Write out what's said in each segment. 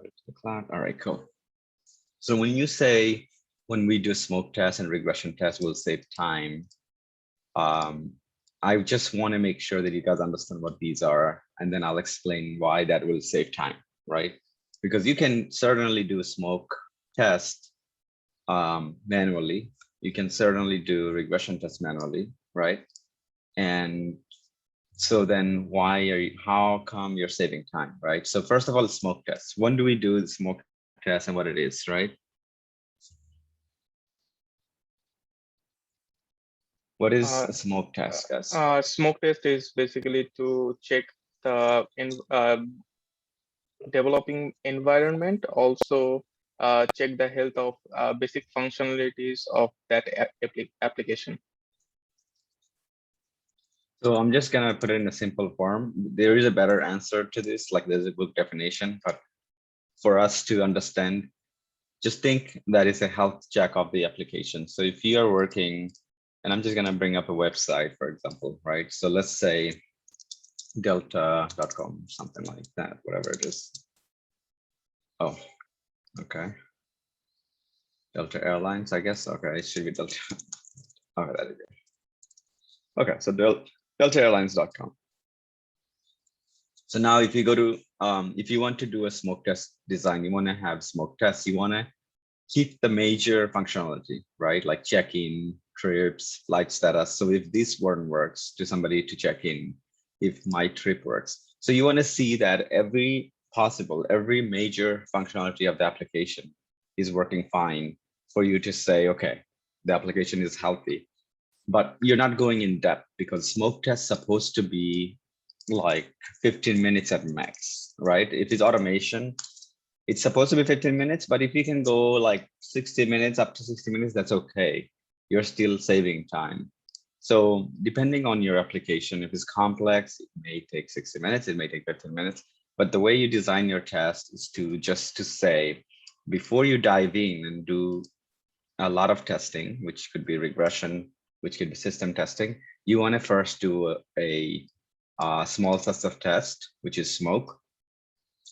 to the cloud. All right, cool. So when you say, when we do smoke tests and regression tests, we'll save time. I just want to make sure that you guys understand what these are, and then I'll explain why that will save time, right? Because you can certainly do a smoke test manually. You can certainly do regression tests manually, right? And so then how come you're saving time, right? So first of all, smoke tests. When do we do the smoke test and what it is, right? What is Uh, a smoke test, guys? Smoke test is basically to check the developing environment, also check the health of basic functionalities of that application. So I'm just gonna put it in a simple form. There is a better answer to this, like there's a book definition, but for us to understand, just think that it's a health check of the application. So if you are working, and I'm just gonna bring up a website, for example, right? So let's say delta.com, something like that, whatever it is. Oh, okay. Delta Airlines, I guess. Okay, it should be Delta. Okay, there you go. Okay, so deltaairlines.com. So now if you go to, if you want to do a smoke test design, you want to have smoke tests, you want to keep the major functionality, right? Like check-in, trips, flight status. So if this one works to somebody to check in, if my trip works. So you want to see that every major functionality of the application is working fine for you to say, okay, the application is healthy. But you're not going in depth because smoke test supposed to be like 15 minutes at max, right? If it's automation, it's supposed to be 15 minutes, but if you can go like 60 minutes, up to 60 minutes, that's okay. You're still saving time. So depending on your application, if it's complex, it may take 60 minutes, it may take 15 minutes. But the way you design your test is to say, before you dive in and do a lot of testing, which could be regression, which could be system testing, you want to first do a small set of test, which is smoke,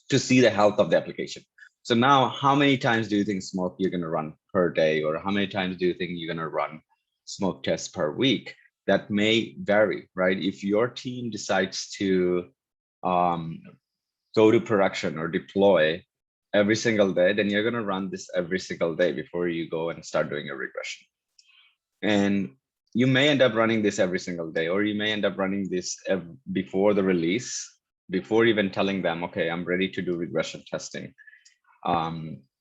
to see the health of the application. So now, how many times do you think smoke you're going to run per day, or how many times do you think you're going to run smoke tests per week? That may vary, right? If your team decides to go to production or deploy every single day, then you're going to run this every single day before you go and start doing a regression. And you may end up running this every single day, or you may end up running this before the release, before even telling them, okay, I'm ready to do regression testing.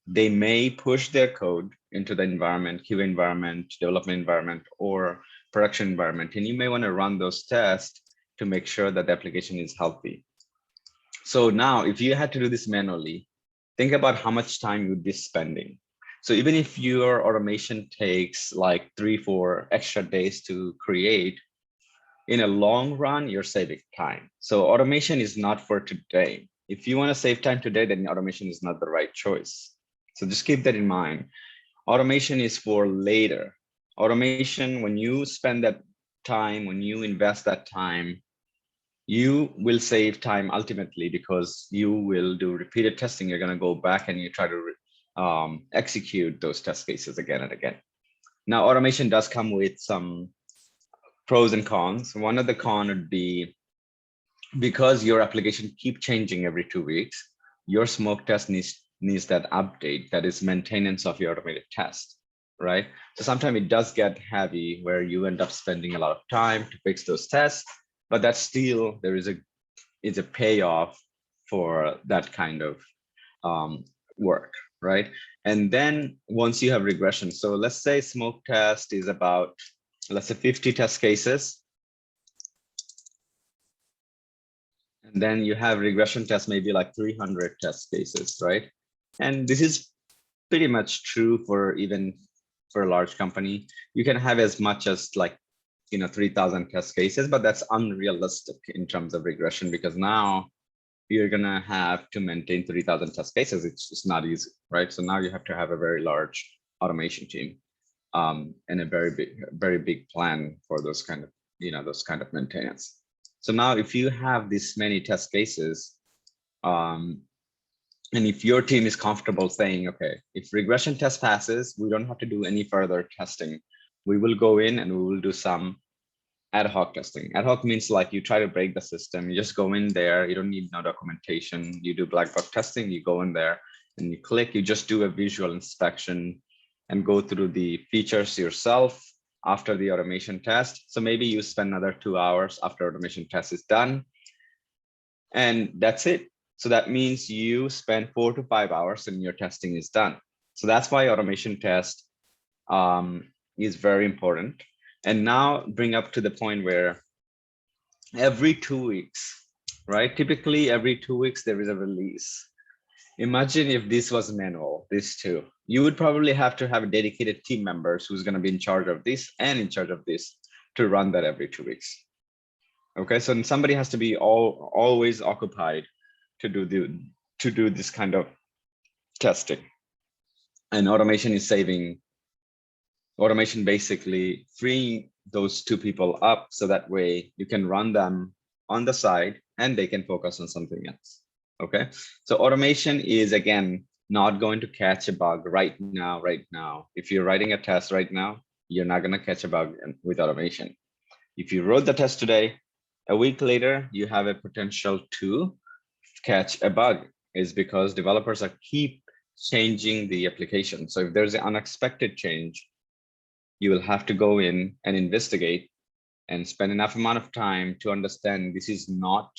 They may push their code into the environment, QA environment, development environment, or production environment. And you may want to run those tests to make sure that the application is healthy. So now if you had to do this manually, think about how much time you would be spending. So even if your automation takes like 3-4 extra days to create, in a long run, you're saving time. So automation is not for today. If you want to save time today, then automation is not the right choice. So just keep that in mind. Automation is for later. Automation, when you spend that time, when you invest that time, you will save time ultimately because you will do repeated testing. You're going to go back and you try to execute those test cases again and again. Now, automation does come with some pros and cons. One of the cons would be, because your application keep changing every 2 weeks, your smoke test needs that update, that is maintenance of your automated test, right? So sometimes it does get heavy where you end up spending a lot of time to fix those tests, but that's still, there is a payoff for that kind of work, right? And then once you have regression, so let's say smoke test is about, let's say 50 test cases. And then you have regression tests, maybe like 300 test cases, right? And this is pretty much true for even for a large company. You can have as much as like, 3,000 test cases, but that's unrealistic in terms of regression, because now you're gonna have to maintain 3,000 test cases. It's just not easy, right? So now you have to have a very large automation team and a very big plan for those kind of maintenance. So now if you have this many test cases, And if your team is comfortable saying, okay, if regression test passes, we don't have to do any further testing. We will go in and we will do some ad hoc testing. Ad hoc means like you try to break the system. You just go in there. You don't need no documentation. You do black box testing. You go in there and you click. You just do a visual inspection and go through the features yourself after the automation test. So maybe you spend another 2 hours after automation test is done, and that's it. So that means you spend 4 to 5 hours and your testing is done. So that's why automation test is very important. And now bring up to the point where every 2 weeks, right? Typically every 2 weeks there is a release. Imagine if this was manual, this too. You would probably have to have dedicated team members who's going to be in charge of this and in charge of this to run that every 2 weeks. Okay, so somebody has to be always occupied to do this kind of testing. And automation basically freeing those 2 people up so that way you can run them on the side and they can focus on something else. Okay, so automation is again not going to catch a bug right now. If you're writing a test right now, you're not going to catch a bug with automation. If you wrote the test today, a week later, you have a potential to catch a bug, is because developers are keep changing the application. So if there's an unexpected change, you will have to go in and investigate and spend enough amount of time to understand this is not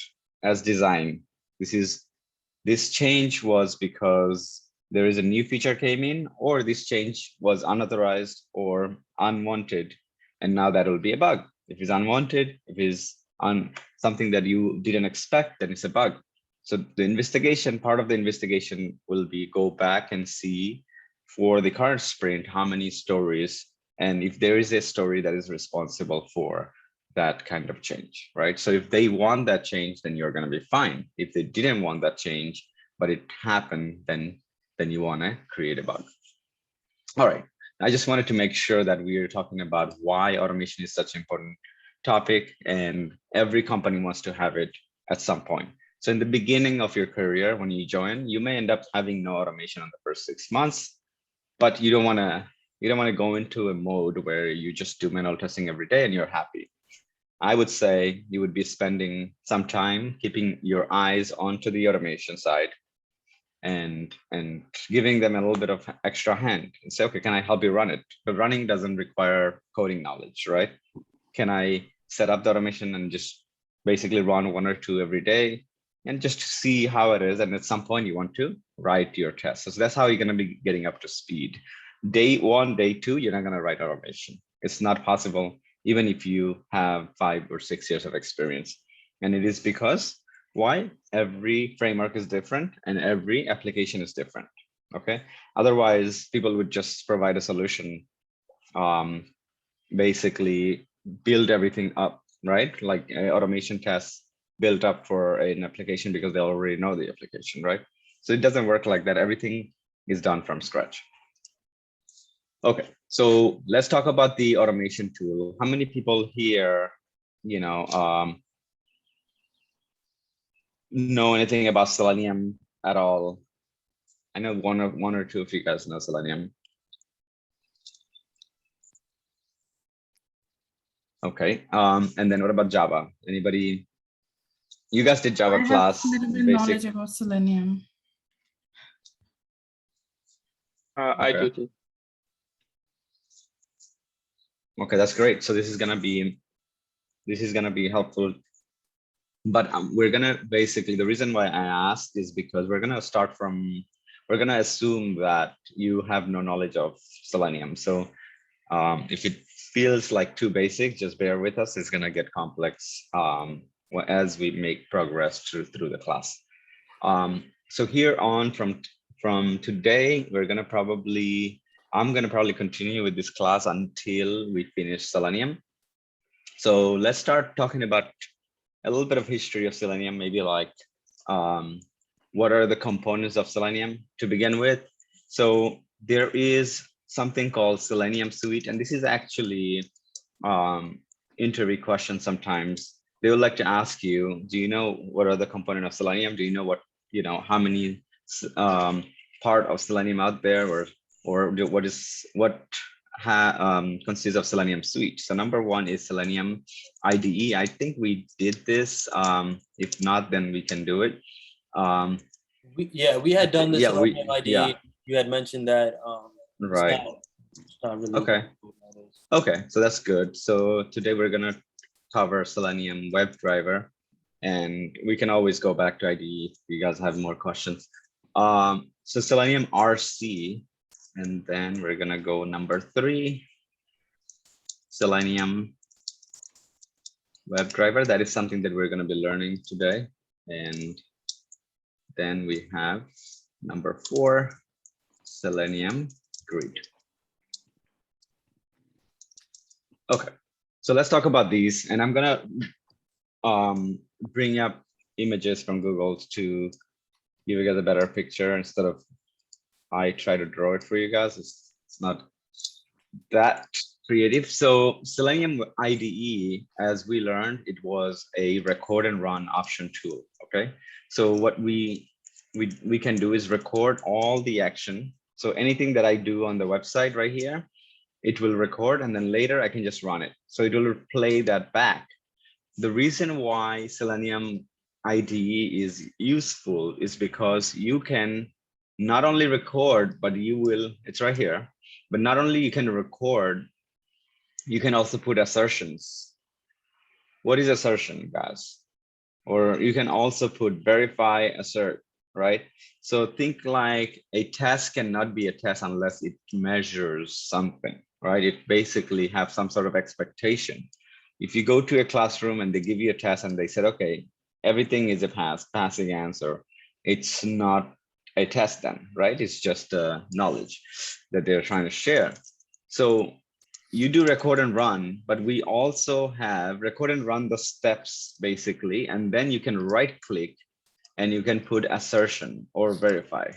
as designed. This change was because there is a new feature came in, or this change was unauthorized or unwanted, and now that will be a bug. If it's unwanted, if it's on something that you didn't expect, then it's a bug. So the investigation, part of the investigation will be go back and see for the current sprint, how many stories, and if there is a story that is responsible for that kind of change, right? So if they want that change, then you're going to be fine. If they didn't want that change, but it happened, then you want to create a bug. All right. I just wanted to make sure that we are talking about why automation is such an important topic, and every company wants to have it at some point. So in the beginning of your career, when you join, you may end up having no automation on the first 6 months, but you don't want to go into a mode where you just do manual testing every day and you're happy. I would say you would be spending some time keeping your eyes onto the automation side and giving them a little bit of extra hand and say, okay, can I help you run it? But running doesn't require coding knowledge, right? Can I set up the automation and just basically run 1 or 2 every day and just to see how it is? And at some point you want to write your tests. So that's how you're going to be getting up to speed. Day 1, day 2, you're not going to write automation. It's not possible, even if you have 5 or 6 years of experience. And it is because why? Every framework is different and every application is different. Okay. Otherwise, people would just provide a solution, basically build everything up, right? Like automation tests built up for an application because they already know the application, right? So it doesn't work like that. Everything is done from scratch. Okay, so let's talk about the automation tool. How many people here, know anything about Selenium at all? I know one or two of you guys know Selenium. Okay, and then what about Java? Anybody? You guys did Java class. I have a little bit basic. knowledge about Selenium. I do too. Okay, that's great. So this is gonna be helpful. But we're gonna basically, the reason why I asked is because we're gonna assume that you have no knowledge of Selenium. So if it feels like too basic, just bear with us. It's gonna get complex as we make progress through the class. So here on from today, I'm gonna probably continue with this class until we finish Selenium. So let's start talking about a little bit of history of Selenium, maybe like what are the components of Selenium to begin with. So there is something called Selenium Suite, and this is actually interview question sometimes. They would like to ask you, do you know what are the components of Selenium? Do you know how many part of Selenium out there, or what consists of Selenium suite. So number one is Selenium IDE. I think we did this. If not, then we can do it. We had done this Yeah, Selenium ID. yeah, You had mentioned that. right. It's not really Okay. Okay, so that's good. So today we're gonna cover Selenium WebDriver, and we can always go back to IDE if you guys have more questions. So Selenium RC, and then we're gonna go number 3, Selenium WebDriver. That is something that we're gonna be learning today. And then we have number 4, Selenium Grid. Okay, so let's talk about these, and I'm gonna bring up images from Google to give you guys a better picture instead of I try to draw it for you guys. It's not that creative. So Selenium IDE, as we learned, it was a record and run option tool. Okay, so what we can do is record all the action. So anything that I do on the website right here, it will record, and then later I can just run it. So it will play that back. The reason why Selenium IDE is useful is because you can not only record, but you will, it's right here, but not only you can record, you can also put assertions. What is assertion, guys? Or you can also put verify, assert, right? So think like a test cannot be a test unless it measures something, right? It basically have some sort of expectation. If you go to a classroom and they give you a test and they said, okay, everything is a passing answer, it's not a test then, right? It's just knowledge that they're trying to share. So you do record and run, but we also have record and run the steps basically, and then you can right click and you can put assertion or verify.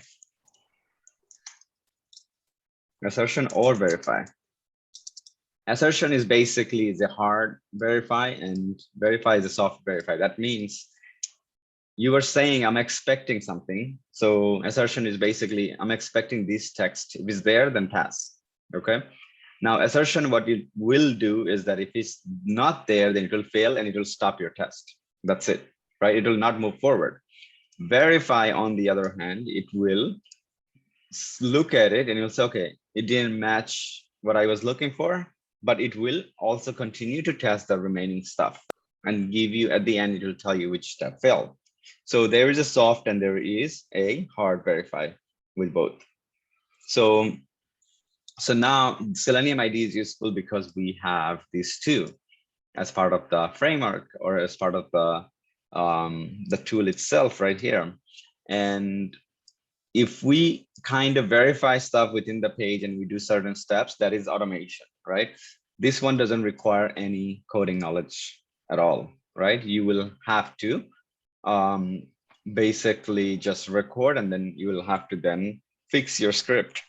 Assertion or verify. Assertion is basically the hard verify, and verify is a soft verify. That means you were saying I'm expecting something. So assertion is basically I'm expecting this text. If it's there, then pass. Okay. Now assertion, what it will do is that if it's not there, then it will fail and it will stop your test. That's it, right? It will not move forward. Verify, on the other hand, it will look at it and it'll say, okay, it didn't match what I was looking for, but it will also continue to test the remaining stuff and give you at the end, it will tell you which step failed. So there is a soft and there is a hard verify with both. So now Selenium ID is useful because we have these two as part of the framework or as part of the tool itself right here. And if we kind of verify stuff within the page and we do certain steps, that is automation, right? This one doesn't require any coding knowledge at all, right? You will have to basically just record, and then you will have to then fix your script.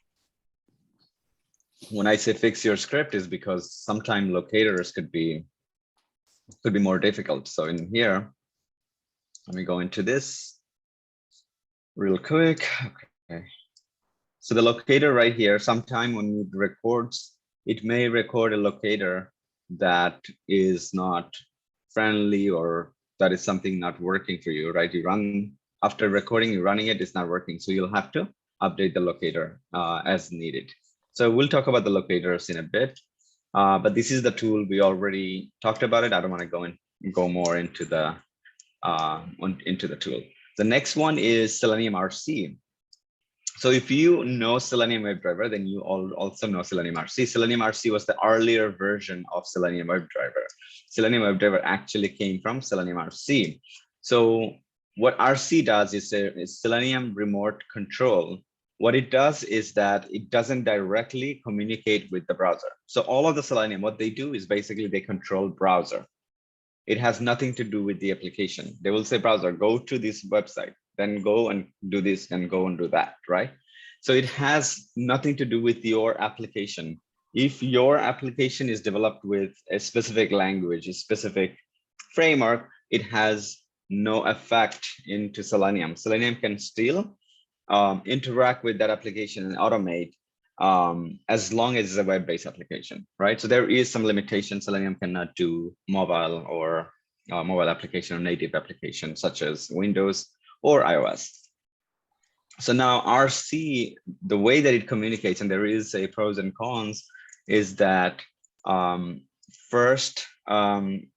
When I say fix your script is because sometimes locators could be more difficult. So in here, let me go into this real quick. Okay. So the locator right here, sometime when it records, it may record a locator that is not friendly or that is something not working for you, right? You run after recording, you're running it, it's not working. So you'll have to update the locator as needed. So we'll talk about the locators in a bit, but this is the tool we already talked about it. I don't want to go more into the tool. The next one is Selenium RC. So if you know Selenium WebDriver, then you also know Selenium RC. Selenium RC was the earlier version of Selenium WebDriver. Selenium WebDriver actually came from Selenium RC. So what RC does is Selenium Remote Control. What it does is that it doesn't directly communicate with the browser. So all of the Selenium, what they do is basically they control browser. It has nothing to do with the application. They will say, browser, go to this website, then go and do this and go and do that, right? So it has nothing to do with your application. If your application is developed with a specific language, a specific framework, it has no effect into Selenium. Selenium can still interact with that application and automate as long as it's a web-based application, right? So there is some limitation. Selenium cannot do mobile or mobile application or native application such as Windows or iOS. So now RC, the way that it communicates, and there is a pros and cons, is that first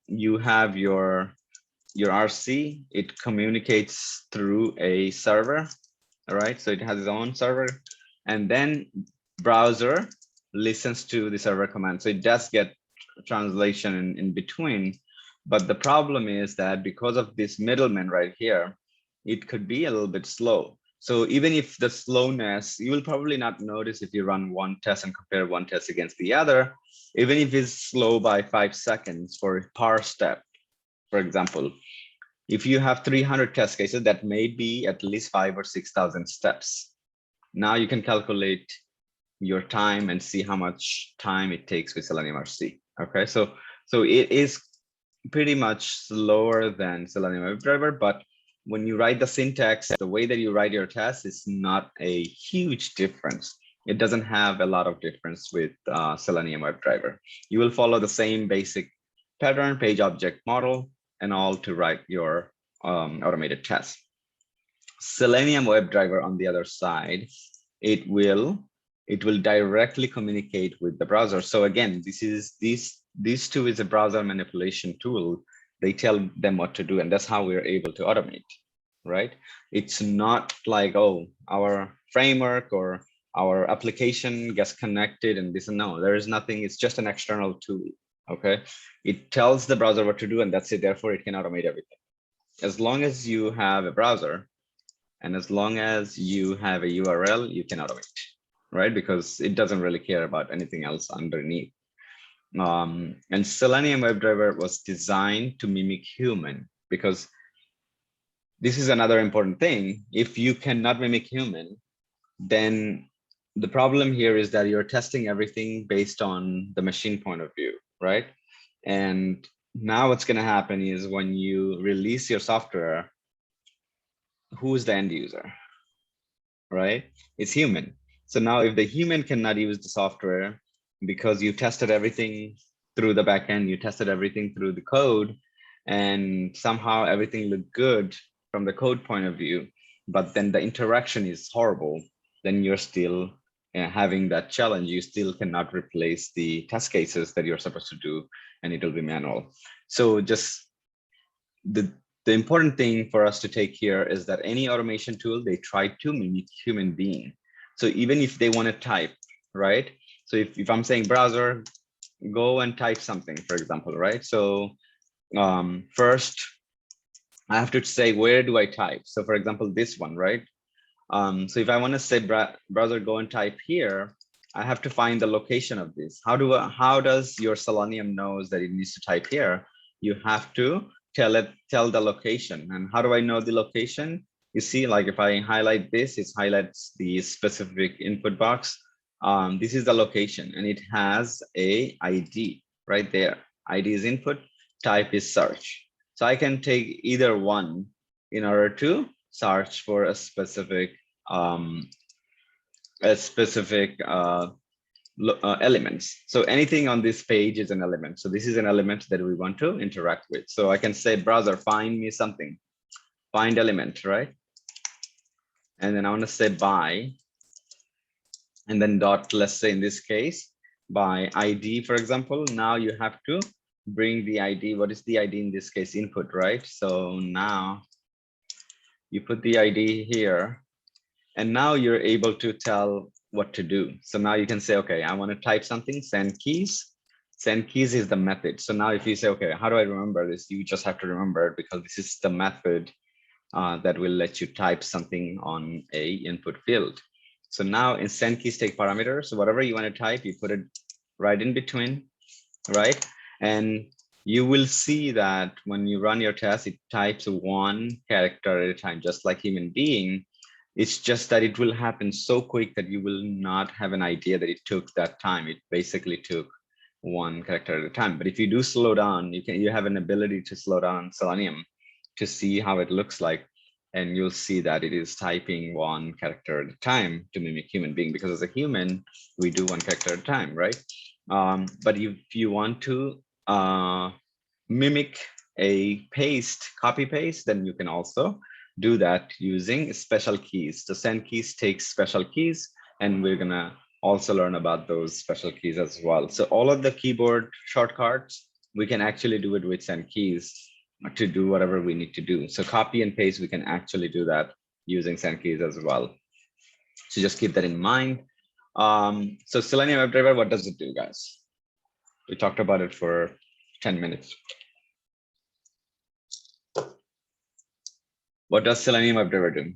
you have your RC, it communicates through a server, all right? So it has its own server, and then browser listens to the server command. So it does get translation in between, but the problem is that because of this middleman right here, it could be a little bit slow. So even if the slowness, you will probably not notice if you run one test and compare one test against the other, even if it's slow by 5 seconds for per step. For example, if you have 300 test cases, that may be at least 5,000 or 6,000 steps. Now you can calculate your time and see how much time it takes with Selenium RC. Okay, so it is pretty much slower than Selenium WebDriver, but when you write the syntax, the way that you write your test is not a huge difference. It doesn't have a lot of difference with Selenium WebDriver. You will follow the same basic pattern, page object model, and all to write your automated test. Selenium WebDriver, on the other side, it will directly communicate with the browser. So again, these two is a browser manipulation tool. They tell them what to do, and that's how we're able to automate, right? It's not like, oh, our framework or our application gets connected and this and no, there is nothing. It's just an external tool, okay? It tells the browser what to do, and that's it. Therefore, it can automate everything. As long as you have a browser and as long as you have a URL, you can automate, right? Because it doesn't really care about anything else underneath. And Selenium WebDriver was designed to mimic human, because this is another important thing. If you cannot mimic human, then the problem here is that you're testing everything based on the machine point of view, right? And now what's going to happen is when you release your software, who's the end user, right? It's human. So now if the human cannot use the software because you tested everything through the backend, you tested everything through the code, and somehow everything looked good from the code point of view, but then the interaction is horrible, then you're still having that challenge. You still cannot replace the test cases that you're supposed to do, and it will be manual. So just the important thing for us to take here is that any automation tool, they try to mimic human being. So even if they want to type, right? So if I'm saying browser, go and type something, for example, right? So first, I have to say, where do I type? So for example, this one, right? So if I want to say browser, go and type here, I have to find the location of this. How does your Selenium knows that it needs to type here? You have to tell the location. And how do I know the location? You see, like if I highlight this, it highlights the specific input box. This is the location, and it has a ID right there. ID is input, type is search. So I can take either one in order to search for a specific elements. So anything on this page is an element. So this is an element that we want to interact with. So I can say, browser, find me something, find element, right? And then I want to say by, and then dot, let's say in this case, by ID, for example. Now you have to bring the ID. What is the ID in this case? Input, right? So now you put the ID here, and now you're able to tell what to do. So now you can say, okay, I want to type something, send keys. Send keys is the method. So now if you say, okay, how do I remember this? You just have to remember it because this is the method that will let you type something on a input field. So now in send keys take parameters. So whatever you want to type, you put it right in between, right? And you will see that when you run your test, it types one character at a time, just like human being. It's just that it will happen so quick that you will not have an idea that it took that time. It basically took one character at a time. But if you do slow down, you have an ability to slow down Selenium to see how it looks like. and you'll see that it is typing one character at a time to mimic human being, because as a human, we do one character at a time, right? But if you want to mimic a copy paste, then you can also do that using special keys. The send keys takes special keys, and we're gonna also learn about those special keys as well. So all of the keyboard shortcuts, we can actually do it with send keys to do whatever we need to do. So copy and paste, we can actually do that using send keys as well. So just keep that in mind. So Selenium WebDriver, what does it do, guys? We talked about it for 10 minutes. What does Selenium WebDriver do?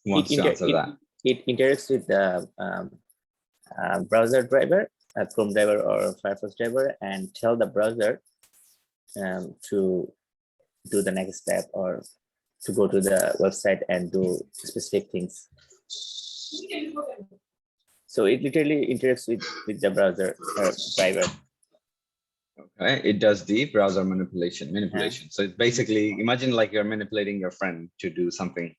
Who wants to answer that? It interacts with the browser driver, Chrome driver or Firefox driver, and tell the browser to do the next step or to go to the website and do specific things. So it literally interacts with the browser driver. Okay, it does the browser manipulation. So it's basically, imagine like you're manipulating your friend to do something,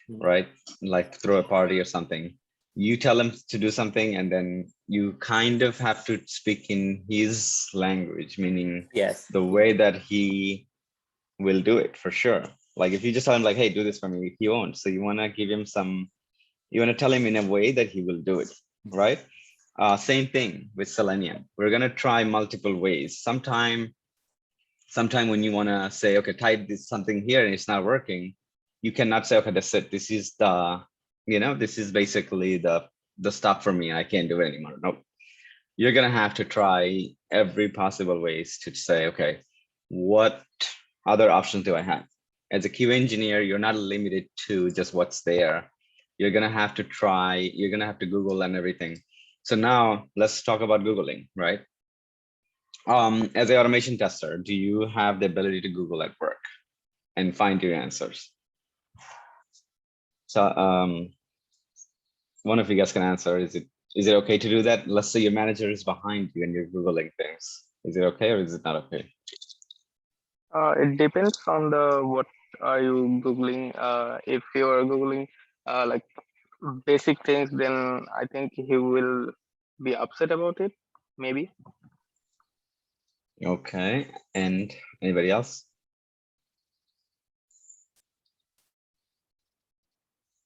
right? Like throw a party or something. You tell him to do something, and then you kind of have to speak in his language, meaning yes, the way that he will do it for sure. Like if you just tell him like, hey, do this for me, he won't. So you want to give him you want to tell him in a way that he will do it, right? Same thing with Selenium. We're going to try multiple ways. Sometime when you want to say, okay, type this something here and it's not working, you cannot say, okay, that's it. This is this is basically the stuff for me. I can't do it anymore. Nope. You're going to have to try every possible ways to say, okay, what other options do I have? As a QA engineer, you're not limited to just what's there. You're going to have to try, you're going to have to Google and everything. So now let's talk about Googling, right? As an automation tester, do you have the ability to Google at work and find your answers? So one of you guys can answer. Is it okay to do that? Let's say your manager is behind you and you're Googling things. Is it okay or is it not okay? It depends on what are you Googling. If you are Googling like basic things, then I think he will be upset about it, maybe. Okay, and anybody else?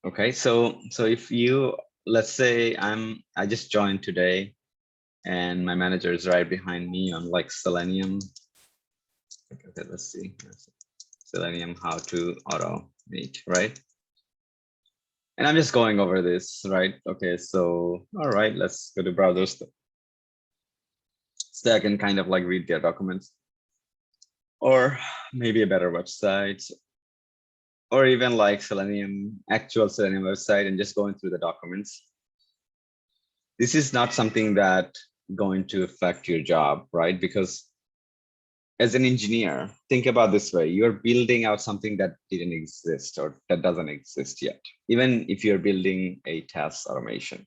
Okay, so if you, let's say I just joined today and my manager is right behind me on like Selenium. Okay, let's see. Selenium, how to automate, right? And I'm just going over this, right? Okay, so, all right, let's go to browsers. So I can kind of like read their documents, or maybe a better website, or even like actual Selenium website, and just going through the documents. This is not something that going to affect your job, right? Because as an engineer, think about this way, you're building out something that didn't exist or that doesn't exist yet, even if you're building a test automation.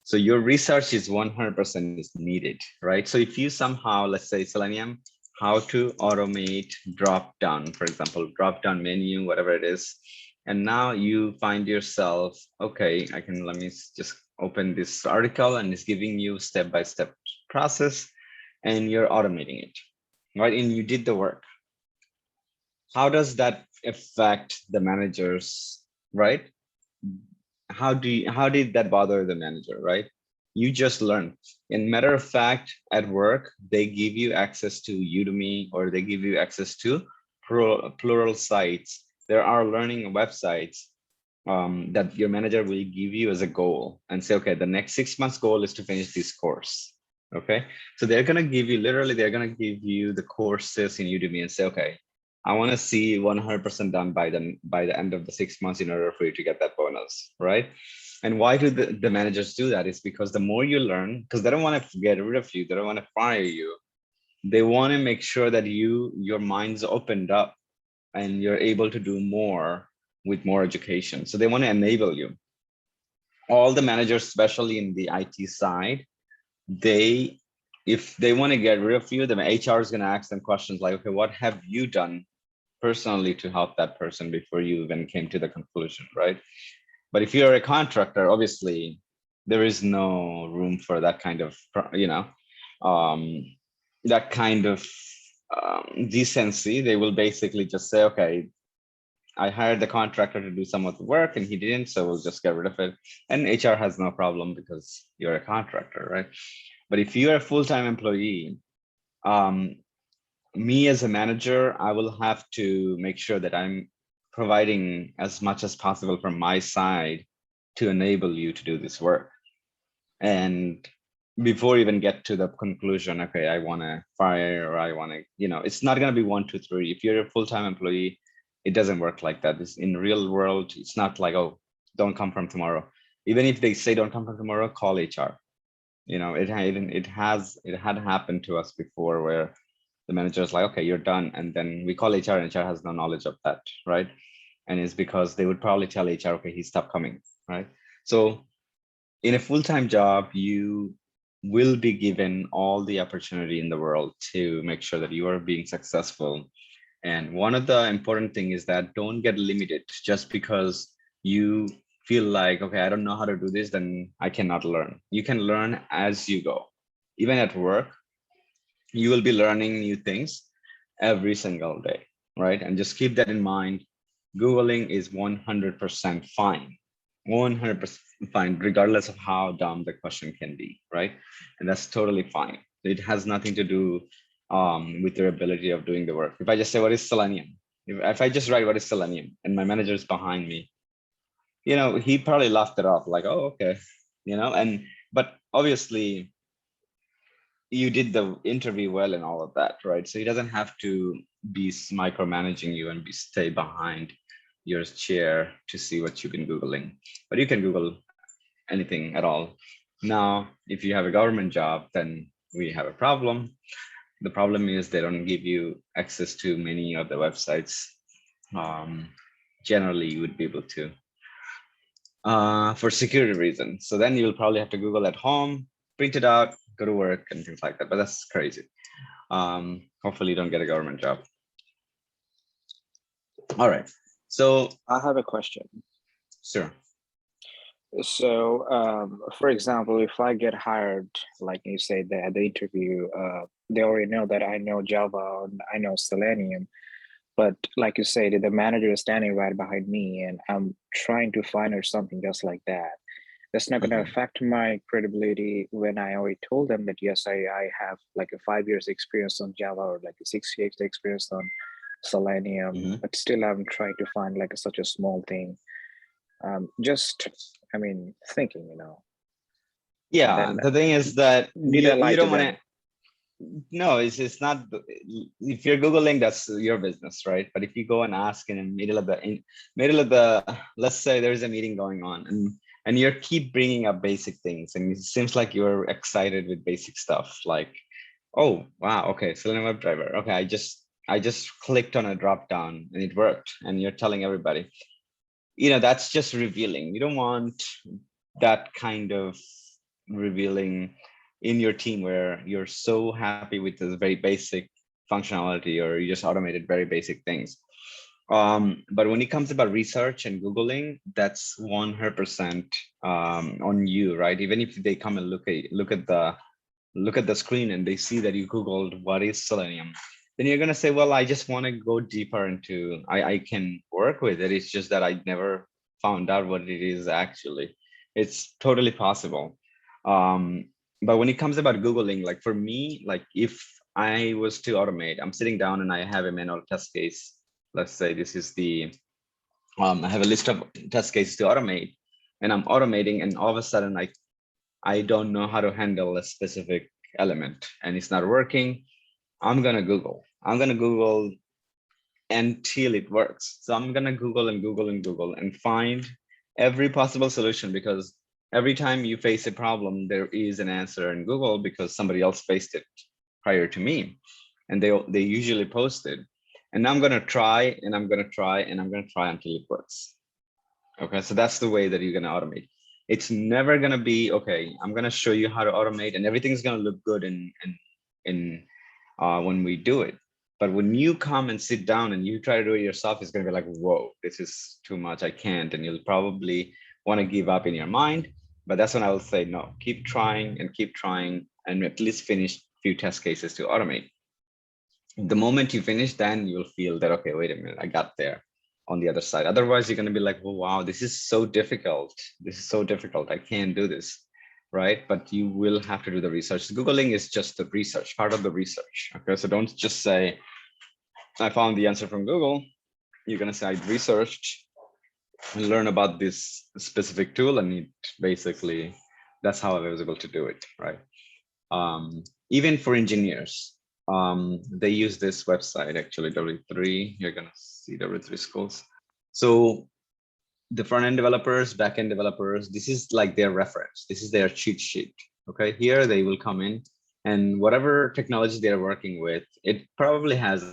So your research is 100% is needed, right? So if you somehow, let's say Selenium, how to automate drop down, for example, drop down menu, whatever it is. And now you find yourself, okay, let me just open this article and it's giving you step-by-step process and you're automating it, right? And you did the work. How does that affect the managers, right? How did that bother the manager, right? You just learned. In matter of fact, at work, they give you access to Udemy or they give you access to plural sites. There are learning websites that your manager will give you as a goal and say, okay, the next 6 months goal is to finish this course. Okay, so they're going to give you, literally, they're going to give you the courses in Udemy and say, okay, I want to see 100% done by the end of the 6 months in order for you to get that bonus, right? And why do the managers do that? Is because the more you learn, because they don't want to get rid of you, they don't want to fire you. They want to make sure that your mind's opened up and you're able to do more with more education. So they want to enable you. All the managers, especially in the IT side, if they want to get rid of you, the HR is going to ask them questions like, okay, what have you done personally to help that person before you even came to the conclusion, right? But if you're a contractor, obviously there is no room for that kind of, um, that kind of decency. They will basically just say, okay, I hired the contractor to do some of the work and he didn't, so we'll just get rid of it. And HR has no problem because you're a contractor, right? But if you're a full-time employee, me as a manager, I will have to make sure that I'm providing as much as possible from my side to enable you to do this work. And before even get to the conclusion, okay, I want to fire or I want to, it's not going to be 1, 2, 3. If you're a full-time employee, it doesn't work like that. This in real world, it's not like, oh, don't come from tomorrow. Even if they say don't come from tomorrow, call HR. It had happened to us before where the manager is like, okay, you're done. And then we call HR and HR has no knowledge of that, right? And it's because they would probably tell HR, okay, he stopped coming, right? So in a full-time job, you will be given all the opportunity in the world to make sure that you are being successful. And one of the important thing is that don't get limited just because you feel like, okay, I don't know how to do this, then I cannot learn. You can learn as you go. Even at work, you will be learning new things every single day, right? And just keep that in mind. Googling is 100% fine, 100% fine, regardless of how dumb the question can be, right? And that's totally fine. It has nothing to do with your ability of doing the work. If I just say, what is Selenium? If I just write, what is Selenium? And my manager is behind me, he probably laughed it off like, oh, okay. But obviously you did the interview well and all of that, right? So he doesn't have to be micromanaging you and stay behind your chair to see what you've been Googling. But you can Google anything at all. Now, if you have a government job, then we have a problem. The problem is they don't give you access to many of the websites. Generally, you would be able to for security reasons. So then you'll probably have to Google at home, print it out, go to work and things like that. But that's crazy. Hopefully you don't get a government job. All right. So I have a question. sure. So, for example, if I get hired, like you say, the interview, they already know that I know Java, and I know Selenium, but like you say, the manager is standing right behind me, and I'm trying to find her something just like that. That's not going to affect my credibility when I already told them that yes, I have like a 5 years experience on Java or like a 6 years experience on Selenium, but still I'm trying to find like such a small thing. Thinking, Yeah, then the thing is that did I lie you to don't want them? to. No, it's not. If you're Googling, that's your business, right? But if you go and ask in the middle of the, let's say there's a meeting going on, and you keep bringing up basic things, and it seems like you're excited with basic stuff, like, oh wow, okay, Selenium WebDriver. Okay, I just clicked on a drop down and it worked, and you're telling everybody. That's just revealing. You don't want that kind of revealing in your team where you're so happy with this very basic functionality or you just automated very basic things. But when it comes about research and Googling, that's 100% on you, right? Even if they come and look at the screen and they see that you Googled what is Selenium, then you're gonna say, well, I just want to go deeper into, I can work with it. It's just that I never found out what it is actually. It's totally possible. But when it comes about Googling, like for me, like if I was to automate, I'm sitting down and I have a manual test case. Let's say this is I have a list of test cases to automate and I'm automating and all of a sudden I don't know how to handle a specific element and it's not working. I'm going to Google until it works. So I'm going to Google and find every possible solution, because every time you face a problem, there is an answer in Google because somebody else faced it prior to me and they usually post it. And I'm going to try and I'm going to try and I'm going to try until it works. Okay, so that's the way that you're going to automate. It's never going to be, okay, I'm going to show you how to automate and everything's going to look good in when we do it. But when you come and sit down and you try to do it yourself, it's going to be like, whoa, this is too much. I can't. And you'll probably want to give up in your mind. But that's when I will say, no, keep trying and at least finish a few test cases to automate. The moment you finish, then you'll feel that, okay, wait a minute, I got there on the other side. Otherwise, you're going to be like, oh, wow, this is so difficult. This is so difficult. I can't do this. Right? But you will have to do the research. Googling is just the research, part of the research. Okay, so don't just say, I found the answer from Google. You're going to say, I researched and learn about this specific tool, and it basically, that's how I was able to do it, right? Even for engineers, they use this website, actually, W3. You're going to see W3 schools. So the front-end developers, back-end developers, this is like their reference. This is their cheat sheet. Okay, here they will come in, and whatever technology they're working with, it probably has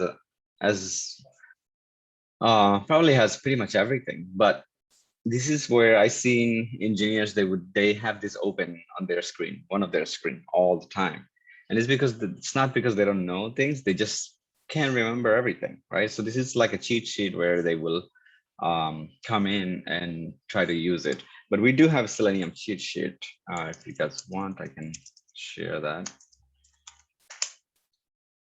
probably has pretty much everything. But this is where I seen engineers, they have this open on their screen, one of their screen all the time, and it's because it's not because they don't know things, they just can't remember everything, right? So this is like a cheat sheet where they will come in and try to use it. But we do have a Selenium cheat sheet. If you guys want, I can share that.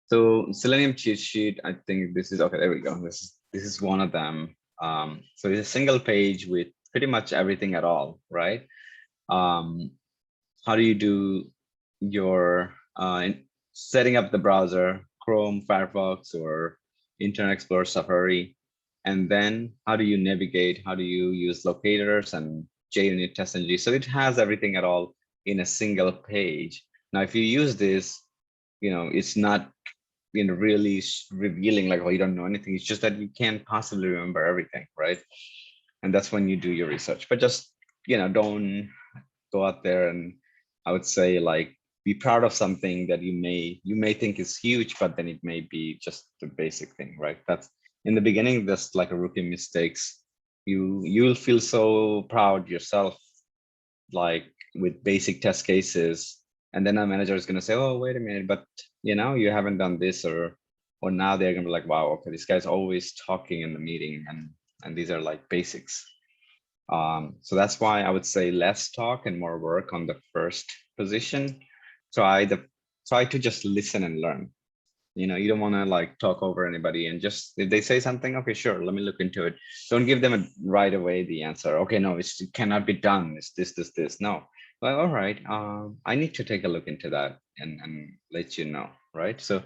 So Selenium cheat sheet, I think this is, okay, there we go. This is one of them. So it's a single page with pretty much everything at all, right? How do you do your setting up the browser, Chrome, Firefox, or Internet Explorer, Safari? And then how do you navigate? How do you use locators and JUnit TestNG? So it has everything at all in a single page. Now, if you use this, it's not really revealing like, oh, you don't know anything. It's just that you can't possibly remember everything, right? And that's when you do your research. But just don't go out there and, I would say, like, be proud of something that you may think is huge, but then it may be just the basic thing, right? That's in the beginning, that's like a rookie mistakes. You'll feel so proud yourself, like with basic test cases, and then a manager is going to say, oh, wait a minute, but you haven't done this, or now they're going to be like, wow, okay, this guy's always talking in the meeting, and these are like basics. So that's why I would say less talk and more work on the first position. Try to just listen and learn. You don't want to like talk over anybody, and just if they say something, okay, sure, let me look into it. Don't give them right away the answer. Okay, no, it cannot be done. It's this. No. Well, all right. I need to take a look into that and let you know, right? So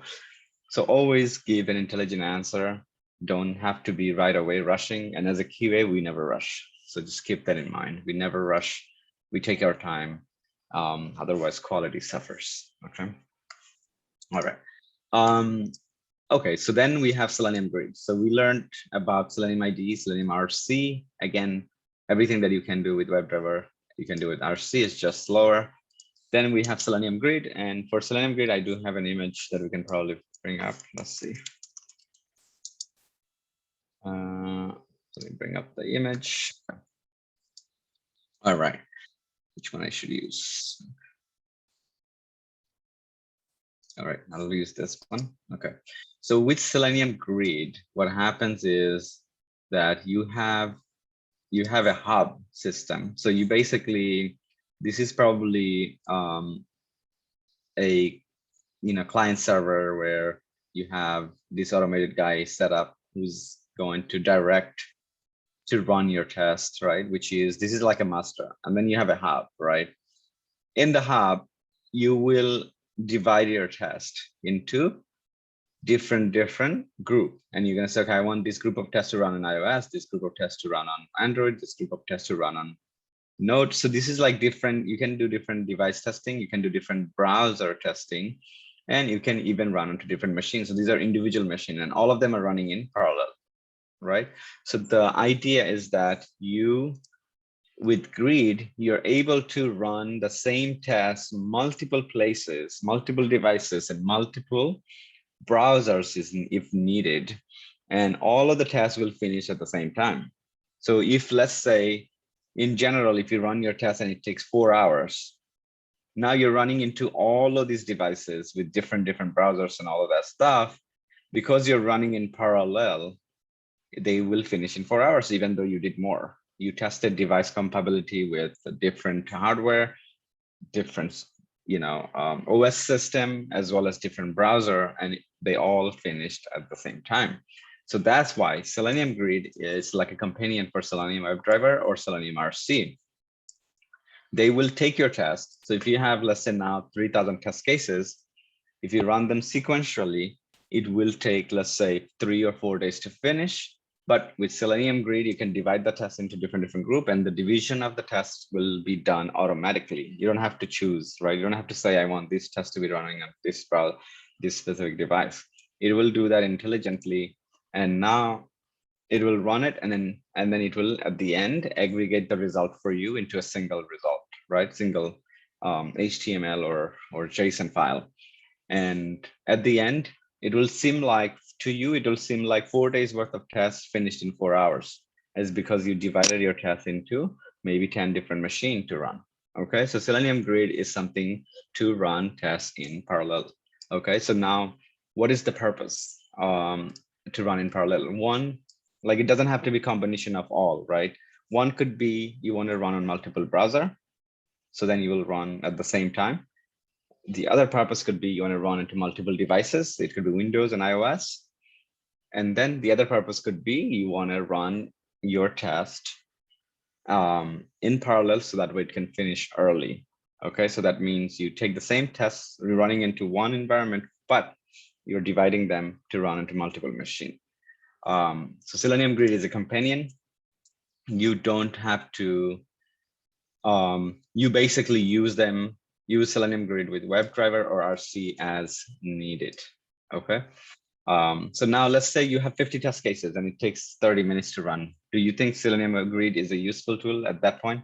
always give an intelligent answer. Don't have to be right away rushing. And as a QA, we never rush. So just keep that in mind. We never rush. We take our time. Otherwise, quality suffers. Okay. All right. Okay, so then we have Selenium Grid. So we learned about Selenium ID, Selenium RC. Again, everything that you can do with WebDriver, you can do with RC. Is just slower. Then we have Selenium Grid, and for Selenium Grid, I do have an image that we can probably bring up. Let's see. Let me bring up the image. All right, which one I should use? All right, I'll use this one. Okay, so with Selenium Grid, what happens is that you have a hub system. So you basically, this is probably a client server where you have this automated guy set up who's going to direct to run your test, right? This is like a master, and then you have a hub, right? In the hub, you will divide your test into different group, and you're going to say, okay, I want this group of tests to run on iOS, this group of tests to run on Android, this group of tests to run on Node. So this is like different. You can do different device testing, you can do different browser testing, and you can even run onto different machines. So these are individual machines, and all of them are running in parallel, right? So the idea is that with Grid, you're able to run the same test multiple places, multiple devices, and multiple browsers if needed, and all of the tests will finish at the same time. So if, let's say, in general, if you run your test and it takes 4 hours, now you're running into all of these devices with different browsers and all of that stuff. because you're running in parallel, they will finish in 4 hours, even though you did more. You tested device compatibility with a different hardware, different, OS system, as well as different browser, and they all finished at the same time. So that's why Selenium Grid is like a companion for Selenium WebDriver or Selenium RC. They will take your test. So if you have, let's say now 3,000 test cases, if you run them sequentially, it will take, let's say, 3 or 4 days to finish. But with Selenium Grid, you can divide the tests into different groups, and the division of the tests will be done automatically. You don't have to choose, right? You don't have to say, I want this test to be running on this specific device. It will do that intelligently. And now it will run it, and then it will, at the end, aggregate the result for you into a single result, right? Single HTML or JSON file. And at the end, it will seem like, to you, it will seem like 4 days worth of tests finished in 4 hours. Is because you divided your tests into maybe 10 different machines to run. Okay, so Selenium Grid is something to run tests in parallel. Okay, so now what is the purpose to run in parallel? One, like, it doesn't have to be combination of all, right? One could be you want to run on multiple browser, so then you will run at the same time. The other purpose could be you want to run into multiple devices. It could be Windows and iOS. And then the other purpose could be you want to run your test in parallel, so that way it can finish early. Okay, so that means you take the same tests running into one environment, but you're dividing them to run into multiple machines. So Selenium Grid is a companion. You don't have to, you basically use Selenium Grid with WebDriver or RC as needed. Okay. So now let's say you have 50 test cases and it takes 30 minutes to run. Do you think Selenium Grid is a useful tool at that point?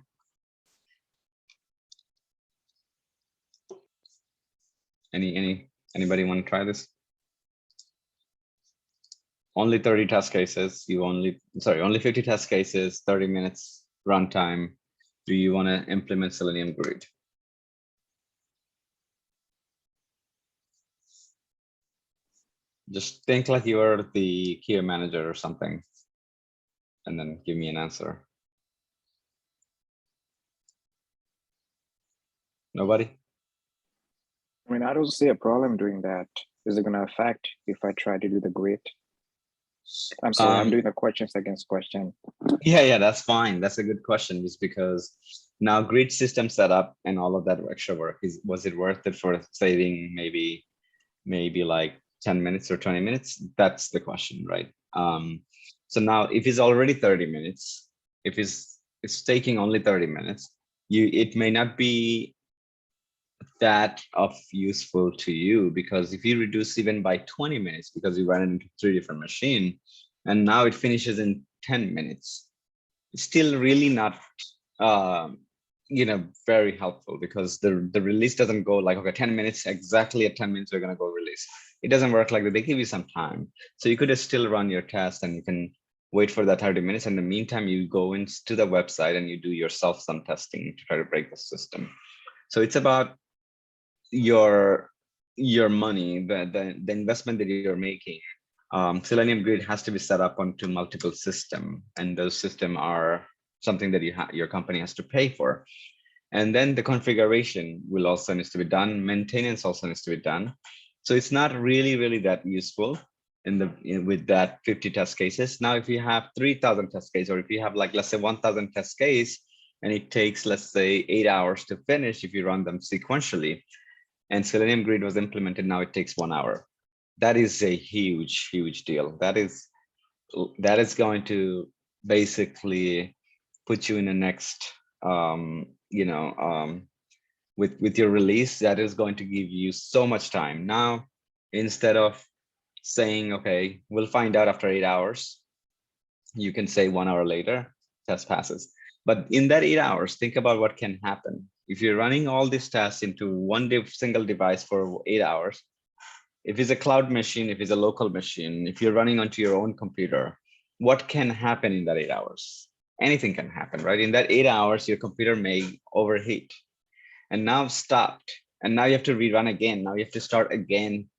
Anybody want to try this? Only 30 test cases, only 50 test cases, 30 minutes runtime. Do you want to implement Selenium Grid? Just think like you are the QA manager or something, and then give me an answer. Nobody? I mean, I don't see a problem doing that. Is it going to affect if I try to do the grid? I'm sorry, I'm doing the questions against question. Yeah, that's fine. That's a good question, just because now grid system setup and all of that extra work, was it worth it for saving maybe like 10 minutes or 20 minutes? That's the question, right? So now if it's already 30 minutes, if it's taking only 30 minutes, it may not be that of useful to you, because if you reduce even by 20 minutes, because you ran into 3 different machines, and now it finishes in 10 minutes, it's still really not very helpful, because the release doesn't go like, okay, 10 minutes, exactly at 10 minutes we're going to go release. It doesn't work like that. They give you some time, so you could still run your test and you can wait for that 30 minutes. In the meantime, you go into the website and you do yourself some testing to try to break the system. So it's about your money, the investment that you're making. Selenium Grid has to be set up onto multiple systems, and those systems are something that your company has to pay for. And then the configuration will also needs to be done. Maintenance also needs to be done. So it's not really that useful with that 50 test cases. Now, if you have 3,000 test cases, or if you have, like, let's say 1,000 test case, and it takes, let's say, 8 hours to finish if you run them sequentially, and Selenium Grid was implemented, now it takes 1 hour. That is a huge deal. That is going to basically put you in the next, with your release, that is going to give you so much time. Now, instead of saying, okay, we'll find out after 8 hours, you can say 1 hour later, test passes. But in that 8 hours, think about what can happen. If you're running all these tests into one single device for 8 hours, if it's a cloud machine, if it's a local machine, if you're running onto your own computer, what can happen in that 8 hours? Anything can happen, right? In that 8 hours, your computer may overheat and now stopped. And now you have to rerun again. Now you have to start again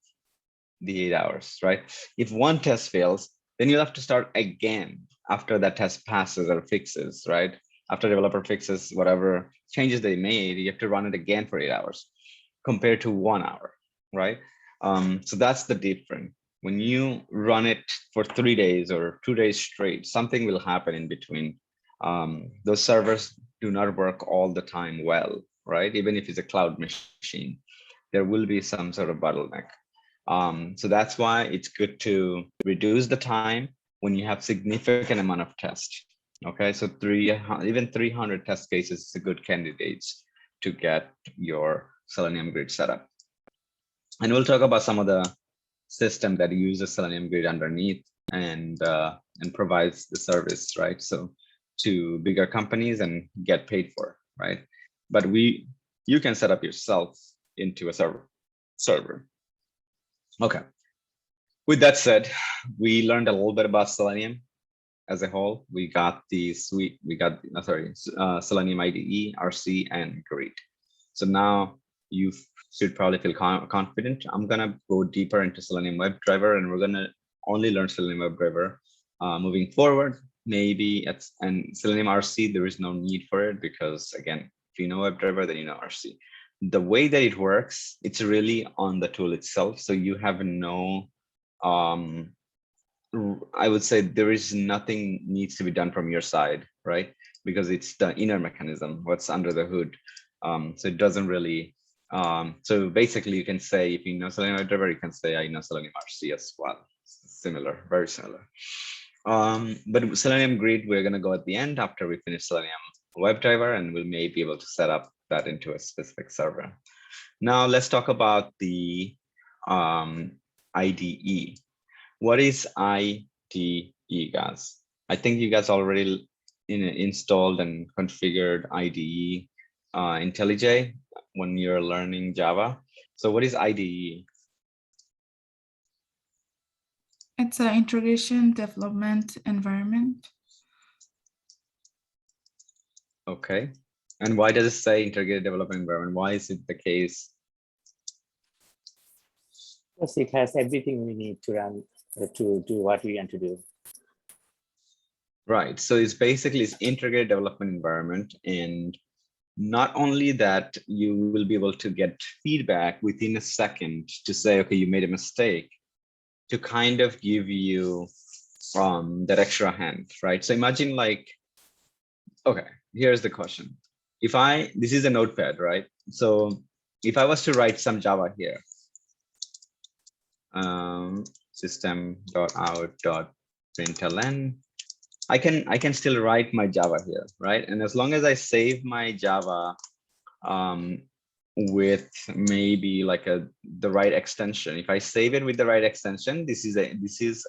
the 8 hours, right? If one test fails, then you'll have to start again after that test passes or fixes, right? After developer fixes whatever changes they made, you have to run it again for 8 hours compared to 1 hour, right? So that's the difference. When you run it for 3 days or 2 days straight, something will happen in between. Those servers do not work all the time well, right? Even if it's a cloud machine, there will be some sort of bottleneck. So that's why it's good to reduce the time when you have significant amount of tests. Okay, so even 300 test cases is a good candidates to get your Selenium grid set up. And we'll talk about some of the system that uses Selenium grid underneath and provides the service, right? So to bigger companies and get paid for, right? But you can set up yourself into a server. Okay. With that said, we learned a little bit about Selenium as a whole. We got the suite, we got, Selenium IDE, RC, and Grid. So now you should probably feel confident. I'm gonna go deeper into Selenium WebDriver, and we're gonna only learn Selenium WebDriver moving forward. Maybe and Selenium RC, there is no need for it because again, if you know WebDriver, then you know RC. The way that it works, it's really on the tool itself. So you have no, I would say there is nothing needs to be done from your side, right? Because it's the inner mechanism, what's under the hood. So it doesn't really, so basically you can say, if you know Selenium WebDriver, you can say, I know Selenium RC as well. Similar, very similar. But Selenium Grid, we're gonna go at the end after we finish Selenium WebDriver, and we may be able to set up that into a specific server. Now let's talk about the IDE. What is IDE, guys? I think you guys already installed and configured IDE IntelliJ when you're learning Java. So what is IDE? It's an integration development environment. Okay. And why does it say integrated development environment? Why is it the case? Because it has everything we need to run to do what we want to do. Right. So it's basically it's integrated development environment. And not only that, you will be able to get feedback within a second to say, okay, you made a mistake, to kind of give you that extra hand, right? So imagine like, okay, here's the question. This is a notepad, right? So if I was to write some Java here, system.out.println, I can still write my Java here, right? And as long as I save my Java with maybe like the right extension, if I save it with the right extension, this is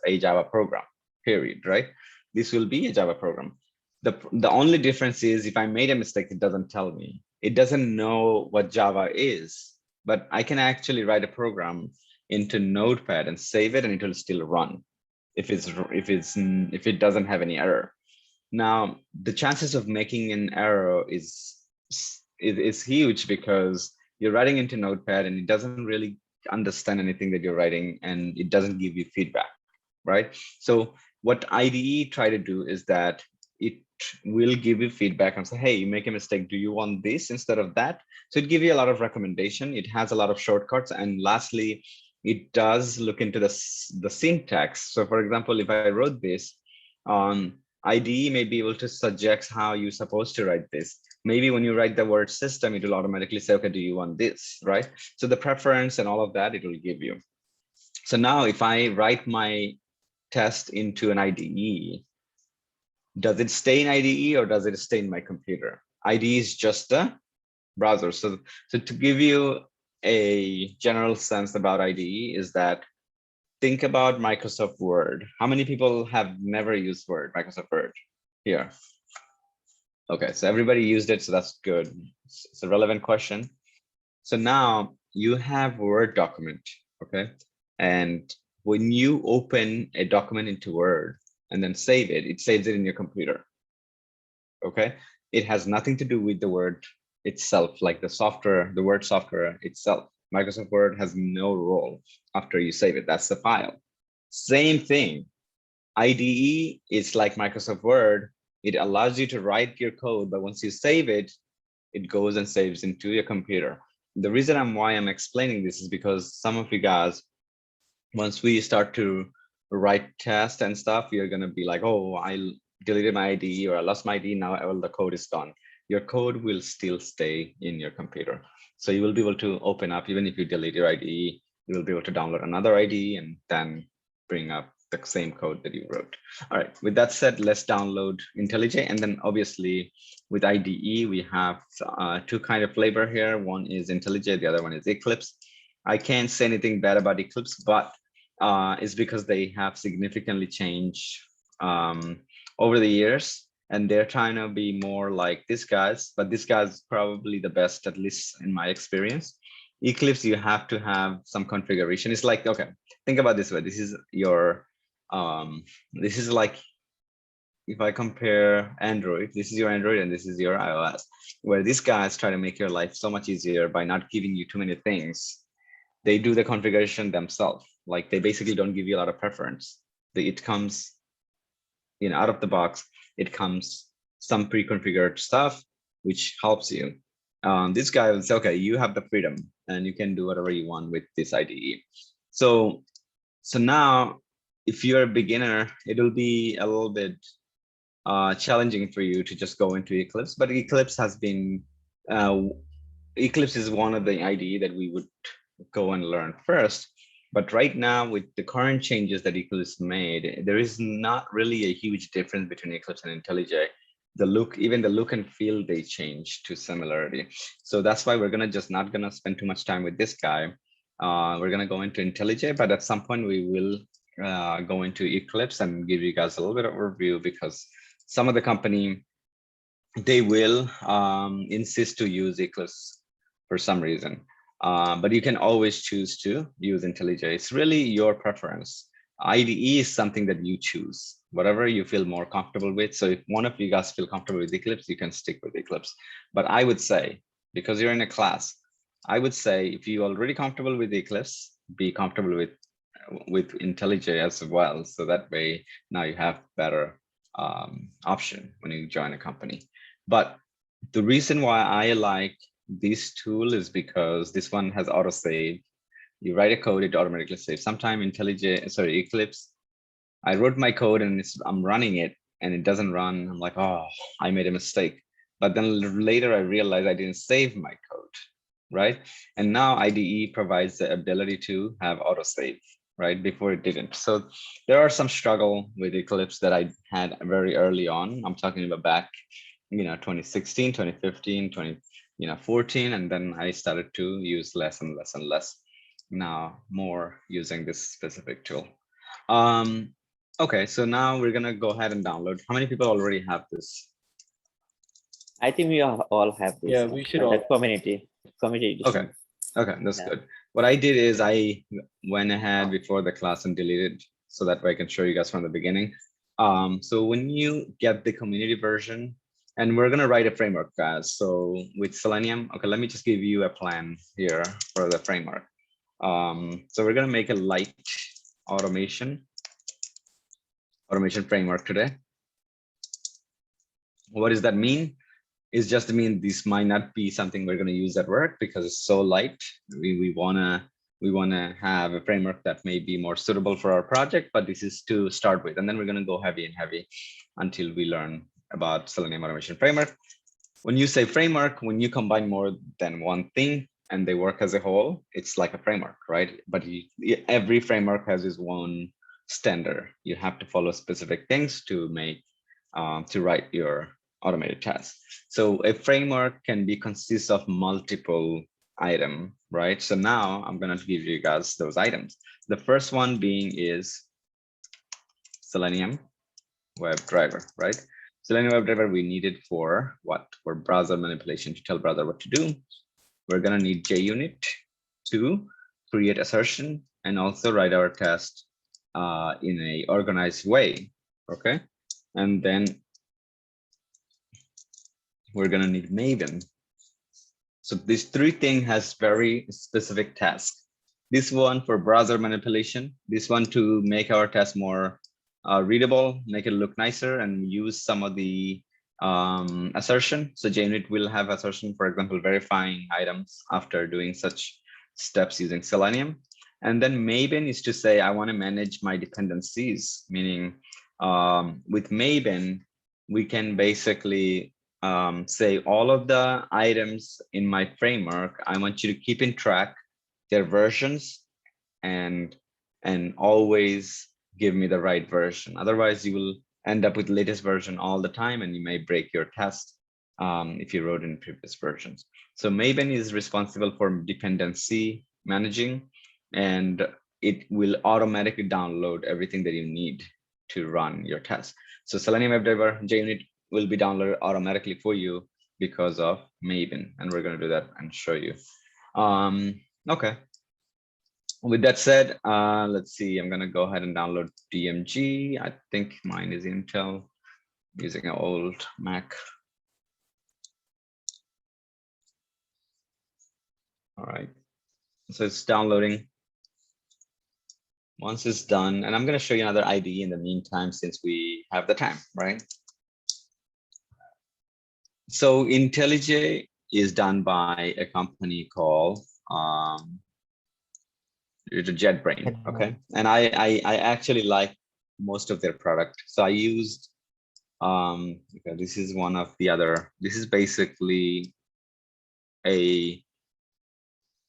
a Java program, period, right? This will be a Java program. The only difference is if I made a mistake, it doesn't tell me. It doesn't know what Java is, but I can actually write a program into Notepad and save it, and it will still run if it doesn't have any error. Now, the chances of making an error is huge because you're writing into Notepad and it doesn't really understand anything that you're writing, and it doesn't give you feedback, right? So what IDE try to do is that it will give you feedback and say, hey, you make a mistake. Do you want this instead of that? So it gives you a lot of recommendation. It has a lot of shortcuts. And lastly, it does look into the syntax. So for example, if I wrote this on IDE, may be able to suggest how you're supposed to write this. Maybe when you write the word system, it will automatically say, okay, do you want this, right? So the preference and all of that, it will give you. So now if I write my test into an IDE, does it stay in IDE or does it stay in my computer? IDE is just a browser. So to give you a general sense about IDE is that, think about Microsoft Word. How many people have never used Word, Microsoft Word here? Okay, so everybody used it, so that's good. It's a relevant question. So now you have a Word document, okay? And when you open a document into Word and then save it, it saves it in your computer, okay? It has nothing to do with the Word itself, like the software, the Word software itself. Microsoft Word has no role after you save it. That's the file. Same thing. IDE is like Microsoft Word. It allows you to write your code, but once you save it, it goes and saves into your computer. The reason why I'm explaining this is because some of you guys, once we start to write tests and stuff, you're going to be like, oh, I deleted my IDE or I lost my IDE. Now all the code is gone. Your code will still stay in your computer. So you will be able to open up, even if you delete your IDE, you will be able to download another IDE and then bring up the same code that you wrote. All right, with that said, let's download IntelliJ. And then obviously with IDE, we have two kind of flavor here. One is IntelliJ, the other one is Eclipse. I can't say anything bad about Eclipse, but it's because they have significantly changed over the years. And they're trying to be more like these guys, but this guy's probably the best, at least in my experience. Eclipse, you have to have some configuration. It's like, okay, think about this way. This is your, this is like, if I compare Android, this is your Android and this is your iOS, where these guys try to make your life so much easier by not giving you too many things. They do the configuration themselves. Like they basically don't give you a lot of preference. It comes, out of the box, it comes some pre-configured stuff, which helps you. This guy will say, okay, you have the freedom and you can do whatever you want with this IDE. So now, if you're a beginner, it'll be a little bit challenging for you to just go into Eclipse, but Eclipse has been, Eclipse is one of the IDE that we would go and learn first. But right now, with the current changes that Eclipse made, there is not really a huge difference between Eclipse and IntelliJ. The look, even the look and feel, they change to similarity. So that's why we're not gonna spend too much time with this guy. We're gonna go into IntelliJ, but at some point we will go into Eclipse and give you guys a little bit of overview, because some of the company, they will insist to use Eclipse for some reason. But you can always choose to use IntelliJ. It's really your preference. IDE is something that you choose, whatever you feel more comfortable with. So if one of you guys feel comfortable with Eclipse, you can stick with Eclipse. But I would say, because you're in a class, I would say if you're already comfortable with Eclipse, be comfortable with IntelliJ as well. So that way, now you have better option when you join a company. But the reason why I like this tool is because this one has autosave. You write a code, it automatically saves. Sometimes Eclipse, I wrote my code and I'm running it and it doesn't run. I'm like, oh, I made a mistake. But then later I realized I didn't save my code, right? And now IDE provides the ability to have autosave, right? Before it didn't. So there are some struggle with Eclipse that I had very early on. I'm talking about back, 2016, 2015, 2014, and then I started to use less and less and less. Now more using this specific tool. Okay, so now we're gonna go ahead and download. How many people already have this? I think we all have this. Yeah, we should the all. community edition. Okay, that's Yeah. good. What I did is I went ahead before the class and deleted, so that way I can show you guys from the beginning. So when you get the community version, and we're gonna write a framework, guys. So with Selenium, okay, let me just give you a plan here for the framework. So we're gonna make a light automation framework today. What does that mean? It's just to mean this might not be something we're gonna use at work because it's so light. We wanna have a framework that may be more suitable for our project, but this is to start with, and then we're gonna go heavy and heavy until we learn about Selenium automation framework. When you say framework, when you combine more than one thing and they work as a whole, it's like a framework, right? But every framework has its own standard. You have to follow specific things to make, to write your automated tasks. So a framework can be consist of multiple items, right? So now I'm gonna give you guys those items. The first one being is Selenium WebDriver, right? Selenium WebDriver we need it for what? For browser manipulation, to tell browser what to do. We're gonna need JUnit to create assertion and also write our test in a organized way, okay? And then we're gonna need Maven. So these three things has very specific tasks. This one for browser manipulation, this one to make our test more readable, make it look nicer, and use some of the assertion. So JUnit will have assertion, for example, verifying items after doing such steps using Selenium. And then Maven is to say, I want to manage my dependencies, meaning with Maven, we can basically say all of the items in my framework, I want you to keep in track their versions and always give me the right version. Otherwise, you will end up with latest version all the time, and you may break your test if you wrote in previous versions. So Maven is responsible for dependency managing, and it will automatically download everything that you need to run your test. So Selenium WebDriver JUnit will be downloaded automatically for you because of Maven, and we're going to do that and show you. Okay. With that said, let's see, I'm going to go ahead and download DMG. I think mine is Intel, using an old Mac. All right, so it's downloading. Once it's done, and I'm going to show you another IDE in the meantime, since we have the time, right? So IntelliJ is done by a company called JetBrain, okay? And I actually like most of their product. So I used, okay, this is one of the other, this is basically a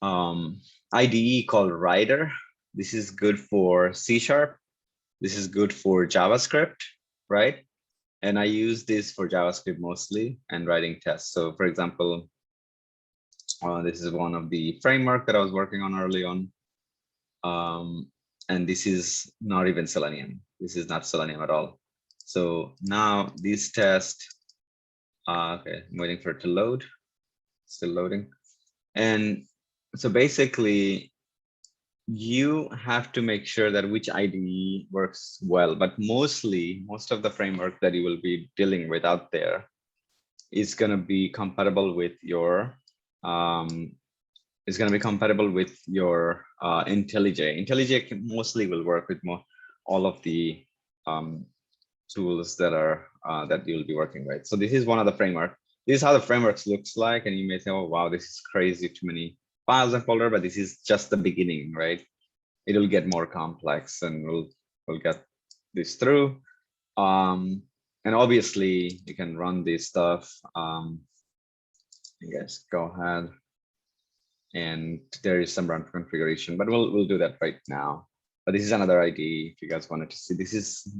IDE called Rider. This is good for C#. This is good for JavaScript, right? And I use this for JavaScript mostly and writing tests. So for example, this is one of the framework that I was working on early on. And this is not even Selenium. This is not Selenium at all. So now this test, okay, I'm waiting for it to load, still loading. And so basically, you have to make sure that which IDE works well, but most of the framework that you will be dealing with out there is going to be compatible with your IntelliJ. IntelliJ mostly will work with all of the tools that are that you'll be working with. So this is one of the framework. This is how the frameworks looks like, and you may say, oh wow, this is crazy, too many files and folder, but this is just the beginning, right? It'll get more complex, and we'll get this through. And obviously you can run this stuff. You guys go ahead, and there is some run configuration, but we'll do that right now. But this is another IDE if you guys wanted to see. This is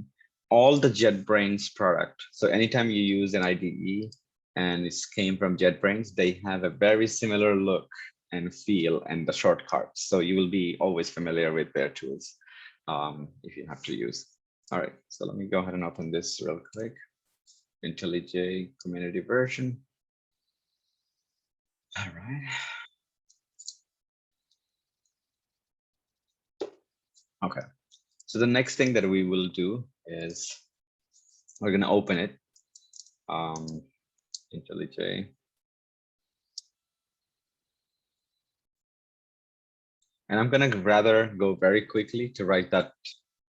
all the JetBrains product. So anytime you use an IDE and it came from JetBrains, they have a very similar look and feel and the shortcuts. So you will be always familiar with their tools if you have to use. All right, so let me go ahead and open this real quick. IntelliJ community version. All right. Okay, so the next thing that we will do is we're going to open it. IntelliJ. And I'm going to rather go very quickly to write that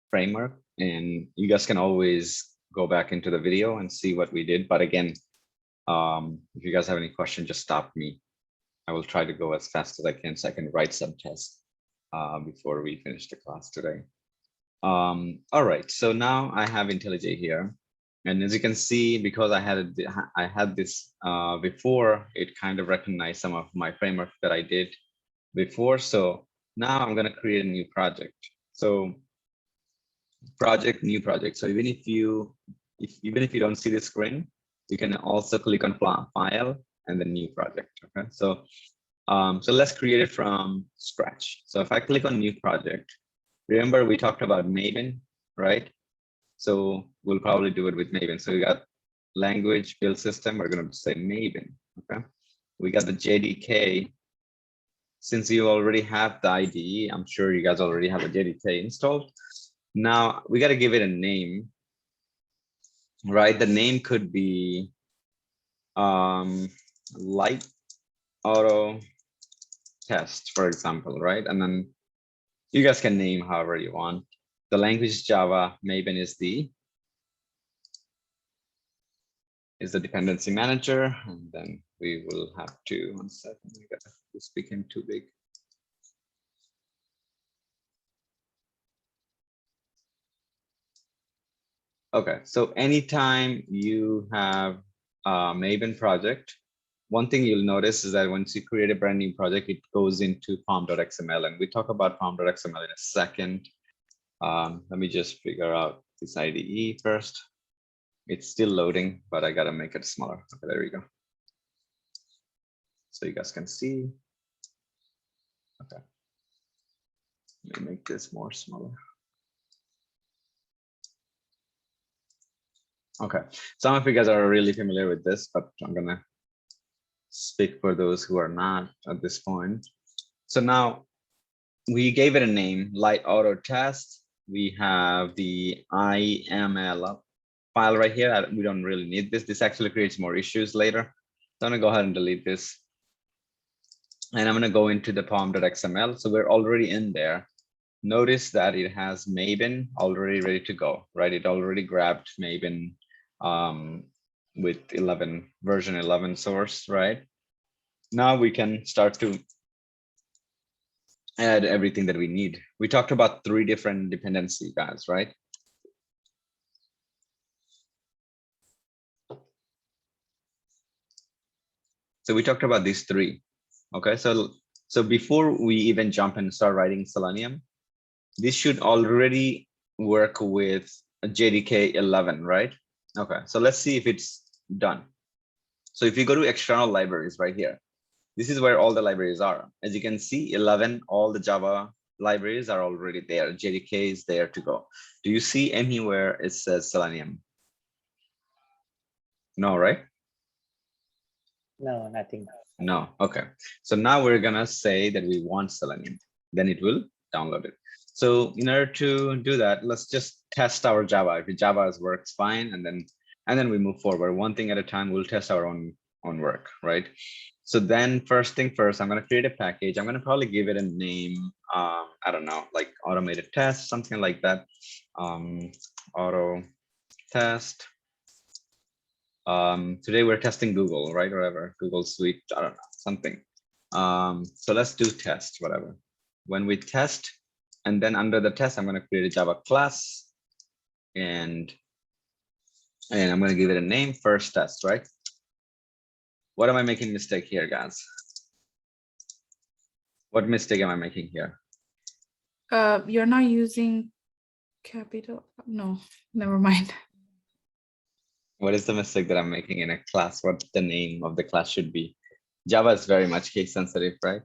framework, and you guys can always go back into the video and see what we did. But again, if you guys have any questions, just stop me. I will try to go as fast as I can so I can write some tests before we finish the class today. All right, so now I have IntelliJ here. And as you can see, because I had this before, it kind of recognized some of my framework that I did before. So now I'm going to create a new project. So project, new project. So even if you don't see the screen, you can also click on file and then new project. Okay, so so let's create it from scratch. So if I click on new project, remember we talked about Maven, right? So we'll probably do it with Maven. So we got language build system. We're going to say Maven. Okay, we got the JDK. Since you already have the IDE, I'm sure you guys already have a JDK installed. Now we got to give it a name, right? The name could be light auto test, for example, right? And then you guys can name however you want. The language is Java, Maven is the dependency manager, and then we will have to, 1 second, this became too big. Okay, so anytime you have a Maven project, one thing you'll notice is that once you create a brand new project, it goes into pom.xml, and we talk about pom.xml in a second. Let me just figure out this IDE first. It's still loading, but I gotta make it smaller. Okay, there we go. So you guys can see. Okay. Let me make this more smaller. Okay, some of you guys are really familiar with this, but I'm gonna speak for those who are not at this point. So now we gave it a name, light auto test. We have the IML file right here. We don't really need this. This actually creates more issues later. So I'm gonna go ahead and delete this. And I'm gonna go into the pom.xml. So we're already in there. Notice that it has Maven already ready to go, right? It already grabbed Maven with version 11 source, right? Now we can start to add everything that we need. We talked about 3 different dependency guys, right? So we talked about these 3. Okay, so before we even jump and start writing Selenium, this should already work with JDK 11, right? Okay, so let's see if it's done. So if you go to external libraries right here, this is where all the libraries are. As you can see, 11, all the Java libraries are already there. JDK is there to go. Do you see anywhere it says Selenium? No, right? No, nothing. No, okay. So now we're gonna say that we want Selenium, then it will download it. So in order to do that, let's just test our Java. If Java works fine, and then we move forward. One thing at a time, we'll test our own work, right? So then first thing first, I'm gonna create a package. I'm gonna probably give it a name, I don't know, like automated test, something like that. Auto test. Today we're testing Google, right? Or whatever, Google Suite, I don't know, something. So let's do test, whatever. When we test, and then under the test, I'm going to create a Java class, and I'm going to give it a name, first test, right? What am I making mistake here, guys? What mistake am I making here? You're not using capital. No, never mind. What is the mistake that I'm making in a class? What the name of the class should be? Java is very much case sensitive, right?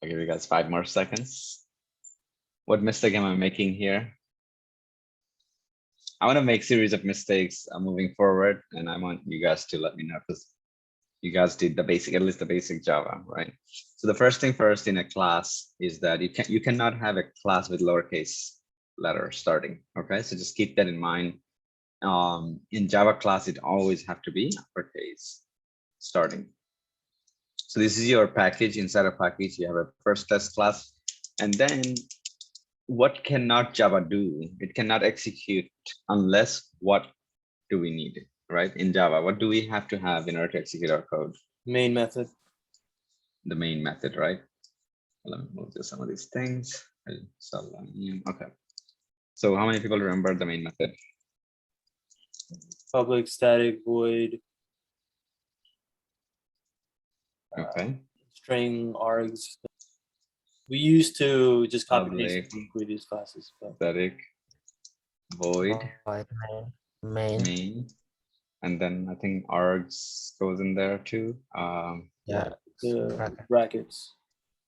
I'll give you guys 5 more seconds. What mistake am I making here? I want to make series of mistakes moving forward, and I want you guys to let me know because you guys did the basic, at least the basic Java, right? So the first thing first in a class is that you cannot have a class with lowercase letter starting. Okay, so just keep that in mind. In Java class, it always have to be uppercase starting. So this is your package. Inside a package, you have a first test class, and then what cannot Java do? It cannot execute unless what do we need, right? In Java, what do we have to have in order to execute our code? Main method. The main method, right? Let me move to some of these things. Okay. So how many people remember the main method? Public static void. Okay. String args. We used to just copy paste Public from previous classes. But static void main. main, and then I think args goes in there too. Yeah. the brackets.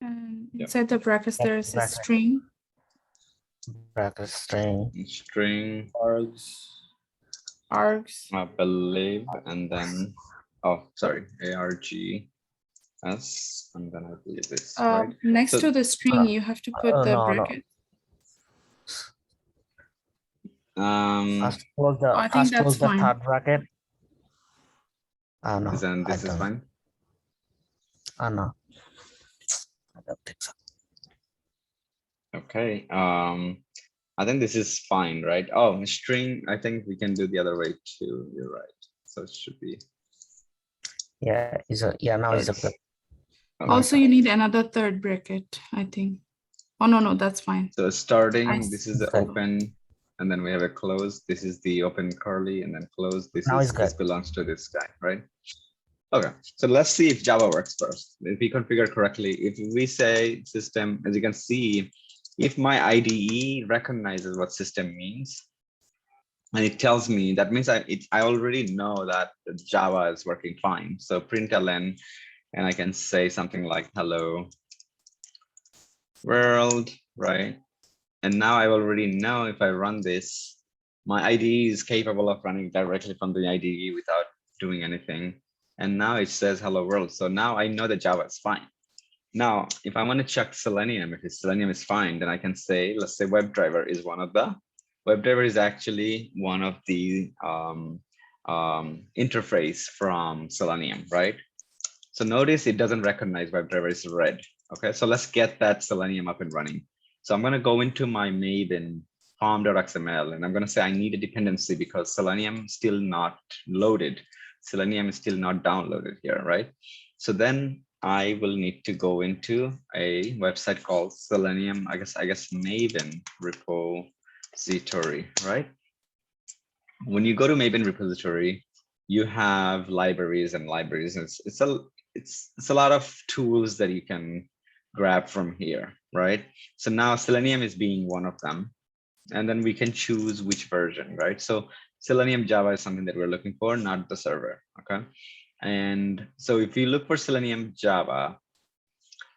And Yep. inside the brackets, there's a Bracket. string. Bracket string. String, Args. Args. I believe, and then sorry, args, and then I believe this, right? Next So- to the string, you have to put the no. bracket. First close the I think that's fine. third bracket. No, then I this is don't. fine. No, I don't think so. Okay. I think this is fine, right? Oh, string. I think we can do the other way too. You're right. So it should be. Yeah, now it's Okay. okay. Also, you need another third bracket, I think. Oh, no, that's fine. So starting, this is the Okay. open, and then we have a close. This is the open curly, and then close. Now it's good. This belongs to this guy, right? Okay, so let's see if Java works first. If we configure correctly, if we say system, as you can see, if my IDE recognizes what system means, and it tells me, that means I already know that Java is working fine. So println, and I can say something like hello world, right? And now I already know if I run this, my IDE is capable of running directly from the IDE without doing anything. And now it says hello world. So now I know that Java is fine. Now, if I want to check Selenium, if Selenium is fine, then I can say, let's say WebDriver is one of the, WebDriver is actually one of the interface from Selenium, right? So notice it doesn't recognize WebDriver is red. Okay, so let's get that Selenium up and running. So I'm going to go into my Maven form.xml, and I'm going to say I need a dependency because Selenium is still not loaded. Selenium is still not downloaded here, right? So then I will need to go into a website called Selenium, I guess Maven repository, right? When you go to Maven repository, you have libraries and libraries. It's a lot of tools that you can grab from here, right? So now Selenium is being one of them, and then we can choose which version, right? So Selenium Java is something that we're looking for, not the server, okay? And so if you look for Selenium Java,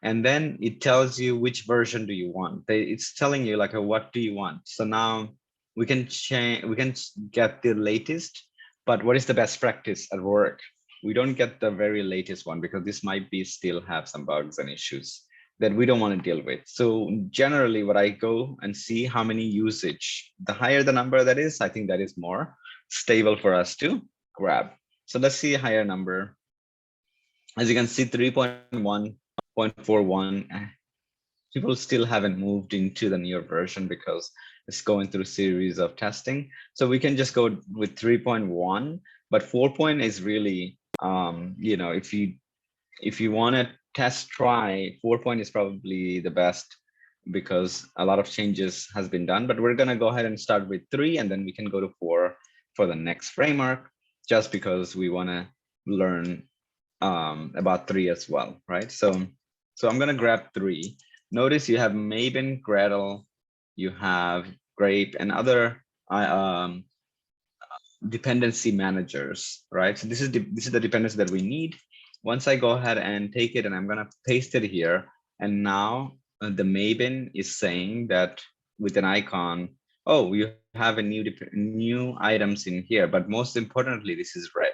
and then it tells you which version do you want. It's telling you like, what do you want? So now we can change, we can get the latest, but what is the best practice at work? We don't get the very latest one because this might be still have some bugs and issues that we don't want to deal with. So generally what I go and see how many usage, the higher the number that is, I think that is more stable for us to grab. So let's see a higher number. As you can see, 3.1.41, people still haven't moved into the newer version because it's going through a series of testing. So we can just go with 3.1, but 4. Is really, you know, if you want to test try, 4 is probably the best because a lot of changes has been done, but we're going to go ahead and start with 3, and then we can go to 4 for the next framework, just because we want to learn about 3 as well, right? So I'm going to grab 3. Notice you have Maven, Gradle, you have Grape, and other dependency managers, right? So this is the dependency that we need. Once I go ahead and take it and I'm going to paste it here, and now the Maven is saying that with an icon, oh, you have a new items in here, but most importantly, this is red,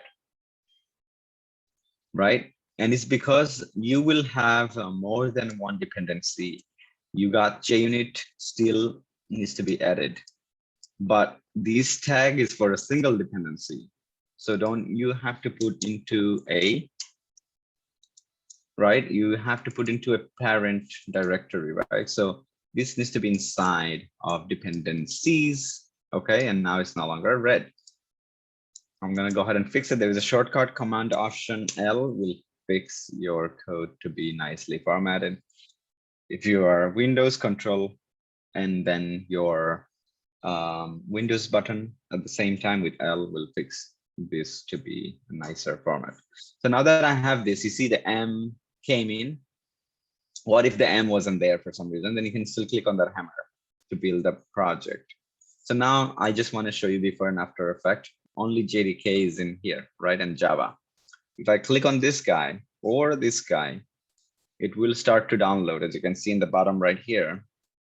right? And it's because you will have more than one dependency. You got JUnit still needs to be added, but this tag is for a single dependency. So you have to put into a, right? You have to put into a parent directory, right? So this needs to be inside of dependencies, okay? And now it's no longer red. I'm gonna go ahead and fix it. There is a shortcut, Command Option L will fix your code to be nicely formatted. If you are Windows, Control, and then your Windows button at the same time with L will fix this to be a nicer format. So now that I have this, you see the M came in. What if the M wasn't there for some reason? Then you can still click on that hammer to build a project. So now I just want to show you before and after effect. Only JDK is in here, right? And Java. If I click on this guy or this guy, it will start to download, as you can see in the bottom right here.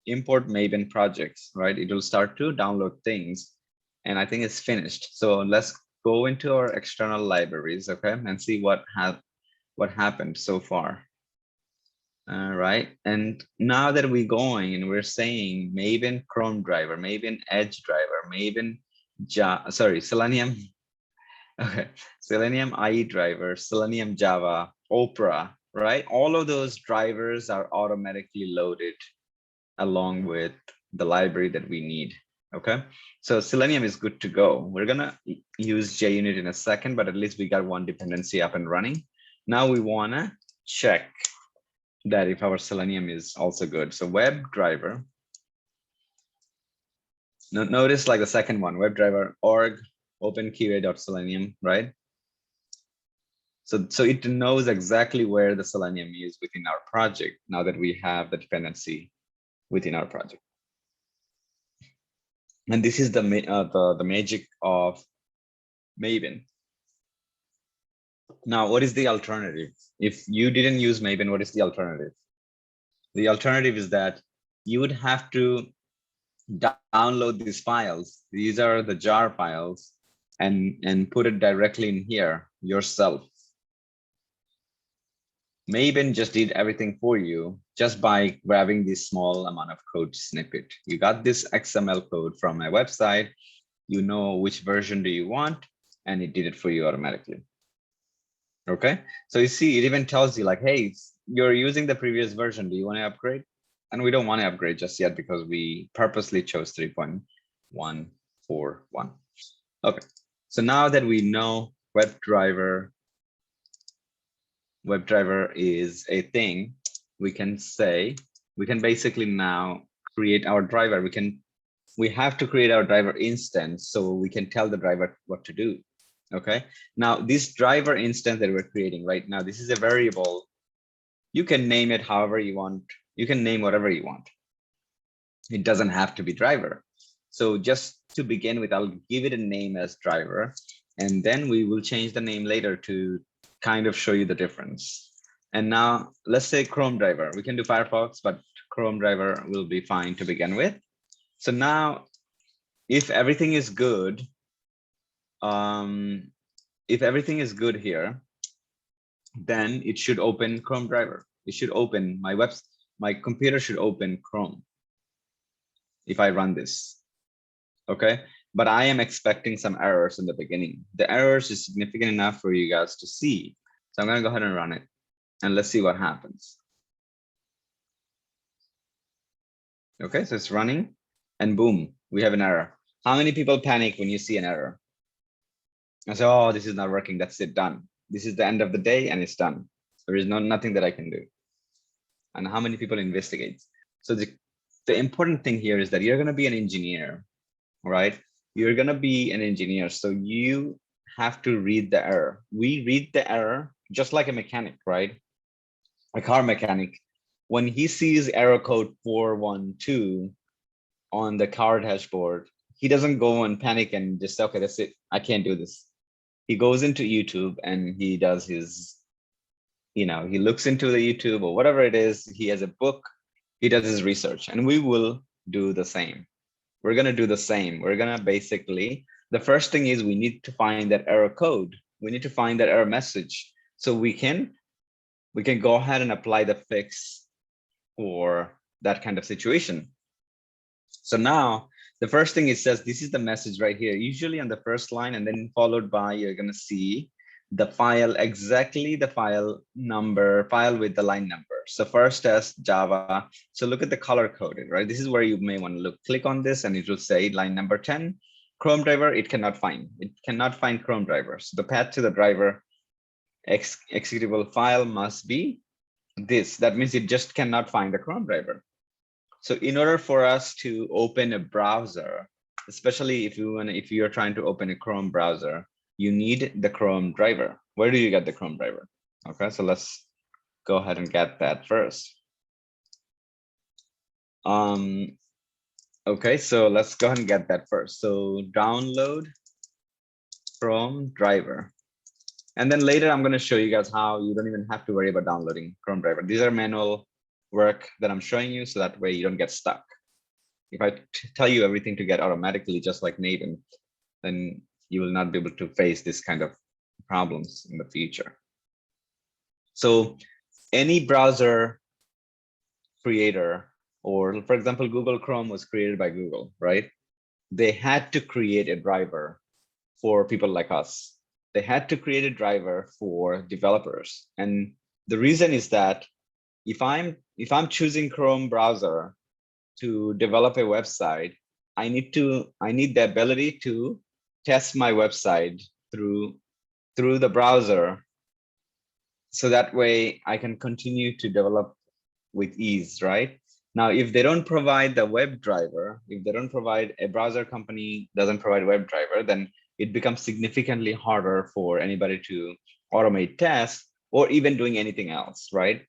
Import Maven projects, right? It will start to download things, and I think it's finished. So let's go into our external libraries, okay, and see what happened so far. All right. And now that we're going and we're saying Maven Chrome driver, Maven Edge driver, Maven Selenium. Okay. Selenium IE driver, Selenium Java, Opera, right? All of those drivers are automatically loaded along with the library that we need. Okay. So Selenium is good to go. We're gonna use JUnit in a second, but at least we got one dependency up and running. Now we wanna check that if our Selenium is also good. So WebDriver. Notice like the second one, WebDriver org openqa.selenium, right? So it knows exactly where the Selenium is within our project now that we have the dependency within our project. And this is the magic of Maven. Now, what is the alternative? If you didn't use Maven, what is the alternative? The alternative is that you would have to download these files. These are the jar files and put it directly in here yourself. Maven just did everything for you just by grabbing this small amount of code snippet. You got this XML code from my website. You know which version do you want, and it did it for you automatically. Okay, so you see, it even tells you like, hey, you're using the previous version. Do you want to upgrade? And we don't want to upgrade just yet because we purposely chose 3.141. Okay, so now that we know WebDriver is a thing, we can basically now create our driver. We have to create our driver instance so we can tell the driver what to do. Okay, now this driver instance that we're creating right now, this is a variable. You can name it however you want. You can name whatever you want. It doesn't have to be driver. So just to begin with, I'll give it a name as driver, and then we will change the name later to kind of show you the difference. And now let's say Chrome driver. We can do Firefox, but Chrome driver will be fine to begin with. So now if everything is good, here, then it should open Chrome driver. It should open my computer should open Chrome if I run this. Okay, but I am expecting some errors in the beginning. The errors is significant enough for you guys to see. So I'm going to go ahead and run it and let's see what happens. Okay, so it's running and boom, we have an error. How many people panic when you see an error? I say, oh, this is not working. That's it, done. This is the end of the day and it's done. There is nothing that I can do. And how many people investigate? So the important thing here is that you're going to be an engineer, right? You're going to be an engineer. So you have to read the error. We read the error just like a mechanic, right? A car mechanic. When he sees error code 412 on the car dashboard, he doesn't go and panic and just say, okay, that's it. I can't do this. He goes into YouTube and he does his, he looks into the YouTube or whatever it is. He has a book, he does his research, and we will do the same. We're going to do the same. We're going to basically, the first thing is we need to find that error code. We need to find that error message so we can go ahead and apply the fix for that kind of situation. So now the first thing it says, this is the message right here, usually on the first line, and then followed by, you're going to see the file, exactly the file number, file with the line number. So first as Java. So look at the color coded, right? This is where you may want to look, click on this and it will say line number 10, Chrome driver, it cannot find Chrome driver. So the path to the driver executable file must be this. That means it just cannot find the Chrome driver. So in order for us to open a browser, especially if you're trying to open a Chrome browser, you need the Chrome driver. Where do you get the Chrome driver? Okay, so let's go ahead and get that first. Okay, so let's go ahead and get that first. So download Chrome driver. And then later I'm going to show you guys how you don't even have to worry about downloading Chrome driver. These are manual work that I'm showing you, so that way you don't get stuck. If I tell you everything to get automatically, just like Maven, then you will not be able to face this kind of problems in the future. So any browser creator, or for example, Google Chrome was created by Google, right? They had to create a driver for people like us. They had to create a driver for developers. And the reason is that if I'm choosing Chrome browser to develop a website, I need the ability to test my website through the browser, so that way I can continue to develop with ease, right? Now, if they don't provide the web driver, if they don't provide, a browser company doesn't provide web driver, then it becomes significantly harder for anybody to automate tests or even doing anything else, right?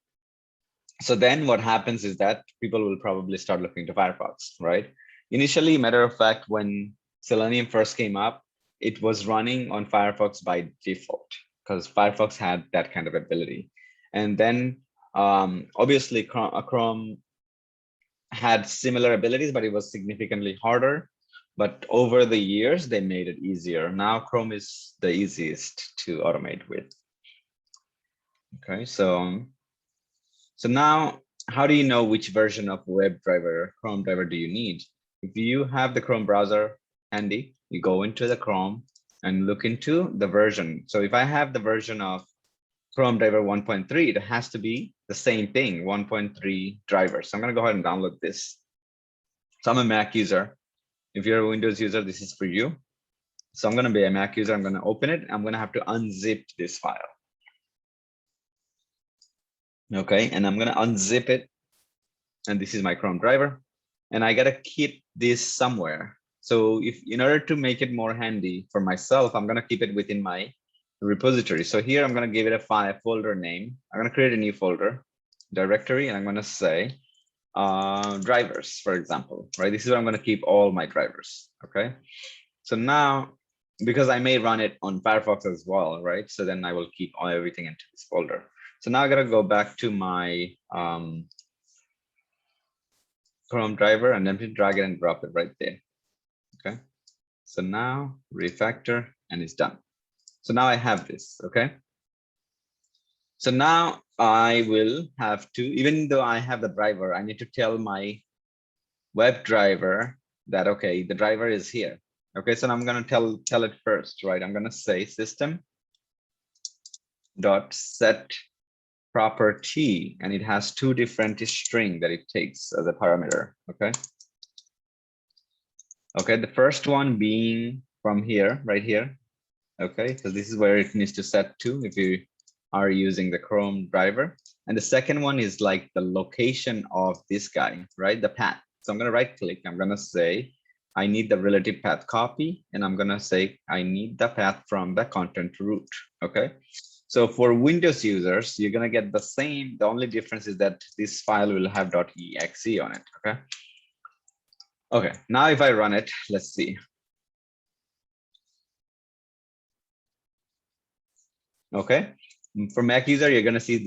So then what happens is that people will probably start looking to Firefox, right? Initially, matter of fact, when Selenium first came up, it was running on Firefox by default because Firefox had that kind of ability. And then obviously Chrome had similar abilities, but it was significantly harder. But over the years, they made it easier. Now Chrome is the easiest to automate with. Okay, so now how do you know which version of WebDriver, Chrome driver do you need? If you have the Chrome browser handy, you go into the Chrome and look into the version. So if I have the version of Chrome driver 1.3, it has to be the same thing, 1.3 driver. So I'm going to go ahead and download this. So I'm a Mac user. If you're a Windows user, this is for you. So I'm going to be a Mac user. I'm going to open it. I'm going to have to unzip this file. Okay, and I'm going to unzip it. And this is my Chrome driver. And I got to keep this somewhere. So in order to make it more handy for myself, I'm going to keep it within my repository. So here I'm going to give it a folder name. I'm going to create a new folder directory, and I'm going to say drivers, for example, right? This is where I'm going to keep all my drivers. Okay. So now, because I may run it on Firefox as well, right? So then I will keep everything into this folder. So now I got to go back to my Chrome driver and then drag it and drop it right there. Okay. So now refactor and it's done. So now I have this. Okay. So now I will have to, even though I have the driver, I need to tell my web driver that, okay, the driver is here. Okay. So I'm going to tell it first, right? I'm going to say system dot set property, and it has two different string that it takes as a parameter. Okay. Okay. The first one being from here, right here. Okay. So this is where it needs to set to if you are using the Chrome driver. And the second one is like the location of this guy, right? The path. So I'm going to right click. I'm going to say, I need the relative path copy. And I'm going to say, I need the path from the content root. Okay. So for Windows users, you're going to get the same. The only difference is that this file will have .exe on it. Okay. Okay. Now if I run it, let's see. Okay. For Mac user, you're going to see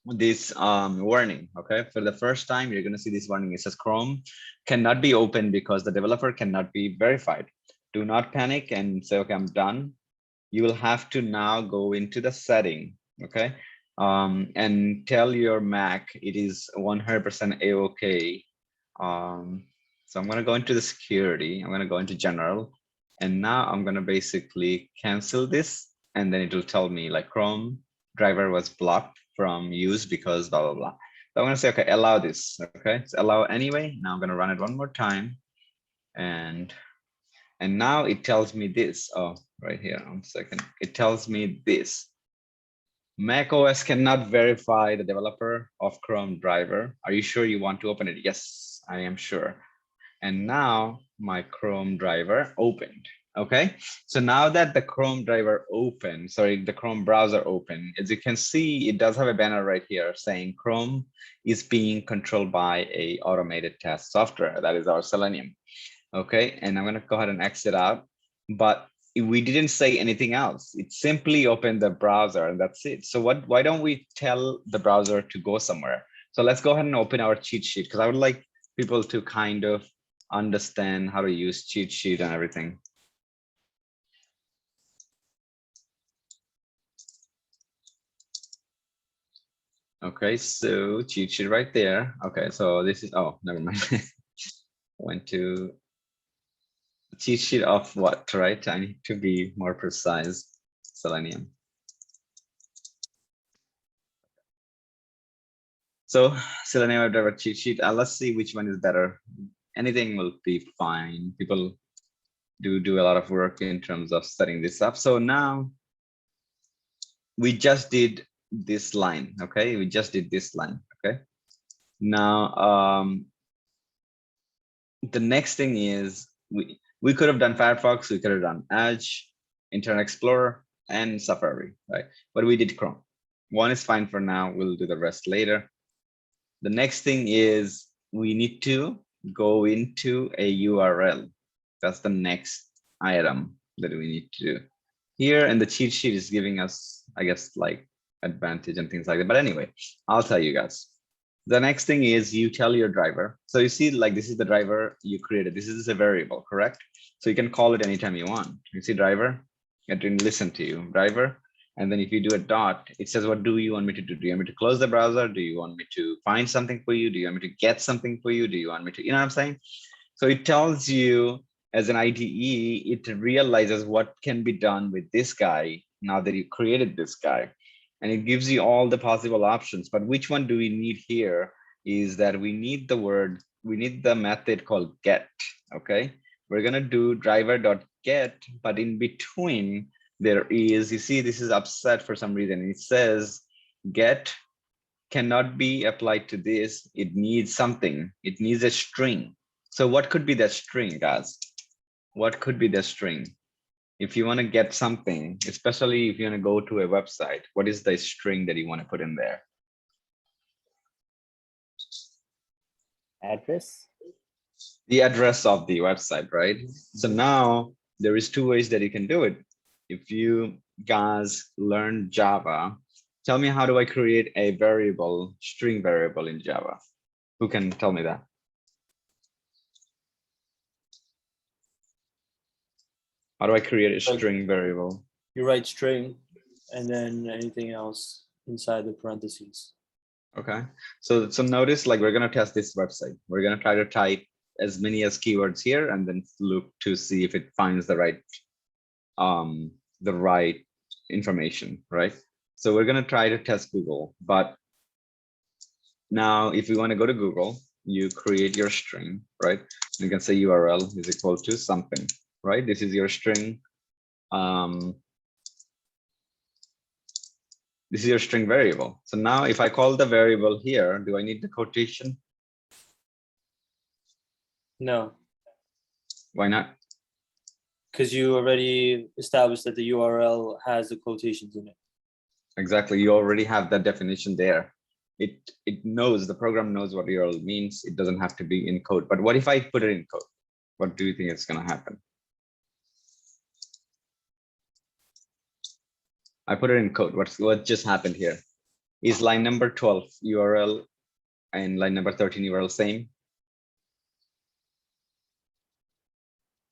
this warning. Okay. For the first time, you're going to see this warning. It says Chrome cannot be opened because the developer cannot be verified. Do not panic and say, okay, I'm done. You will have to now go into the setting, okay, and tell your Mac it is 100% a-okay. So I'm going to go into the security. I'm going to go into general, and now I'm going to basically cancel this, and then it will tell me like Chrome driver was blocked from use because blah blah blah. So I'm going to say, okay, allow this. Okay, so allow anyway. Now I'm going to run it one more time, and now it tells me this. Oh, right here, 1 second. It tells me this. Mac OS cannot verify the developer of Chrome driver. Are you sure you want to open it? Yes, I am sure. And now my Chrome driver opened. Okay, so now that the Chrome driver opened, sorry, the Chrome browser opened, as you can see, it does have a banner right here saying Chrome is being controlled by a automated test software. That is our Selenium. Okay, and I'm going to go ahead and exit out, but we didn't say anything else. It simply opened the browser and that's it. So why don't we tell the browser to go somewhere? So let's go ahead and open our cheat sheet, because I would like people to kind of understand how to use cheat sheet and everything. Okay, so cheat sheet right there. Okay, so this is, oh, never mind. Went to cheat sheet of what, right? I need to be more precise. Selenium. So Selenium WebDriver cheat sheet. Let's see which one is better. Anything will be fine. People do a lot of work in terms of setting this up. So now we just did this line. Okay, we just did this line. Okay. Now the next thing is we could have done Firefox, we could have done Edge, Internet Explorer, and Safari, right? But we did Chrome. One is fine for now. We'll do the rest later. The next thing is we need to go into a URL. That's the next item that we need to do. Here, and the cheat sheet is giving us, I guess, like advantage and things like that. But anyway, I'll tell you guys. The next thing is you tell your driver. So you see, like, this is the driver you created. This is a variable, correct? So you can call it anytime you want. You see driver, it didn't listen to you, driver. And then if you do a dot, it says, what do you want me to do? Do you want me to close the browser? Do you want me to find something for you? Do you want me to get something for you? Do you want me to, you know what I'm saying? So it tells you as an IDE, it realizes what can be done with this guy now that you created this guy. And it gives you all the possible options. But which one do we need here is that we need the method called get, okay? We're gonna do driver.get, but in between there is, you see, this is upset for some reason. It says get cannot be applied to this. It needs something. It needs a string. So what could be that string, guys? What could be the string? If you want to get something, especially if you want to go to a website, what is the string that you want to put in there? Address. The address of the website, right? So now there is two ways that you can do it. If you guys learn Java, tell me, how do I create a variable, string variable in Java? Who can tell me that? How do I create a string variable? You write string and then anything else inside the parentheses. Okay, so notice, like, we're going to test this website. We're going to try to type as many as keywords here and then look to see if it finds the right information, right? So we're going to try to test Google. But now if we want to go to Google, you create your string, right? You can say URL is equal to something, right? This is your string. This is your string variable. So now if I call the variable here, do I need the quotation? No, Why not? because you already established that the URL has the quotations in it. Exactly, you already have that definition there. It knows, the program knows what URL means. It doesn't have to be in code. But what if I put it in code? What do you think is going to happen? I put it in code. What just happened here? Is line number 12 URL and line number 13 URL same?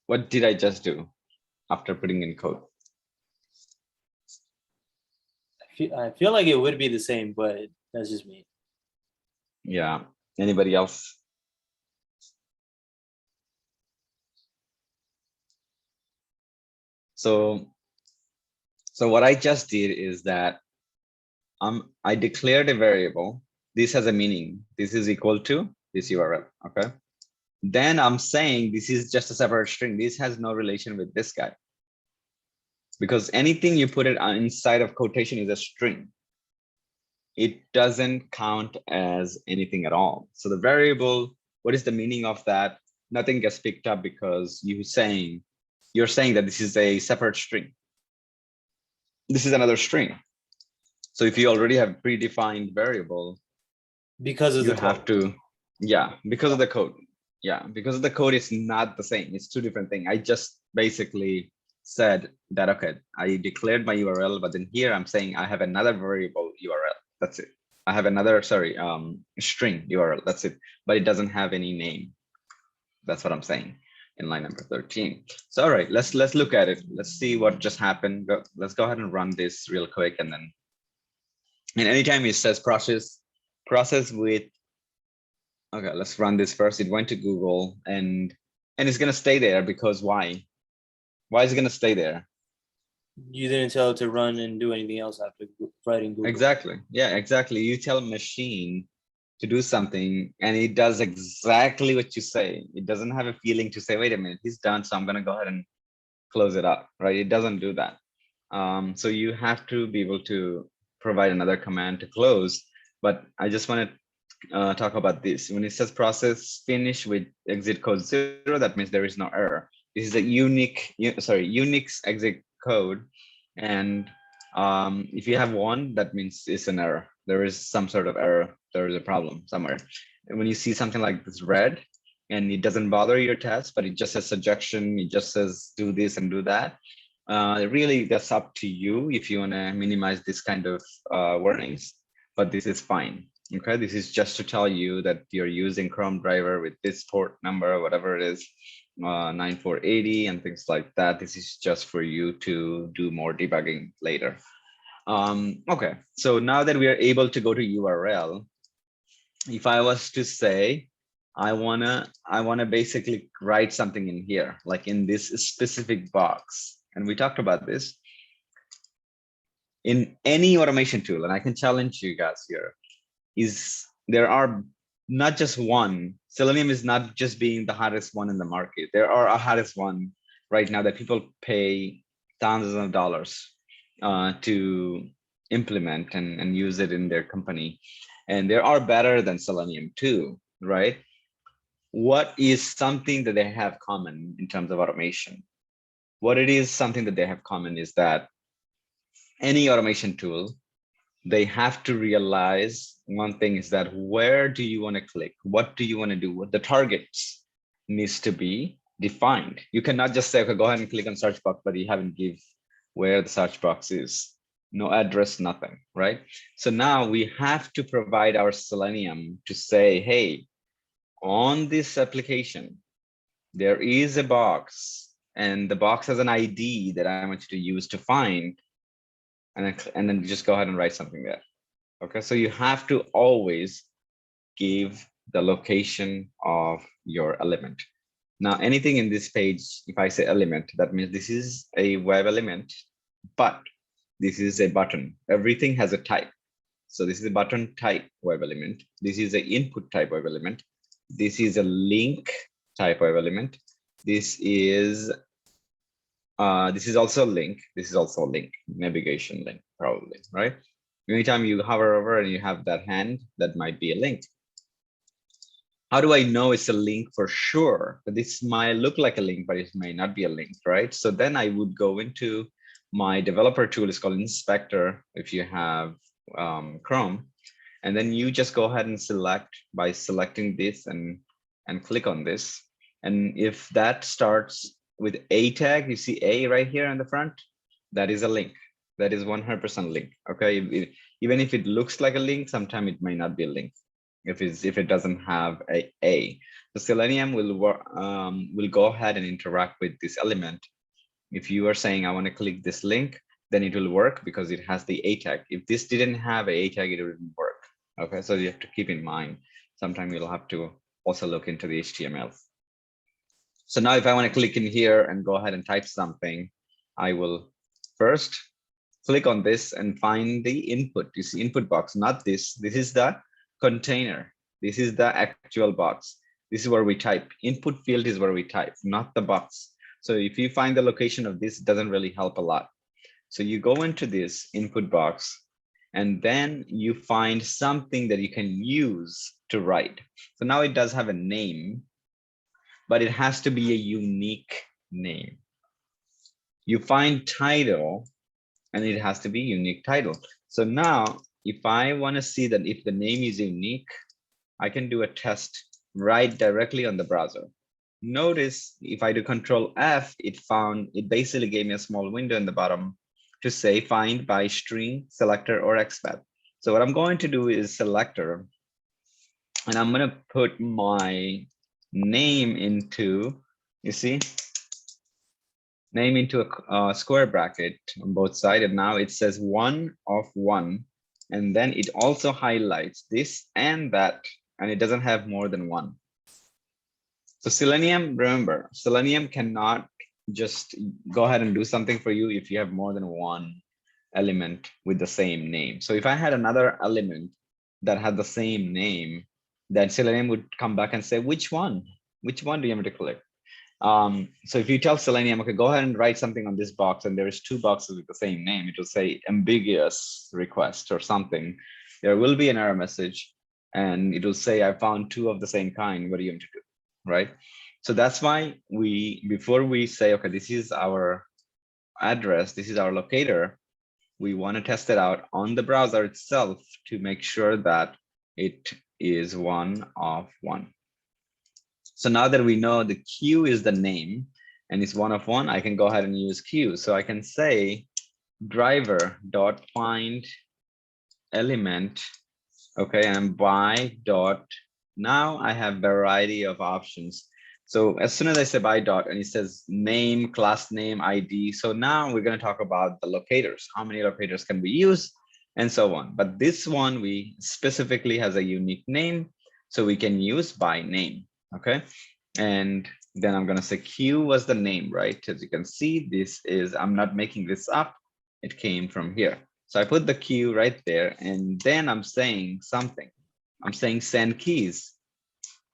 What did I just do after putting in code? I feel like it would be the same, but that's just me. Yeah. Anybody else? So what I just did is that I declared a variable. This has a meaning. This is equal to this URL. Okay. Then I'm saying this is just a separate string. This has no relation with this guy. Because anything you put it inside of quotation is a string. It doesn't count as anything at all. So the variable, what is the meaning of that? Nothing gets picked up because you're saying that this is a separate string. This is another string. So if you already have predefined variable, Because of you the have code. to, yeah, because of the code. Yeah, because of the code, it's not the same. It's two different things. I just basically said that, okay, I declared my URL, but then here I'm saying I have another variable URL. That's it. I have another, string URL. That's it. But it doesn't have any name. That's what I'm saying in line number 13. So, all right, let's look at it. Let's see what just happened. Let's go ahead and run this real quick. And anytime it says process process with, okay, let's run this first. It went to Google and it's gonna stay there because why? Why is it gonna stay there? You didn't tell it to run and do anything else after writing Google. Exactly. Yeah, exactly. You tell a machine to do something and it does exactly what you say. It doesn't have a feeling to say, wait a minute, he's done, so I'm gonna go ahead and close it up, right? It doesn't do that. So you have to be able to provide another command to close. But I just want to talk about this. When it says process finish with exit code 0, that means there is no error. This is a Unix exit code. And if you have 1, that means it's an error. There is some sort of error. There is a problem somewhere. And when you see something like this red, and it doesn't bother your test, but it just says suggestion, it just says do this and do that. Really, that's up to you if you want to minimize this kind of warnings, but this is fine. Okay, this is just to tell you that you're using Chrome driver with this port number, whatever it is, 9480 and things like that. This is just for you to do more debugging later. Okay, so now that we are able to go to URL, if I was to say, I wanna basically write something in here, like in this specific box. And we talked about this. In any automation tool, and I can challenge you guys here, there are not just one. Selenium is not just being the hottest one in the market. There are a hottest one right now that people pay thousands of dollars to implement and use it in their company. And there are better than Selenium too, right? What is something that they have common in terms of automation? What it is something that they have common is that any automation tool, they have to realize one thing is that where do you want to click? What do you want to do? What the targets needs to be defined. You cannot just say, okay, go ahead and click on search box, but you haven't give where the search box is. No address, nothing, right? So now we have to provide our Selenium to say, hey, on this application, there is a box and the box has an ID that I want you to use to find, and then just go ahead and write something there. Okay, so you have to always give the location of your element. Now, anything in this page, if I say element, that means this is a web element, but this is a button. Everything has a type. So this is a button type web element. This is an input type web element. This is a link type web element. This is also a link. This is also a link, navigation link, probably, right? Anytime you hover over and you have that hand, that might be a link. How do I know it's a link for sure? This might look like a link, but it may not be a link, right? So then I would go into my developer tool, it's called Inspector, if you have Chrome. And then you just go ahead and select by selecting this and click on this. And if that starts with a tag, you see a right here in the front, that is a link. That is 100% link. Okay, even if it looks like a link, sometimes it may not be a link if it doesn't have a. The Selenium will go ahead and interact with this element. If you are saying I want to click this link, then it will work because it has the a tag. If this didn't have a tag, it wouldn't work. Okay, so you have to keep in mind. Sometimes you'll have to also look into the HTML. So now if I want to click in here and go ahead and type something, I will first click on this and find the input. You see input box, not this. This is the container. This is the actual box. This is where we type. Input field is where we type, not the box. So if you find the location of this, it doesn't really help a lot. So you go into this input box, and then you find something that you can use to write. So now it does have a name, but it has to be a unique name. You find title, and it has to be unique title. So now if I want to see that if the name is unique, I can do a test right directly on the browser. Notice if I do Control F, it basically gave me a small window in the bottom to say find by string, selector, or XPath. So what I'm going to do is selector, and I'm going to put my name into, you see, name into a square bracket on both sides. And now it says 1 of 1, And then it also highlights this and that, and it doesn't have more than one. So Selenium, remember, Selenium cannot just go ahead and do something for you if you have more than one element with the same name. So if I had another element that had the same name, then Selenium would come back and say, which one? Which one do you want me to click? So if you tell Selenium, okay, go ahead and write something on this box, and there is 2 boxes with the same name, it will say ambiguous request or something. There will be an error message, and it will say, I found 2 of the same kind. What do you want to do? Right? So that's why before we say, okay, this is our address, this is our locator, we want to test it out on the browser itself to make sure that it is 1 of 1. So now that we know the Q is the name and it's 1 of 1, I can go ahead and use Q. So I can say driver dot find element, okay, and by dot. Now I have variety of options. So as soon as I say by dot and it says name, class name, ID. So now we're going to talk about the locators. How many locators can we use and so on. But this one we specifically has a unique name, so we can use by name. Okay. And then I'm going to say Q was the name, right? As you can see, this is, I'm not making this up. It came from here. So I put the Q right there, and then I'm saying something. I'm saying send keys.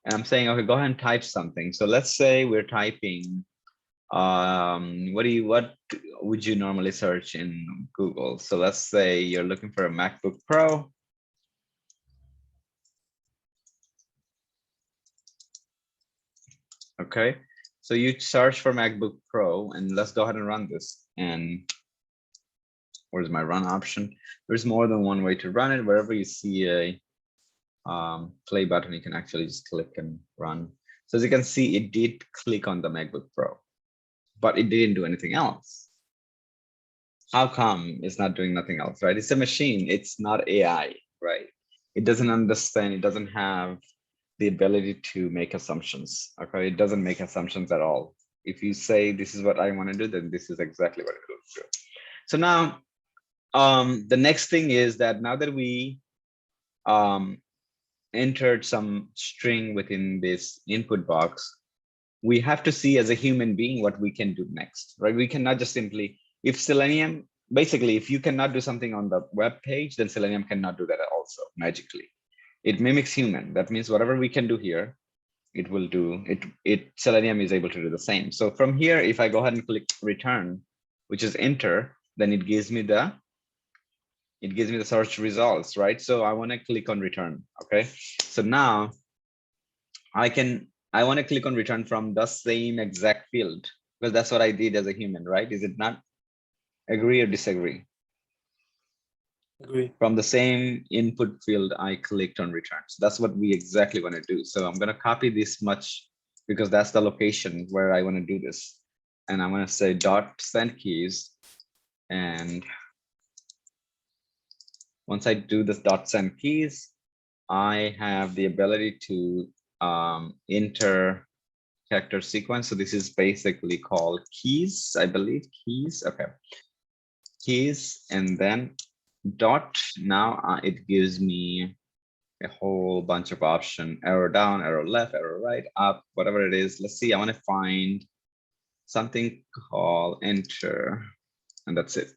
And I'm saying, okay, go ahead and type something. So let's say we're typing, what would you normally search in Google? So let's say you're looking for a MacBook Pro. Okay, so you search for MacBook Pro, and let's go ahead and run this. And where's my run option? There's more than one way to run it. Wherever you see a play button, you can actually just click and run. So as you can see, it did click on the MacBook Pro, but it didn't do anything else. How come it's not doing nothing else, right? It's a machine, it's not AI, right? It doesn't understand, it doesn't have the ability to make assumptions. Okay, it doesn't make assumptions at all. If you say this is what I want to do, then this is exactly what it will do. So now the next thing is that now that we entered some string within this input box, we have to see as a human being what we can do next, right? We cannot just simply, if Selenium, basically, if you cannot do something on the web page, then Selenium cannot do that also magically. It mimics human. That means whatever we can do here, it will do it. Selenium is able to do the same. So from here, if I go ahead and click return, which is enter, then it gives me the search results, right? So I want to click on return. Okay. So now I want to click on return from the same exact field, because that's what I did as a human, right? Is it not? Agree or disagree? Agree. From the same input field, I clicked on return. So that's what we exactly want to do. So I'm going to copy this much because that's the location where I want to do this. And I'm going to say dot send keys. And once I do this dot send keys, I have the ability to enter character sequence. So this is basically called keys, I believe, keys. Okay. Keys, and then dot. Now it gives me a whole bunch of option, arrow down, arrow left, arrow right, up, whatever it is. Let's see, I want to find something called enter, and that's it.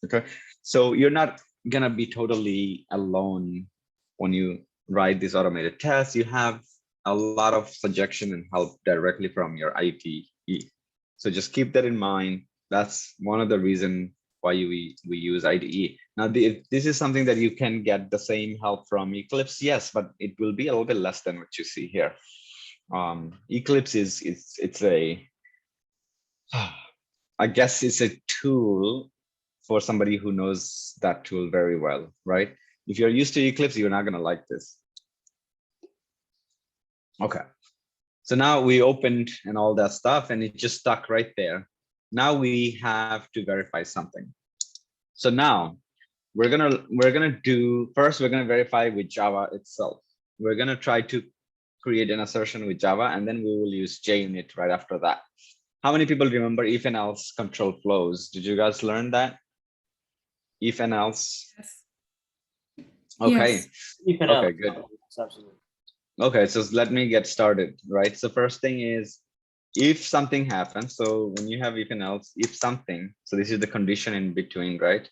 Okay, so you're not gonna be totally alone when you write this automated test. You have a lot of suggestion and help directly from your IDE. So just keep that in mind. That's one of the reasons why we use IDE. Now, if this is something that you can get the same help from Eclipse, yes, but it will be a little bit less than what you see here. Eclipse it's a, I guess it's a tool for somebody who knows that tool very well, right? If you're used to Eclipse, you're not gonna like this. Okay, so now we opened and all that stuff, and it just stuck right there. Now we have to verify something. So now we're gonna do first. We're gonna verify with Java itself. We're gonna try to create an assertion with Java, and then we will use JUnit right after that. How many people remember if and else control flows? Did you guys learn that? If and else. Yes. Okay. Yes. You can Okay, have. good. Absolutely. Okay, so let me get started, right? So first thing is, if something happens, so when you have if and else, if something, so this is the condition in between, right?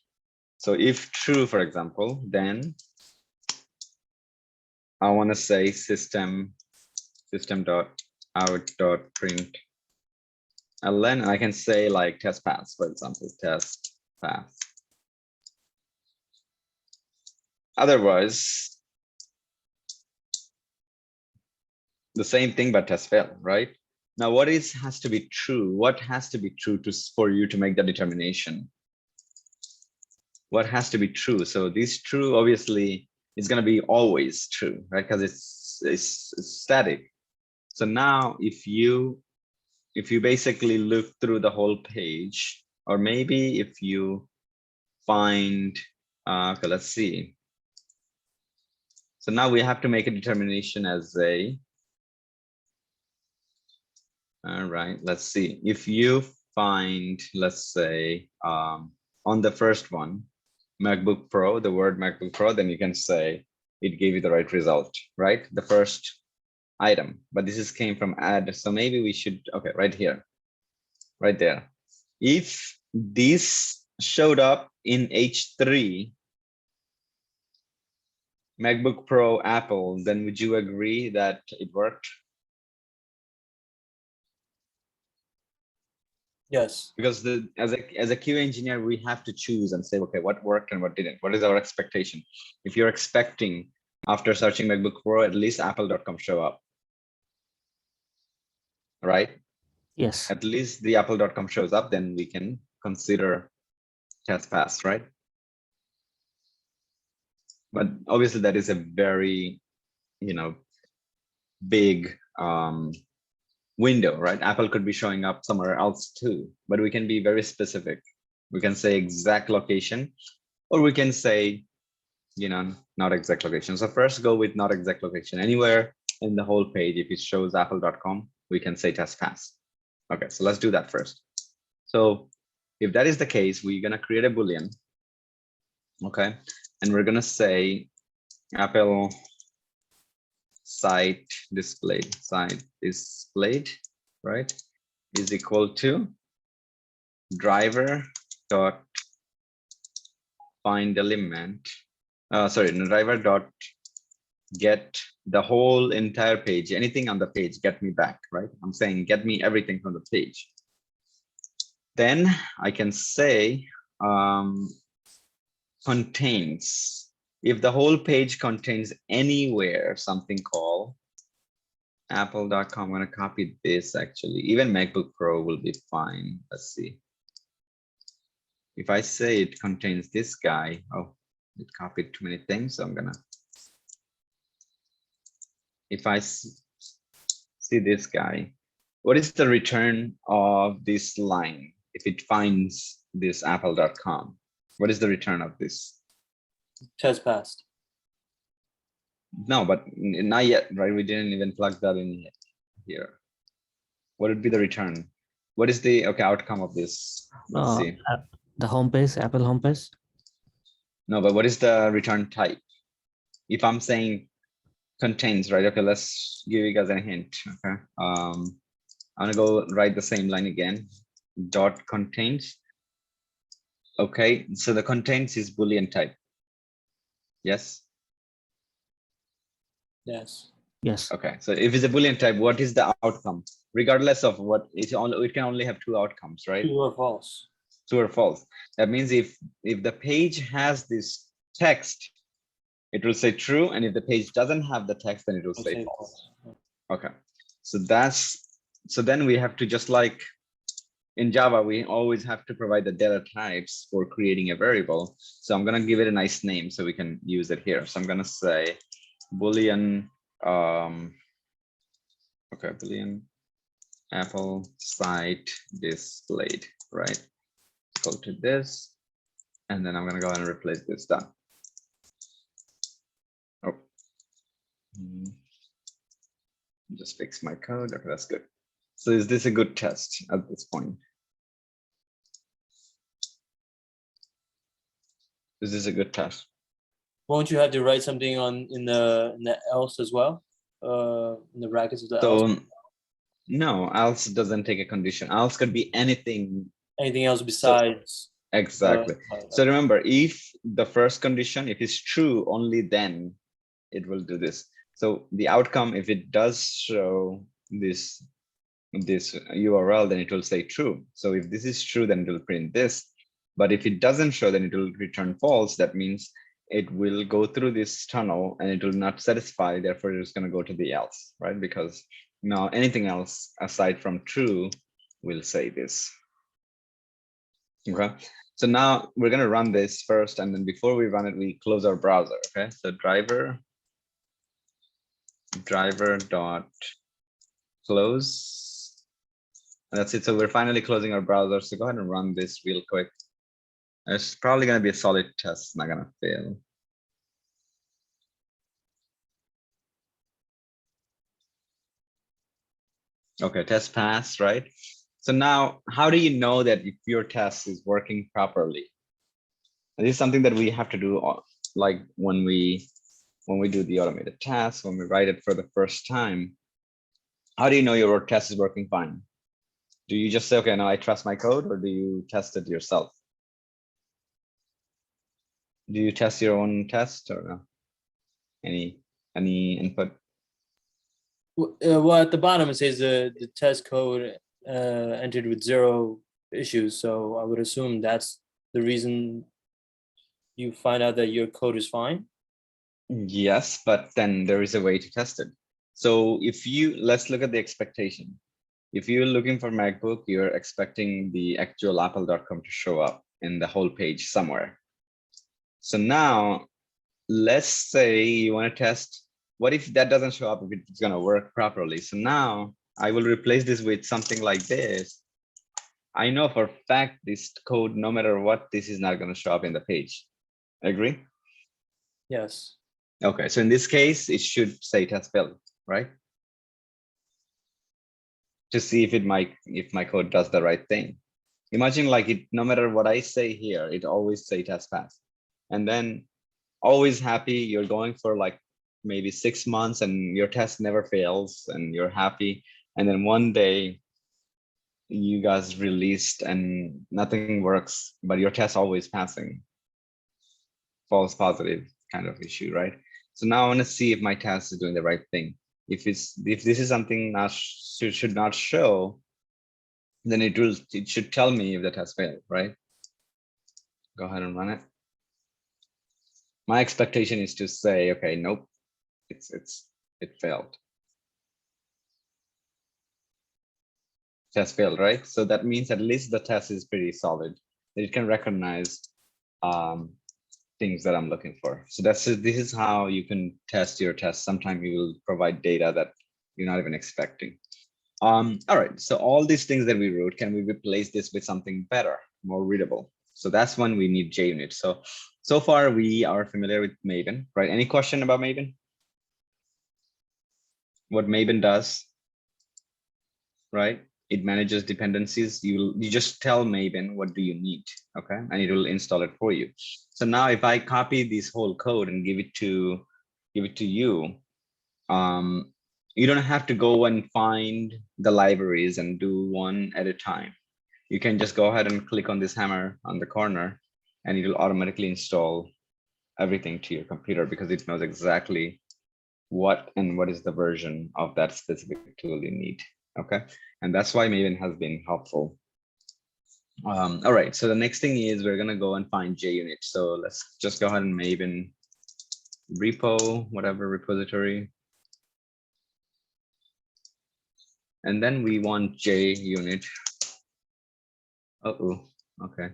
So if true, for example, then I want to say system dot out dot print ln. I can say like test pass, for example, test pass. Otherwise, the same thing, but test fail, right? Now, what has to be true? What has to be true for you to make the determination? What has to be true? So this true obviously is going to be always true, right? Because it's static. So now if you basically look through the whole page, or maybe if you find, okay, let's see. So now we have to make a determination as a, all right, let's see. If you find, let's say, on the first one, MacBook Pro, the word MacBook Pro, then you can say it gave you the right result, right? The first item, but this came from add. So maybe we should, okay, right here, right there. If this showed up in H3, MacBook Pro, Apple, then would you agree that it worked? Yes. Because as a QA engineer, we have to choose and say, okay, what worked and what didn't? What is our expectation? If you're expecting after searching MacBook Pro, at least apple.com show up, right? Yes. At least the apple.com shows up, then we can consider test pass, right? But obviously that is a very, big window, right? Apple could be showing up somewhere else too, but we can be very specific. We can say exact location, or we can say, not exact location. So first go with not exact location. Anywhere in the whole page, if it shows apple.com, we can say test pass. Okay, so let's do that first. So if that is the case, we're gonna create a Boolean, okay? And we're gonna say Apple site displayed, right, is equal to driver dot find element, driver dot get the whole entire page, anything on the page, get me back, right? I'm saying get me everything from the page. Then I can say contains, if the whole page contains anywhere something called apple.com. I'm going to copy this actually. Even MacBook Pro will be fine. Let's see. If I say it contains this guy, oh, it copied too many things. So I'm going to, if I see this guy, what is the return of this line? If it finds this apple.com, what is the return of this? Test passed. No, but not yet, right? We didn't even plug that in yet here. What would be the return? What is the outcome of this? Let's see. The homepage, Apple homepage. No, but what is the return type? If I'm saying contains, right? Okay, let's give you guys a hint. Okay. I'm gonna go write the same line again. Dot contains. Okay, so the contains is Boolean type. Yes. Yes. Yes. Okay, so if it's a Boolean type, what is the outcome? Regardless of what it's only, it can only have two outcomes, right? True or false. True or false. That means if the page has this text, it will say true, and if the page doesn't have the text, then it will say false. Okay, so then we have to, just like in Java, we always have to provide the data types for creating a variable. So I'm gonna give it a nice name so we can use it here. So I'm gonna say Boolean, okay, Boolean Apple site displayed, right? Go to this, and then I'm gonna go ahead and replace this. Done. Oh, just fix my code. Okay, that's good. So is this a good test at this point? Is this a good test? Won't you have to write something on in the else as well? In the brackets of the else. So no, else doesn't take a condition. Else could be anything. Anything else besides? Exactly. So remember, if the first condition, if it's true, only then it will do this. So the outcome, if it does show this URL, then it will say true. So if this is true, then it will print this. But if it doesn't show, then it will return false. That means it will go through this tunnel and it will not satisfy. Therefore, it's going to go to the else, right? Because now anything else aside from true will say this. Okay. So now we're going to run this first. And then before we run it, we close our browser. Okay. So driver dot close. And that's it. So we're finally closing our browser. So go ahead and run this real quick. It's probably going to be a solid test. It's not going to fail. Okay, test pass, right? So now, how do you know that if your test is working properly? And this is something that we have to do, like when we do the automated task, when we write it for the first time. How do you know your test is working fine? Do you just say, okay, now I trust my code, or do you test it yourself? Do you test your own test or no? Any input? Well, at the bottom it says the test code entered with 0 issues. So I would assume that's the reason you find out that your code is fine. Yes, but then there is a way to test it. So if you, let's look at the expectation. If you're looking for MacBook, you're expecting the actual apple.com to show up in the whole page somewhere. So now let's say you want to test, what if that doesn't show up, if it's going to work properly? So now I will replace this with something like this. I know for a fact this code, no matter what, this is not going to show up in the page. Agree? Yes. Okay, so in this case, it should say test failed, right? To see if my code does the right thing. Imagine like it, no matter what I say here, it always say test pass. And then always happy, you're going for like maybe 6 months and your test never fails and you're happy. And then one day you guys released and nothing works, but your test always passing. False positive kind of issue, right? So now I want to see if my test is doing the right thing. If this is something that should not show, then it should tell me if the test failed, right? Go ahead and run it. My expectation is to say, okay, nope, it failed. Test failed, right? So that means at least the test is pretty solid. It can recognize things that I'm looking for. So this is how you can test your test. Sometimes you will provide data that you're not even expecting. All right, so all these things that we wrote, can we replace this with something better, more readable? So that's when we need JUnit. So far we are familiar with Maven, right? Any question about Maven? What Maven does, right? It manages dependencies. You just tell Maven what do you need, okay? And it will install it for you. So now if I copy this whole code and give it to you, you don't have to go and find the libraries and do one at a time. You can just go ahead and click on this hammer on the corner and it will automatically install everything to your computer because it knows exactly what is the version of that specific tool you need. Okay, and that's why Maven has been helpful. All right, so the next thing is we're gonna go and find JUnit. So let's just go ahead and Maven repo, whatever repository. And then we want JUnit. Uh-oh, okay.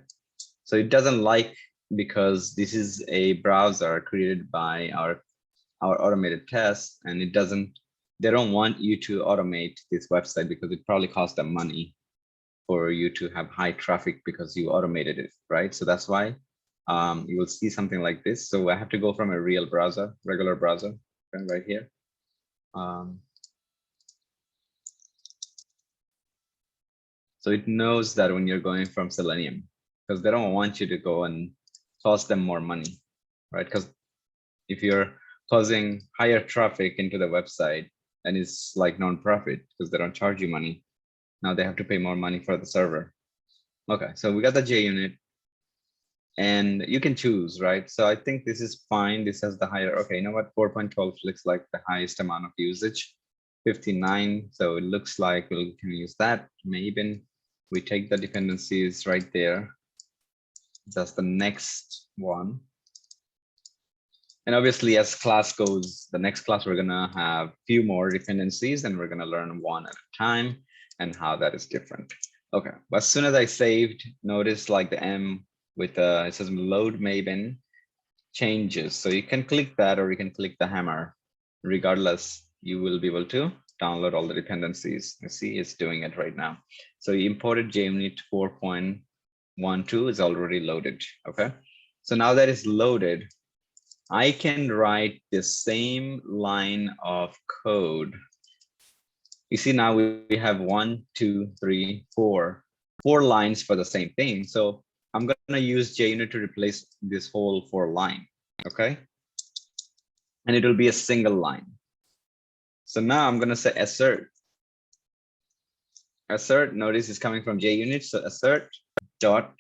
So it doesn't like, because this is a browser created by our automated tests, and they don't want you to automate this website because it probably costs them money for you to have high traffic because you automated it, right? So that's why you will see something like this. So I have to go from a real browser, regular browser, right here. So it knows that when you're going from Selenium, because they don't want you to go and cost them more money, right? Because If you're causing higher traffic into the website and it's like non-profit because they don't charge you money, now they have to pay more money for the server. Okay, so we got the JUnit and you can choose, right? So I think this is fine. This has the higher, okay, you know what? 4.12 looks like the highest amount of usage, 59. So it looks like we can use that. Maybe we take the dependencies right there. That's the next one. And obviously as class goes, the next class, we're gonna have few more dependencies and we're gonna learn one at a time and how that is different. Okay, but as soon as I saved, notice like the M with it says load Maven changes. So you can click that or you can click the hammer. Regardless, you will be able to download all the dependencies. You see it's doing it right now. So you imported JUnit 4.12 is already loaded. Okay, so now that is loaded, I can write the same line of code. You see now we have 1, 2, 3, 4 lines for the same thing. So I'm gonna use JUnit to replace this whole 4 line, okay? And it will be a single line. So now I'm gonna say assert. Assert, notice is coming from JUnit, so assert dot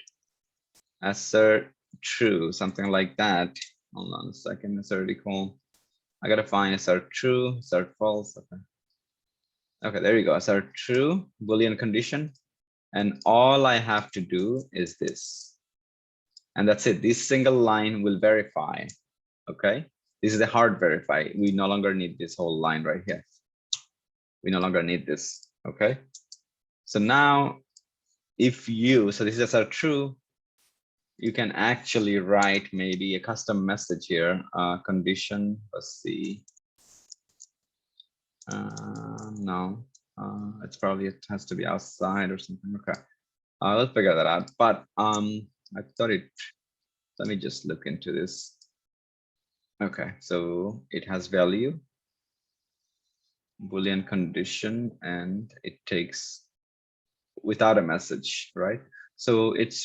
assert true, something like that. Hold on a second, assert equal. I gotta find assert true, assert false. Okay. Okay, there you go. Assert true, Boolean condition. And all I have to do is this. And that's it. This single line will verify. Okay. This is the hard verify. We no longer need this whole line right here. We no longer need this. Okay. So now if you, so this is assert true, you can actually write maybe a custom message here, condition, let's see. No, it's probably, it has to be outside or something. Okay, let's figure that out. But I thought it, let me just look into this. Okay, so it has value, Boolean condition, and it takes without a message, right? So it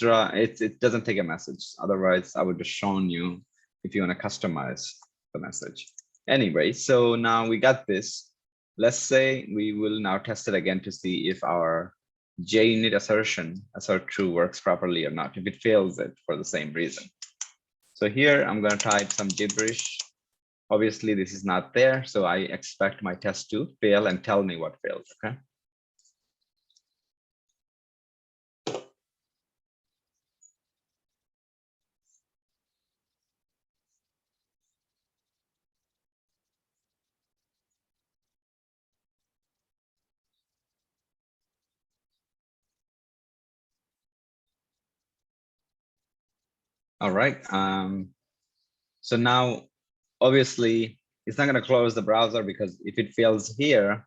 doesn't take a message. Otherwise, I would have shown you if you want to customize the message. Anyway, so now we got this. Let's say we will now test it again to see if our JUnit assertion, assert true, works properly or not, if it fails it for the same reason. So here I'm going to type some gibberish. Obviously, this is not there, so I expect my test to fail and tell me what failed. Okay. All right. So now, obviously, it's not going to close the browser because if it fails here,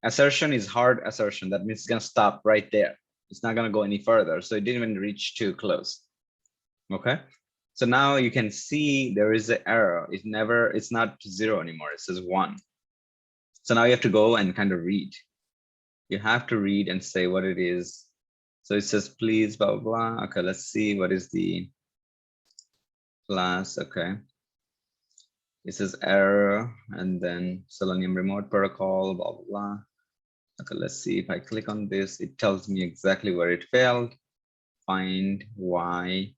assertion is hard assertion. That means it's going to stop right there. It's not going to go any further. So it didn't even reach too close. Okay. So now you can see there is an error. It's not 0 anymore. It says 1. So now you have to go and kind of read. You have to read and say what it is. So it says, please, blah, blah, blah. Okay, let's see what is the class. Okay. It says error and then Selenium remote protocol, blah, blah, blah. Okay, let's see if I click on this, it tells me exactly where it failed. Find why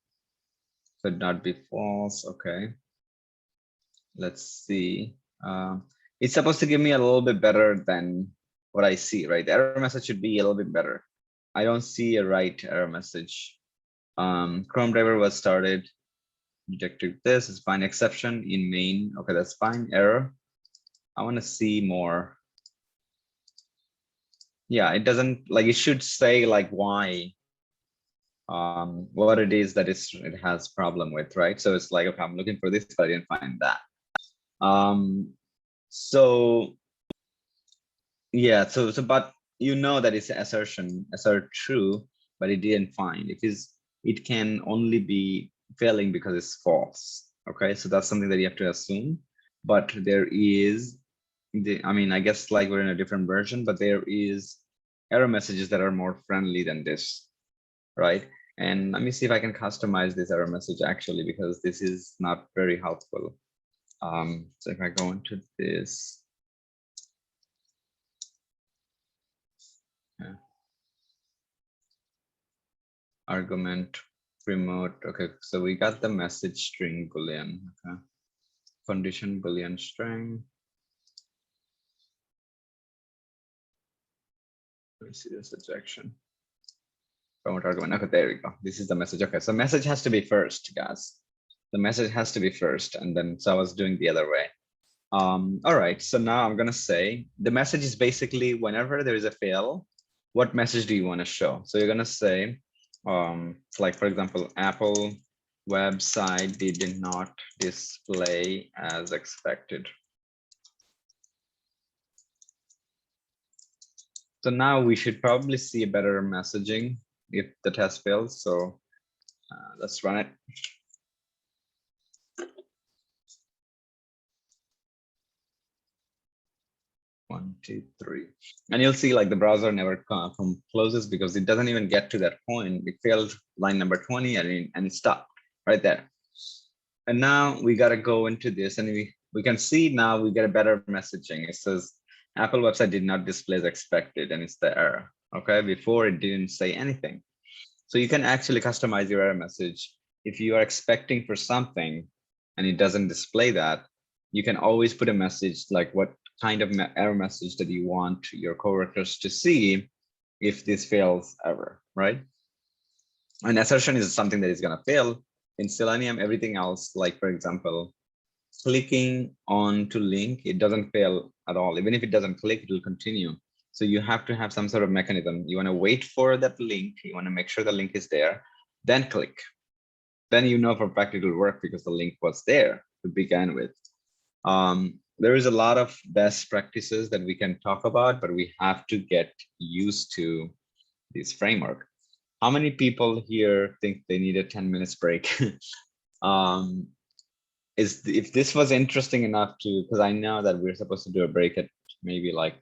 could not be false. Okay. Let's see. It's supposed to give me a little bit better than what I see, right? The error message should be a little bit better. I don't see a right error message. Chrome driver was started. Rejected this is fine. Exception in main. Okay, that's fine. Error. I want to see more. Yeah, it doesn't like, it should say like why, what it is that it has problem with, right? So it's like, okay, I'm looking for this, but I didn't find that. So yeah, so but you know that it's an assertion, assert true, but it didn't find. It can only be failing because it's false. Okay, so that's something that you have to assume. But there is I mean, I guess like we're in a different version, but there is error messages that are more friendly than this, right? And let me see if I can customize this error message actually, because this is not very helpful. So if I go into this, argument remote. Okay, so we got the message string boolean. Okay, condition boolean string. Let me see this ejection. Promote argument. Okay, there we go. This is the message. Okay, so message has to be first, guys. The message has to be first, and then so I was doing the other way. All right, so now I'm gonna say the message is basically whenever there is a fail, what message do you want to show? So you're gonna say, like for example, Apple website did not display as expected. So now we should probably see a better messaging if the test fails. So let's run it. 1, 2, 3. And you'll see like the browser never closes because it doesn't even get to that point. It failed line number 20 and it stopped right there. And now we got to go into this and we can see now we get a better messaging. It says Apple website did not display as expected, and it's the error. Okay, before it didn't say anything. So you can actually customize your error message. If you are expecting for something and it doesn't display that, you can always put a message like what kind of error message that you want your coworkers to see if this fails ever, right? An assertion is something that is going to fail. In Selenium, everything else, like for example, clicking on to link, it doesn't fail at all. Even if it doesn't click, it will continue. So you have to have some sort of mechanism. You want to wait for that link. You want to make sure the link is there, then click. Then you know for a fact it will work because the link was there to begin with. There is a lot of best practices that we can talk about, but we have to get used to this framework. How many people here think they need a 10 minutes break? If this was interesting enough to, because I know that we're supposed to do a break at maybe like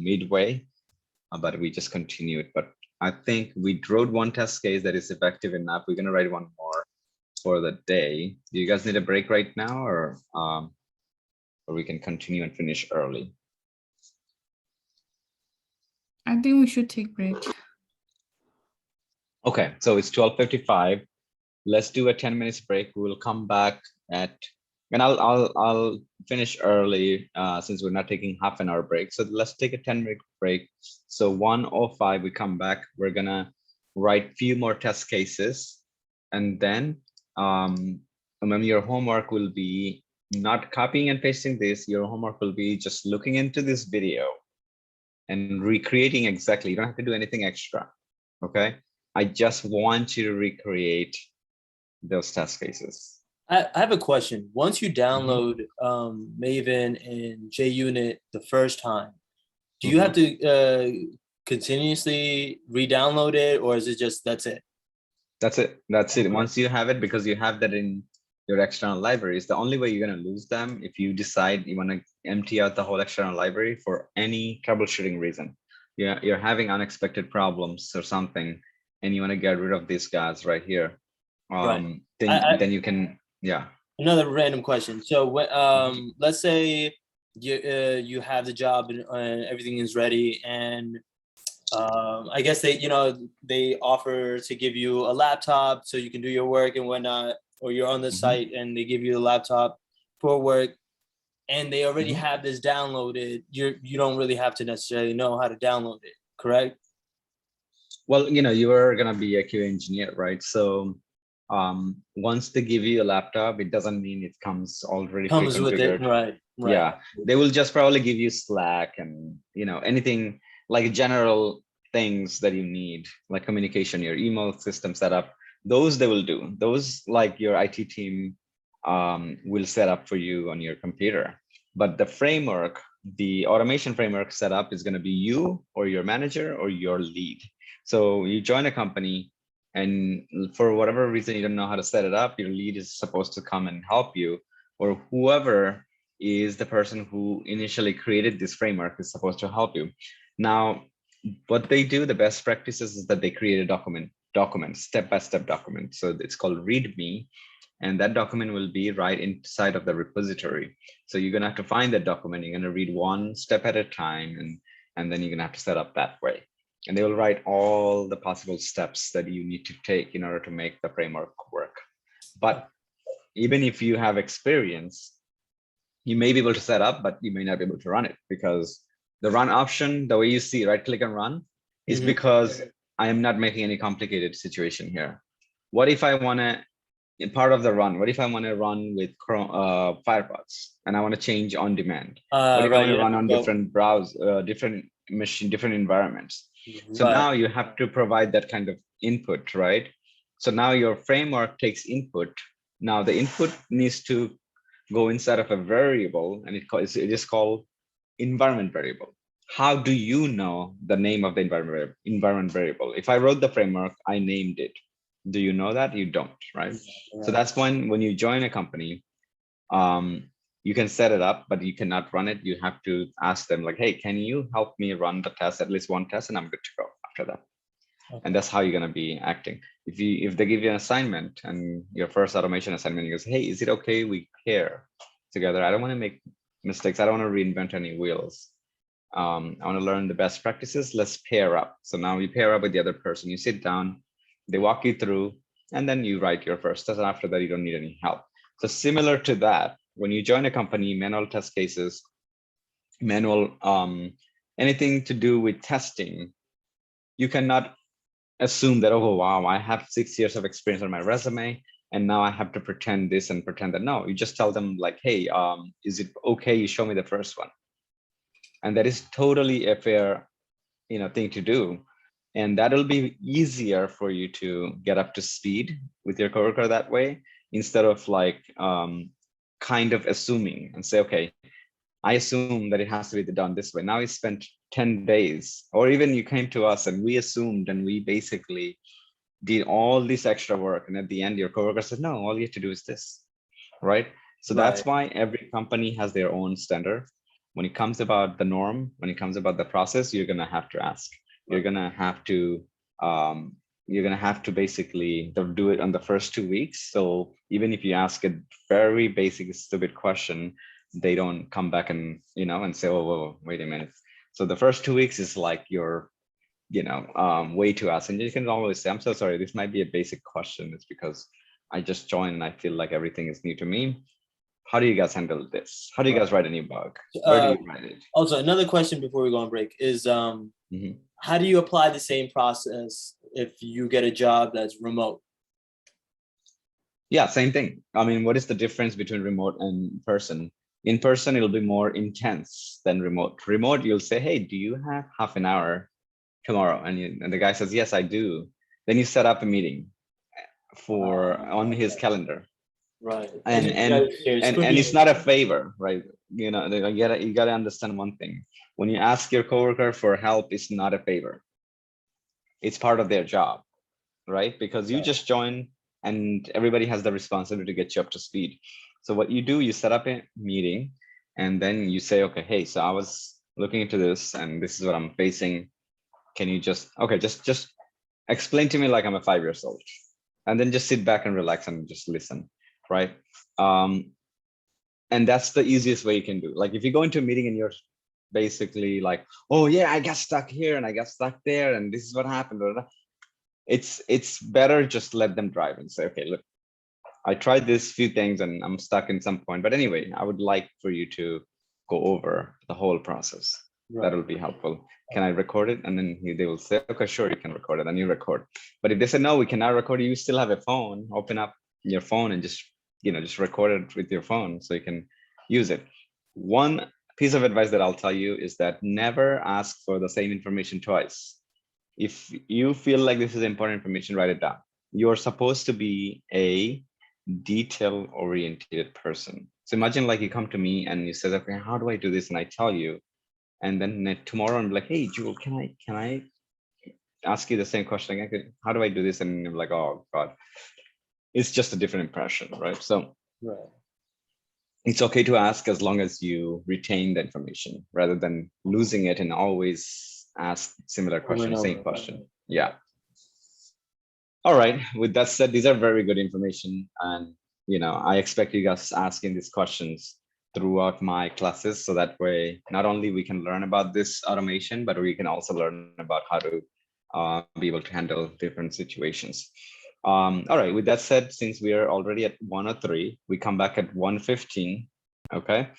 midway, but we just continued. But I think we wrote one test case that is effective enough. We're gonna write one more for the day. Do you guys need a break right now, or we can continue and finish early? I think we should take break. Okay, so it's 12:55. Let's do a 10 minutes break. We will come back at, and I'll finish early since we're not taking half an hour break. So let's take a 10-minute break. So 1:05 we come back. We're gonna write few more test cases, and then your homework will be not copying and pasting this. Your homework will be just looking into this video and recreating exactly. You don't have to do anything extra. Okay, I just want you to recreate those test cases. I have a question. Once you download Maven and JUnit the first time, do you have to continuously re-download it, or is it just that's it? That's it. That's it. Okay. Once you have it, because you have that in your external libraries, the only way you're going to lose them if you decide you want to empty out the whole external library for any troubleshooting reason. You're having unexpected problems or something, and you want to get rid of these guys right here. Right. Then you can, yeah. Another random question. So let's say you have the job and everything is ready, and I guess they offer to give you a laptop so you can do your work and whatnot, or you're on the site and they give you a laptop for work, and they already have this downloaded. You don't really have to necessarily know how to download it, correct? Well, you are gonna be a QA engineer, right? So once they give you a laptop, it doesn't mean it comes already Comes with it, right? Yeah, they will just probably give you Slack and anything like general things that you need, like communication, your email system setup. Those they will do. Those like your IT team will set up for you on your computer. But the framework, the automation framework setup is going to be you or your manager or your lead. So you join a company, and for whatever reason you don't know how to set it up, your lead is supposed to come and help you, or whoever is the person who initially created this framework is supposed to help you. Now, what they do, the best practices is that they create a document, step-by-step document. So it's called README, and that document will be right inside of the repository. So you're gonna have to find that document. You're gonna read one step at a time, and then you're gonna have to set up that way. And they will write all the possible steps that you need to take in order to make the framework work. But even if you have experience, you may be able to set up, but you may not be able to run it, because the run option, the way you see right click and run, is Mhm. because I am not making any complicated situation here. What if I want to, in part of the run, what if I want to run with Firefox and I want to change on demand? What if I Right. want to Yeah. run on So, different browser, different machine, different environments? So right. now you have to provide that kind of input, right? So now your framework takes input. Now the input needs to go inside of a variable, and it is called environment variable. How do you know the name of the environment variable? If I wrote the framework, I named it. Do you know that? You don't, right? So that's when you join a company, you can set it up, but you cannot run it. You have to ask them like, hey, can you help me run the test, at least one test, and I'm good to go after that. And that's how you're going to be acting. If they give you an assignment, and your first automation assignment, you go, hey, is it okay we pair together? I don't want to make mistakes. I don't want to reinvent any wheels. I want to learn the best practices. Let's pair up. So now you pair up with the other person. You sit down, they walk you through, and then you write your first test. And after that, you don't need any help. So similar to that, when you join a company, manual test cases, manual, anything to do with testing, you cannot assume that, oh, wow, I have 6 years of experience on my resume, and now I have to pretend this and pretend that. No, you just tell them like, hey, is it okay you show me the first one? And that is totally a fair, thing to do. And that'll be easier for you to get up to speed with your coworker that way, instead of like kind of assuming and say, okay, I assume that it has to be done this way. Now you spent 10 days, or even you came to us and we assumed, and we basically did all this extra work. And at the end, your coworker said, no, all you have to do is this, right? So that's why every company has their own standard. When it comes about the norm, when it comes about the process, you're gonna have to ask. You're gonna have to basically do it on the first 2 weeks. So even if you ask a very basic, stupid question, they don't come back and and say, oh, whoa, wait a minute. So the first 2 weeks is like your way to ask, and you can always say, I'm so sorry, this might be a basic question. It's because I just joined and I feel like everything is new to me. How do you guys handle this? How do you guys write a new bug? Where do you write it? Also, another question before we go on break is, how do you apply the same process if you get a job that's remote? Yeah, same thing. I mean, what is the difference between remote and person? In person, it'll be more intense than remote. Remote, you'll say, hey, do you have half an hour tomorrow? And the guy says, yes, I do. Then you set up a meeting on his calendar. Right. And it's not a favor, right? You gotta understand one thing. When you ask your coworker for help, it's not a favor. It's part of their job, right? Because you just join, and everybody has the responsibility to get you up to speed. So what you do, you set up a meeting, and then you say, okay, hey, so I was looking into this, and this is what I'm facing. Can you just explain to me like I'm a 5 years old, and then just sit back and relax and just listen, right? And that's the easiest way you can do. Like if you go into a meeting and you're basically like, oh yeah, I got stuck here and I got stuck there, and this is what happened. It's better just let them drive and say, okay, look, I tried this few things and I'm stuck in some point. But anyway, I would like for you to go over the whole process. Right. That'll be helpful. Can I record it? And then they will say, okay, sure, you can record it, and you record. But if they say, no, we cannot record it, you still have a phone, open up your phone and just record it with your phone so you can use it. One piece of advice that I'll tell you is that never ask for the same information twice. If you feel like this is important information, write it down. You're supposed to be a detail-oriented person. So imagine like you come to me and you say, okay, how do I do this? And I tell you, and then tomorrow I'm like, hey, Jewel, can I ask you the same question again? How do I do this? And I'm like, oh God, it's just a different impression, right? So it's okay to ask as long as you retain the information rather than losing it and always ask similar question, same question. Yeah. All right. With that said, these are very good information, and I expect you guys asking these questions throughout my classes. So that way, not only we can learn about this automation, but we can also learn about how to be able to handle different situations. All right, with that said, since we are already at 103, we come back at 115, okay?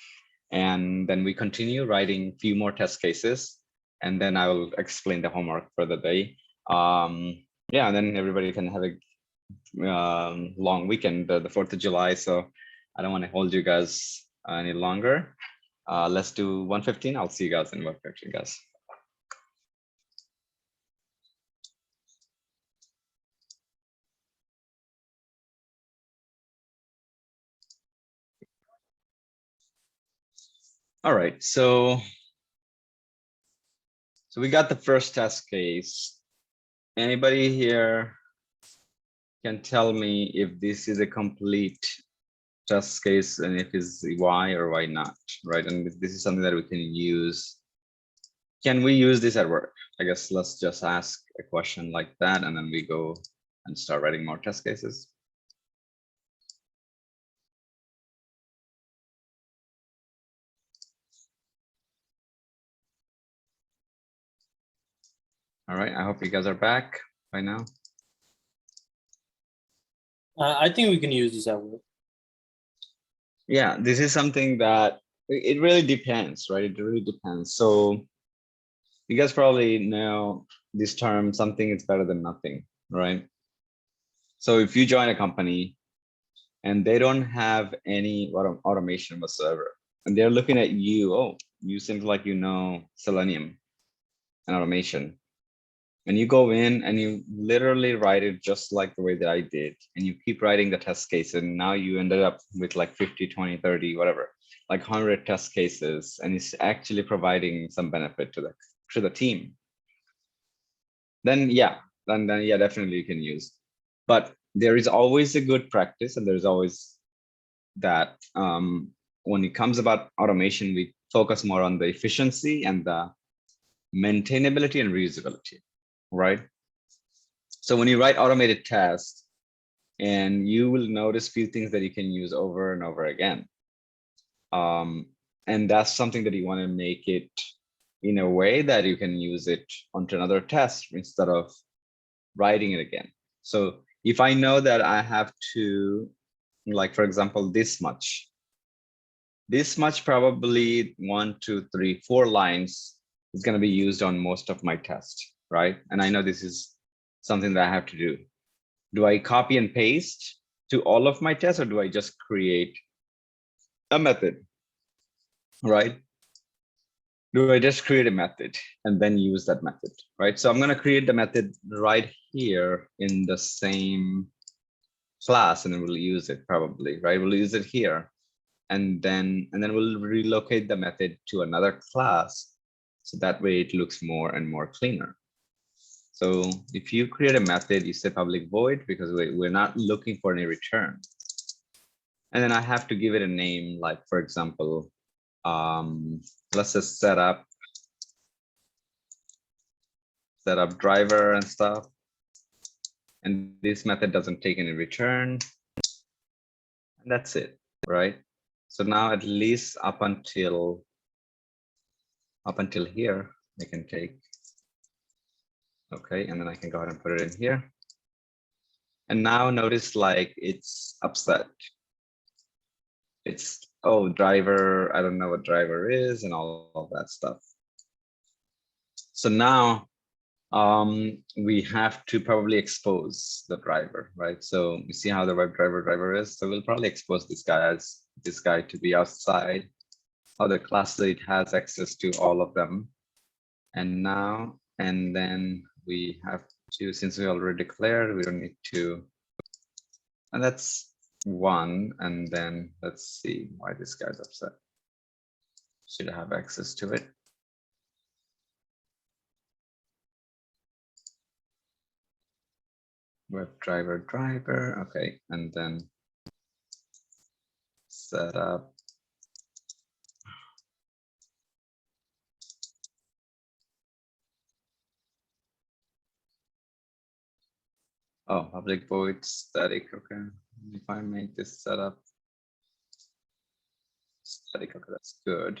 And then we continue writing a few more test cases, and then I will explain the homework for the day. Yeah, and then everybody can have a long weekend, the 4th of July. So I don't want to hold you guys any longer. Let's do 115. I'll see you guys in 115, guys. All right, so we got the first test case. Anybody here can tell me if this is a complete test case and if it's why or why not, right? And this is something that we can use. Can we use this at work? I guess let's just ask a question like that, and then we go and start writing more test cases. All right, I hope you guys are back by now. I think we can use this at work. Yeah, this is something that it really depends, right? It really depends. So you guys probably know this term, something is better than nothing, right? So if you join a company and they don't have any automation whatsoever, and they're looking at you, oh, you seem like you know Selenium and automation. And you go in and you literally write it just like the way that I did, and you keep writing the test case, and now you ended up with like 50, 20, 30, whatever, like 100 test cases, and it's actually providing some benefit to the team. Then yeah, definitely you can use. But there is always a good practice, and there's always that when it comes about automation, we focus more on the efficiency and the maintainability and reusability, right? So when you write automated tests, and you will notice few things that you can use over and over again. And that's something that you want to make it in a way that you can use it onto another test instead of writing it again. So if I know that I have to, like, for example, this much probably 1, 2, 3, 4 lines is going to be used on most of my tests, right? And I know this is something that I have to do. Do I copy and paste to all of my tests, or do I just create a method, right? Do I just create a method and then use that method, right? So I'm going to create the method right here in the same class, and then we'll use it probably, right? We'll use it here, and then we'll relocate the method to another class, so that way it looks more and more cleaner. So if you create a method, you say public void, because we're not looking for any return. And then I have to give it a name, like, for example, let's just set up driver and stuff. And this method doesn't take any return. And that's it, right? So now at least up until here, I can take. Okay, and then I can go ahead and put it in here. And now notice, like, it's upset. It's, oh, driver, I don't know what driver is, and all of that stuff. So now we have to probably expose the driver, right? So you see how the web driver is. So we'll probably expose this guy to be outside. Other classes, it has access to all of them. And then we have to, since we already declared, we don't need to. And that's 1. And then let's see why this guy's upset. Should have access to it. Web driver. Okay, and then set up. Oh, public void static. Okay, If I make this setup static, okay, that's good.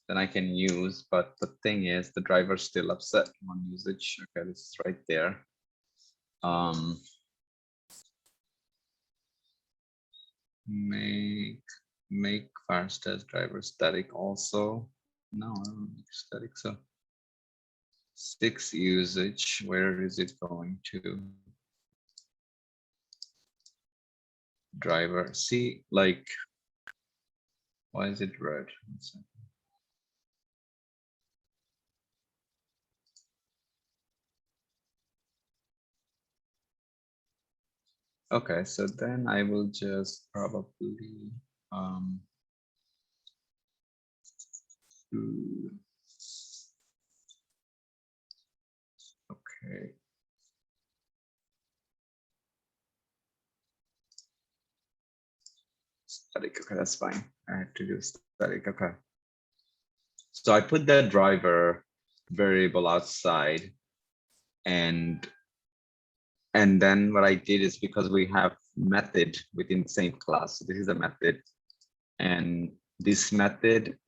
Then I can use, but the thing is the driver's still upset on usage. Okay, this is right there. Make firestest driver static also. No, I don't make static. So 6 usage, where is it going to? Driver, see, like, why is it red? Okay, so then I will just probably okay. Static, okay, that's fine. I have to do static, okay. So I put that driver variable outside, and then what I did is, because we have method within the same class, so this is a method, and this method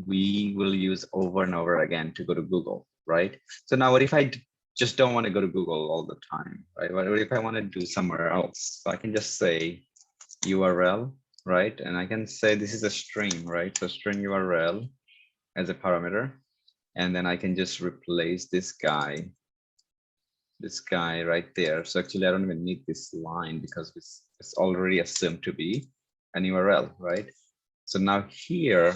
we will use over and over again to go to Google, right? So now what if I just don't want to go to Google all the time, right? What if I want to do somewhere else? So I can just say URL, right? And I can say this is a string, right? So string URL as a parameter. And then I can just replace this guy right there. So actually I don't even need this line because it's already assumed to be an URL, right? So now here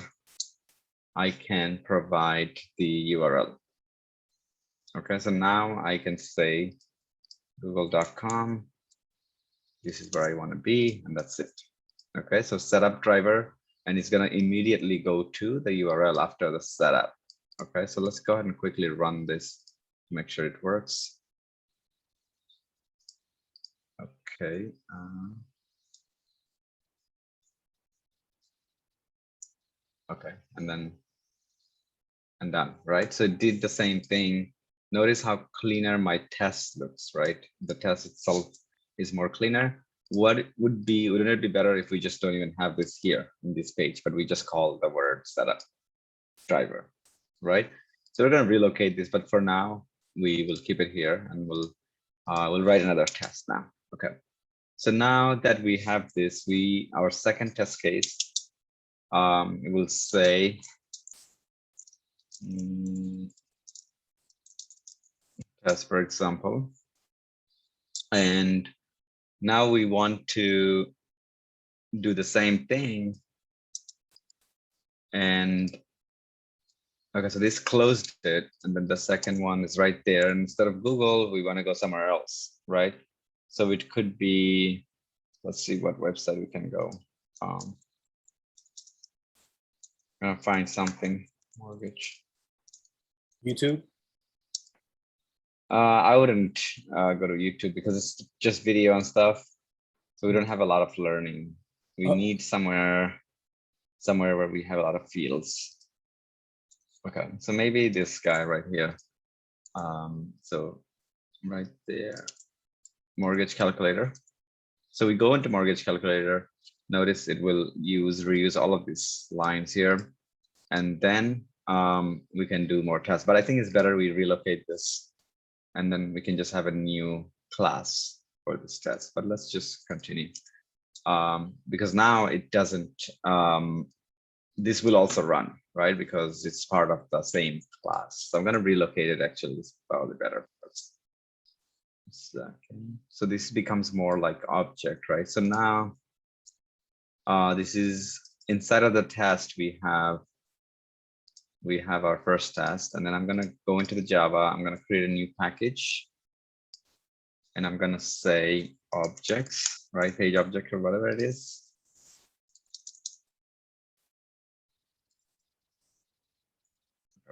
I can provide the URL. Okay, so now I can say google.com. This is where I want to be, and that's it. Okay, so setup driver, and it's going to immediately go to the URL after the setup. Okay, so let's go ahead and quickly run this to make sure it works. Okay. Okay, and done, right? So it did the same thing. Notice how cleaner my test looks, right? The test itself is more cleaner. What wouldn't it be better if we just don't even have this here in this page, but we just call the word setup driver, right? So we're going to relocate this, but for now we will keep it here, and we'll write another test now. Okay. So now that we have this, our second test case, it will say test, for example, and now we want to do the same thing. And okay, so this closed it, and then the second one is right there. And instead of Google, we want to go somewhere else, right? So it could be, let's see what website we can go. I'm gonna find something. Mortgage. YouTube. I wouldn't go to YouTube because it's just video and stuff. So we don't have a lot of learning. We need somewhere where we have a lot of fields. Okay, so maybe this guy right here. So right there, mortgage calculator. So we go into mortgage calculator. Notice it will reuse all of these lines here, and then we can do more tests. But I think it's better we relocate this, and then we can just have a new class for this test. But let's just continue, because now it doesn't. This will also run, right? Because it's part of the same class. So I'm going to relocate it. Actually, it's probably better. So this becomes more like object, right? So now this is inside of the test. We have our first test, and then I'm going to go into the Java. I'm going to create a new package, and I'm going to say objects, right? Page object or whatever it is.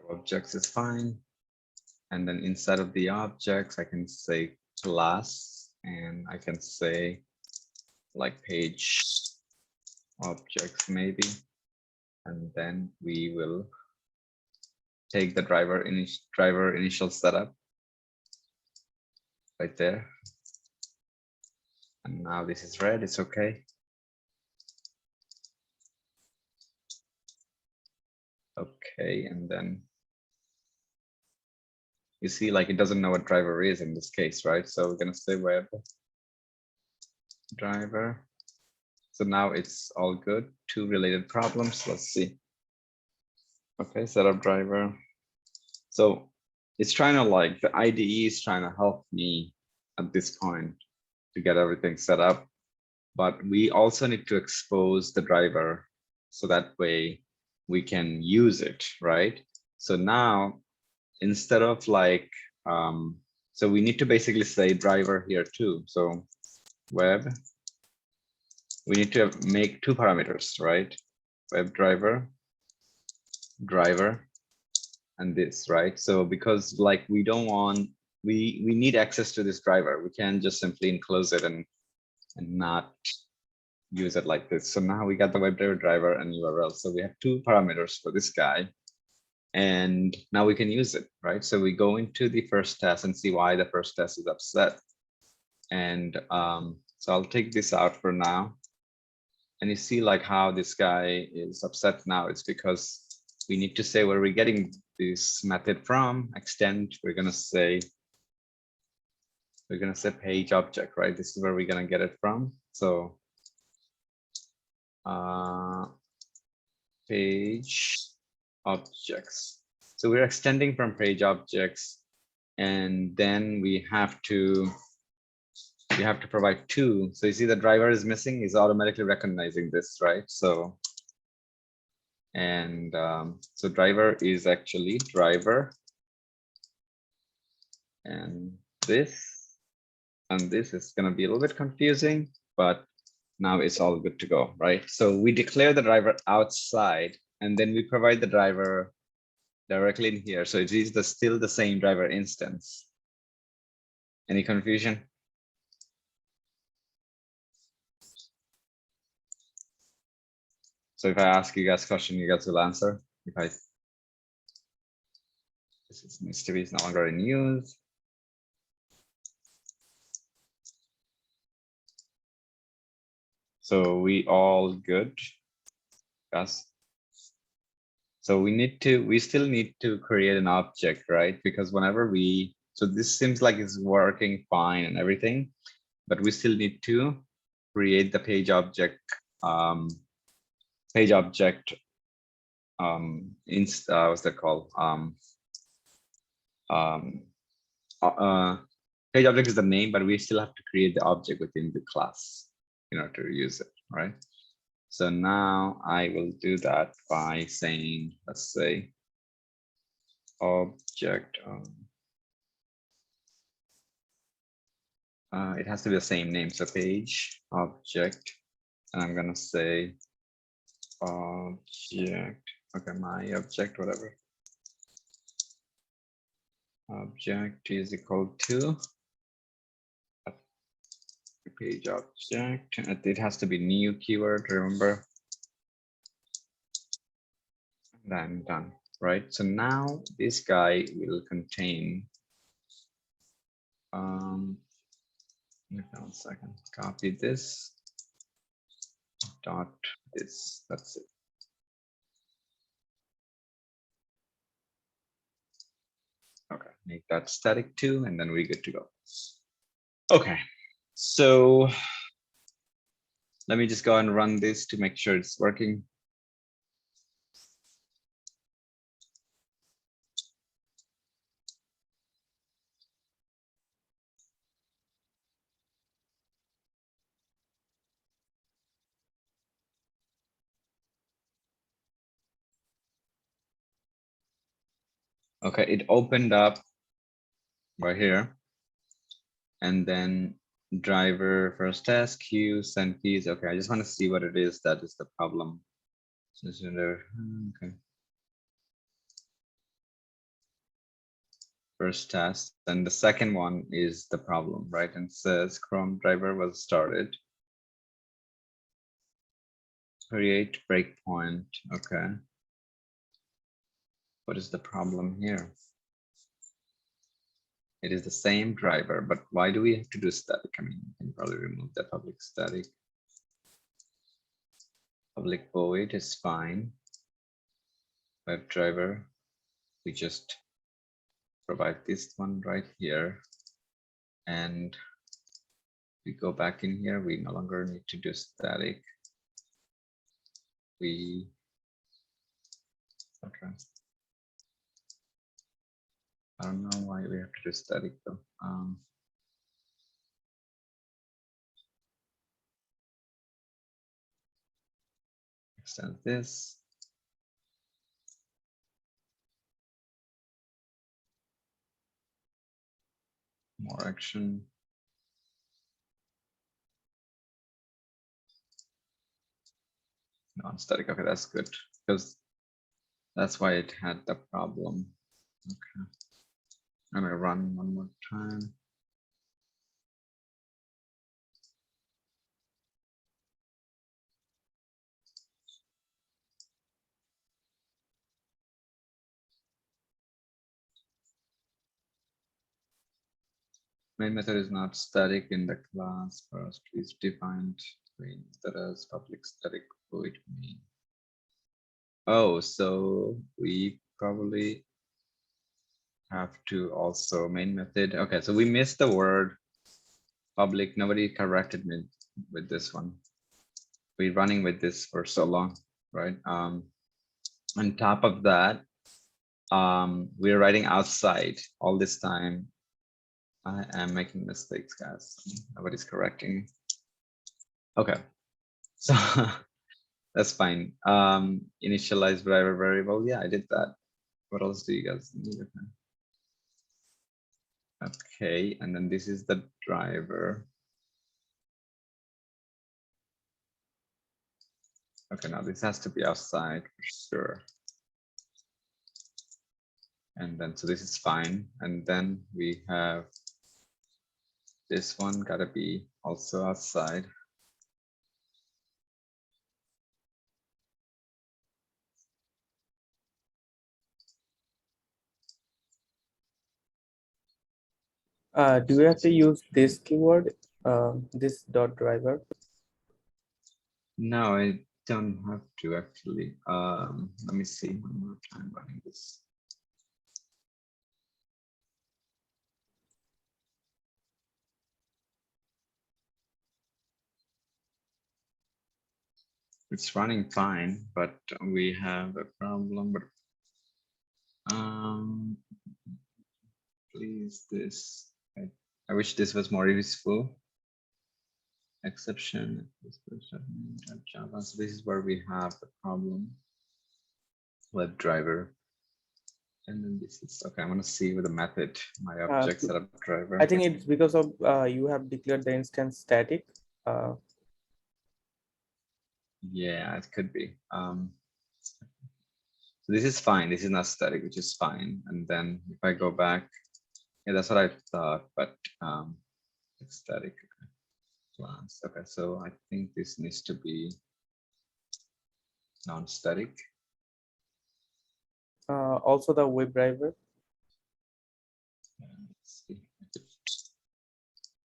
Objects is fine. And then inside of the objects, I can say class, and I can say like page objects maybe. And then we will take the driver initial setup right there. And now this is red, it's okay. Okay, and then you see, like, it doesn't know what driver is in this case, right? So we're gonna say web driver. So now it's all good. Two related problems. Let's see. Okay, setup driver. So it's trying to, like, the IDE is trying to help me at this point to get everything set up, but we also need to expose the driver so that way we can use it, right? So now instead of like, so we need to basically say driver here too. So web, we need to make two parameters, right? Web driver, and this, right? So because like we don't want, we need access to this driver. We can't just simply enclose it and not use it like this. So now we got the web driver and URL. So we have two parameters for this guy. And now we can use it, right? So we go into the first test and see why the first test is upset. And so I'll take this out for now. And you see like how this guy is upset now. It's because we need to say where we're getting this method from. Extend, we're gonna say page object, right? This is where we're gonna get it from. So page objects. So we're extending from page objects, and then we have to provide two. So you see the driver is missing, is automatically recognizing this, right? So and so driver is actually driver, and this is going to be a little bit confusing, but now it's all good to go, right? So we declare the driver outside, and then we provide the driver directly in here. So it is still the same driver instance. Any confusion? So if I ask you guys a question, you guys will answer. If I needs to be no longer in use. So we all good, yes. So we still need to create an object, right? Because whenever so this seems like it's working fine and everything, but we still need to create the page object, what's that called? Page object is the name, but we still have to create the object within the class in order to use it, right? So now I will do that by saying, let's say, object. It has to be the same name. So page object, and I'm gonna say object. Okay, my object, whatever. Object is equal to page object. It has to be new keyword, remember. And I'm done, right? So now this guy will contain, one second, copy this, dot this, that's it. Okay, make that static too, and then we're good to go. Okay, so let me just go and run this to make sure it's working. Okay, it opened up right here. And then driver first test, queue, send keys. Okay, I just want to see what it is that is the problem. Okay. First test, and the second one is the problem, right? And it says Chrome driver was started. Create breakpoint. Okay. What is the problem here? It is the same driver, but why do we have to do static? I mean, you can probably remove the public static. Public void is fine. Web driver, we just provide this one right here. And we go back in here, we no longer need to do static. Okay. I don't know why we have to do static though. Extend this. More action. Non-static. Okay, that's good because that's why it had the problem. Okay. I'm gonna run one more time. Main method is not static in the class. First, please define that as public static void main. Oh, so we probably have to also main method. Okay, so we missed the word public. Nobody corrected me with this one. We're running with this for so long, right? On top of that, we're writing outside all this time. I am making mistakes, guys. Nobody's correcting me. Okay, so that's fine. Initialize driver variable. Yeah, I did that. What else do you guys need? Okay, and then this is the driver. Okay, now this has to be outside for sure. And then, so this is fine. And then we have this one gotta be also outside. Do we have to use this keyword, this dot driver? No, I don't have to actually. Let me see one more time running this. It's running fine, but we have a problem. But please, this. I wish this was more useful. Exception. Java. So this is where we have the problem. WebDriver. And then this is okay. I'm gonna see with the method my object setup driver. I think it's because of you have declared the instance static. Yeah, it could be. So this is fine. This is not static, which is fine. And then if I go back, yeah, that's what I thought, but it's static. Okay. Class. Okay, so I think this needs to be non-static. Also the web driver. Let's see.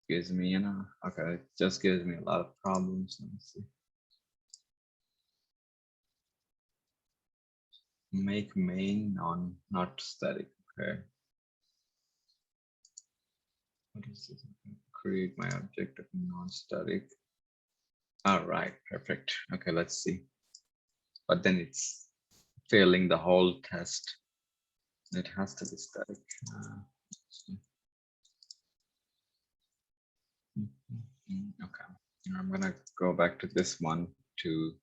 Gives me, okay, it just gives me a lot of problems. Let me see. Make main not static. Okay. What is this? Create my object of non-static. All right, perfect. Okay, let's see. But then it's failing the whole test. It has to be static. Okay, I'm gonna go back to this one to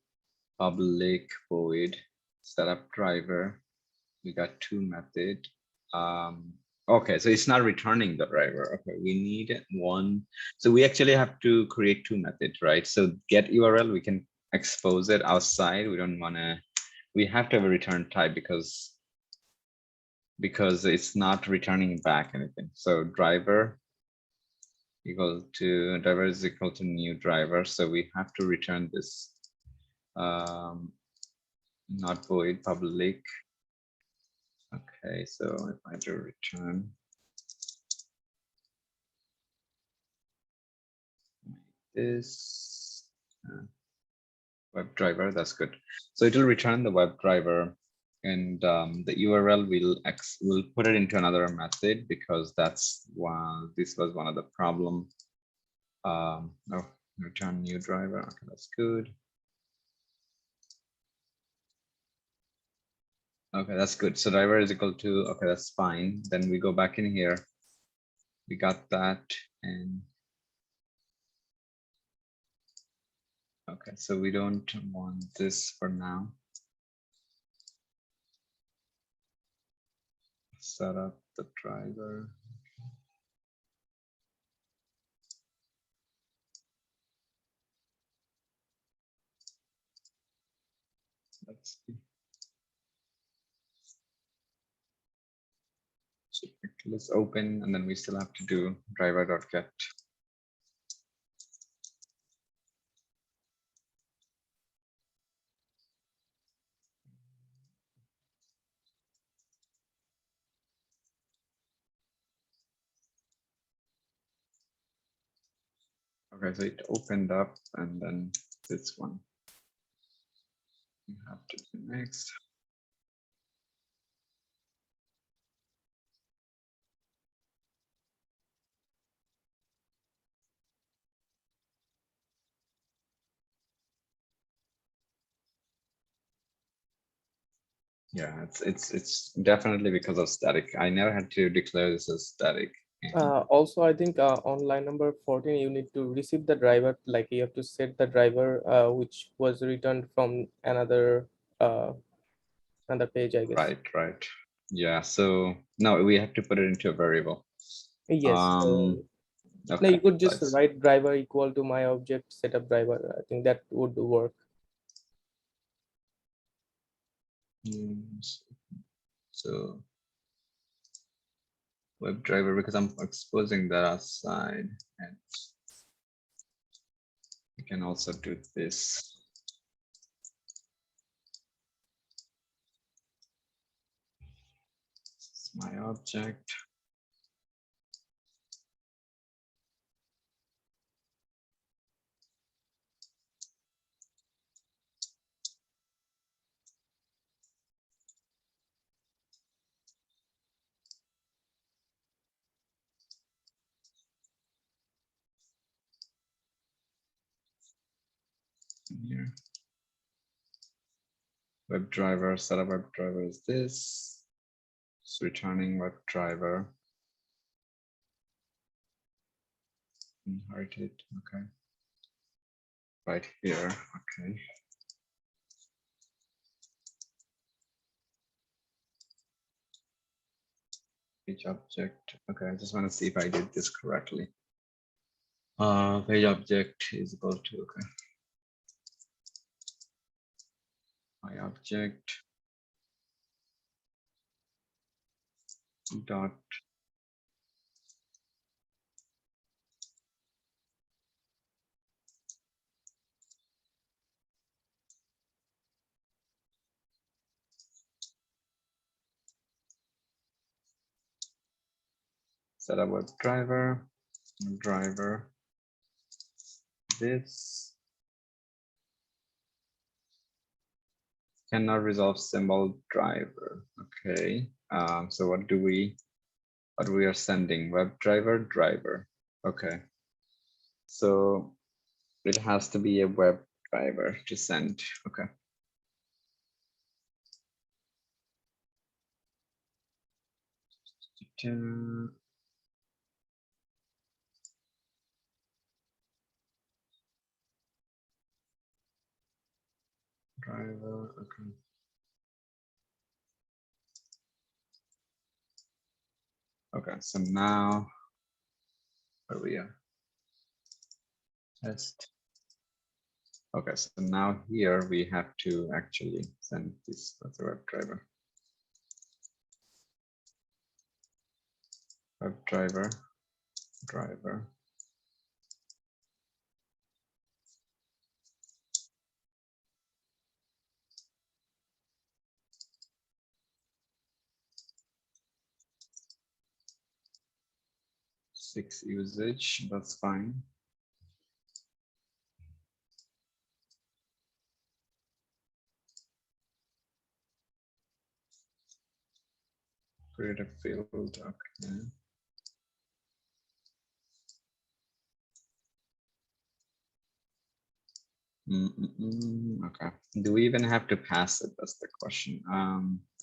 public void setup driver. We got two methods. Okay, so it's not returning the driver. Okay, we need one. So we actually have to create two methods, right? So get URL, we can expose it outside. We don't want to. We have to have a return type because it's not returning back anything. So driver is equal to new driver. So we have to return this not void public. Okay, so if I do return this web driver. That's good. So it will return the web driver, and the URL will put it into another method because that's one. This was one of the problem. Oh, return new driver. Okay, that's good. Okay, that's good. So driver is equal to, okay, that's fine. Then we go back in here. We got that. And okay, so we don't want this for now. Set up the driver. Let's see. So let's open, and then we still have to do driver.get. Okay, so it opened up, and then this one. You have to do next. Yeah, it's definitely because of static. I never had to declare this as static. Also, I think on line number 14, you need to receive the driver, like you have to set the driver which was returned from another page, I guess. Right. Yeah, so no, we have to put it into a variable. Yes. So, no, Okay, you could just that's write driver equal to my object setup driver. I think that would work. so web driver, because I'm exposing that outside, and we can also do this. This is my object. Here. Web driver, setup web driver is this. It's returning web driver. Inherited, okay. Right here, okay. Page object, okay, I just want to see if I did this correctly. Page object is equal to, okay. My object dot setup web driver, this cannot resolve symbol driver. Okay, so what we are sending? Web driver. Okay, so it has to be a web driver to send. Okay. Driver, okay. Okay, so now where we are. Test. Okay, so now here we have to actually send this as a web driver. Web driver. 6 usage, that's fine. Create a field. Okay. Okay. Do we even have to pass it? That's the question.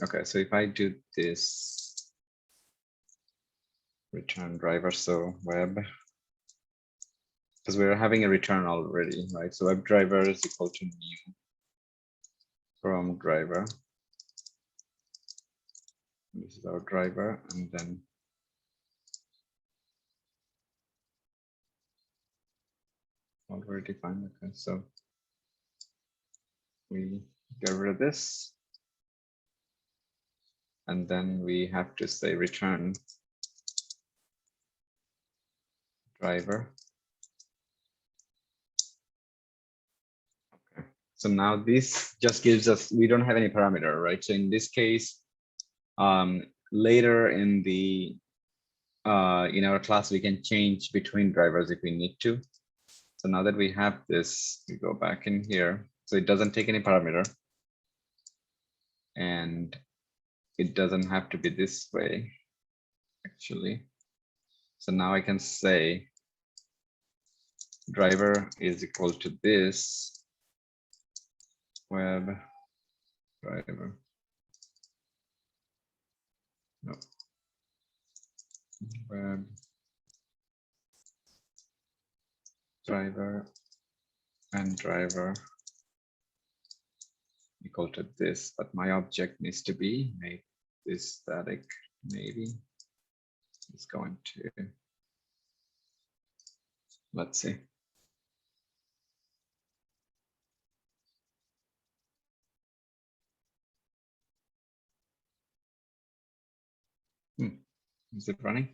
Okay, so if I do this return driver, so web, because we're having a return already, right? So web driver is equal to new from driver. This is our driver, and then already defined. Okay, so we get rid of this, and then we have to say return driver. Okay, so now this just gives us, we don't have any parameter, right? So in this case, later in our class, we can change between drivers if we need to. So now that we have this, we go back in here. So it doesn't take any parameter. And it doesn't have to be this way, actually. So now I can say driver is equal to this web driver. No. Web driver and driver equal to this, but my object needs to be make this static. Maybe it's going to, let's see. Is it running?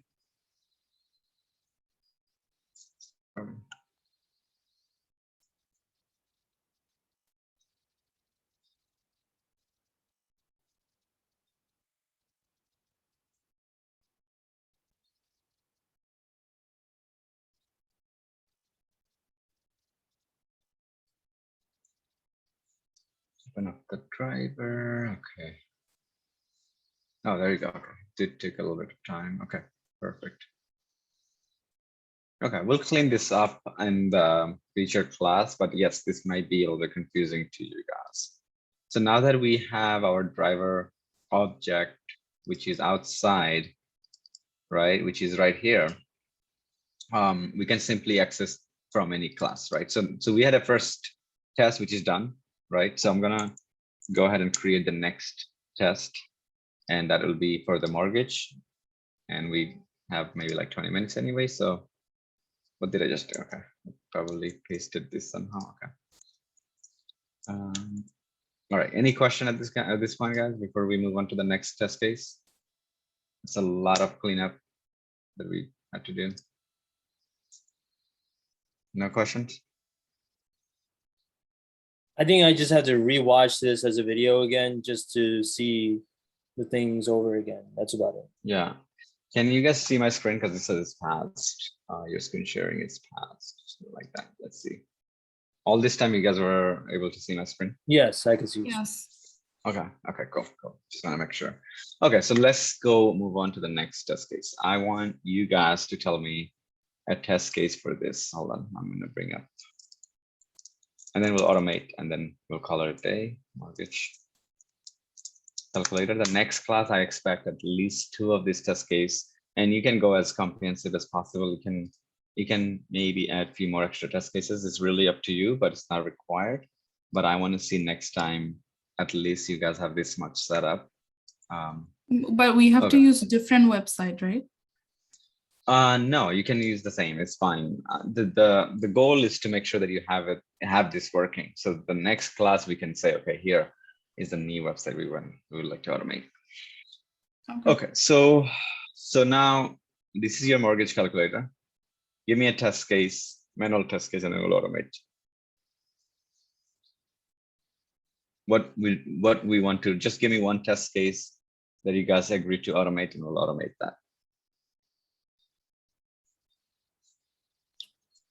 Open up the driver. Okay. Oh, there you go. Did take a little bit of time. Okay, perfect. Okay, we'll clean this up in the feature class, but yes, this might be a little bit confusing to you guys. So now that we have our driver object, which is outside, right, which is right here, we can simply access from any class, right? So we had a first test, which is done, right? So I'm gonna go ahead and create the next test, and that will be for the mortgage. And we have maybe like 20 minutes anyway. So what did I just do? Okay, probably pasted this somehow. Okay. All right. Any question at this point, guys, before we move on to the next test case? It's a lot of cleanup that we have to do. No questions? I think I just had to rewatch this as a video again just to see the things over again. That's about it. Yeah. Can you guys see my screen? Because it says it's passed. Your screen sharing is passed. Like that. Let's see. All this time you guys were able to see my screen? Yes, I can see. Yes. Okay. Okay, cool. Just want to make sure. Okay, so let's go move on to the next test case. I want you guys to tell me a test case for this. Hold on, I'm going to bring up. And then we'll automate, and then we'll call it a day. Mortgage calculator. The next class, I expect at least 2 of this test case, and you can go as comprehensive as possible. You can maybe add a few more extra test cases. It's really up to you, but it's not required. But I want to see next time, at least you guys have this much set up. But we have to Okay. use a different website, right? No, you can use the same. It's fine. The goal is to make sure that you have this working. So the next class we can say, okay, here is the new website we would like to automate. Okay, so now this is your mortgage calculator. Give me a test case, manual test case, and then we'll automate. What we want to, just give me one test case that you guys agree to automate, and we'll automate that.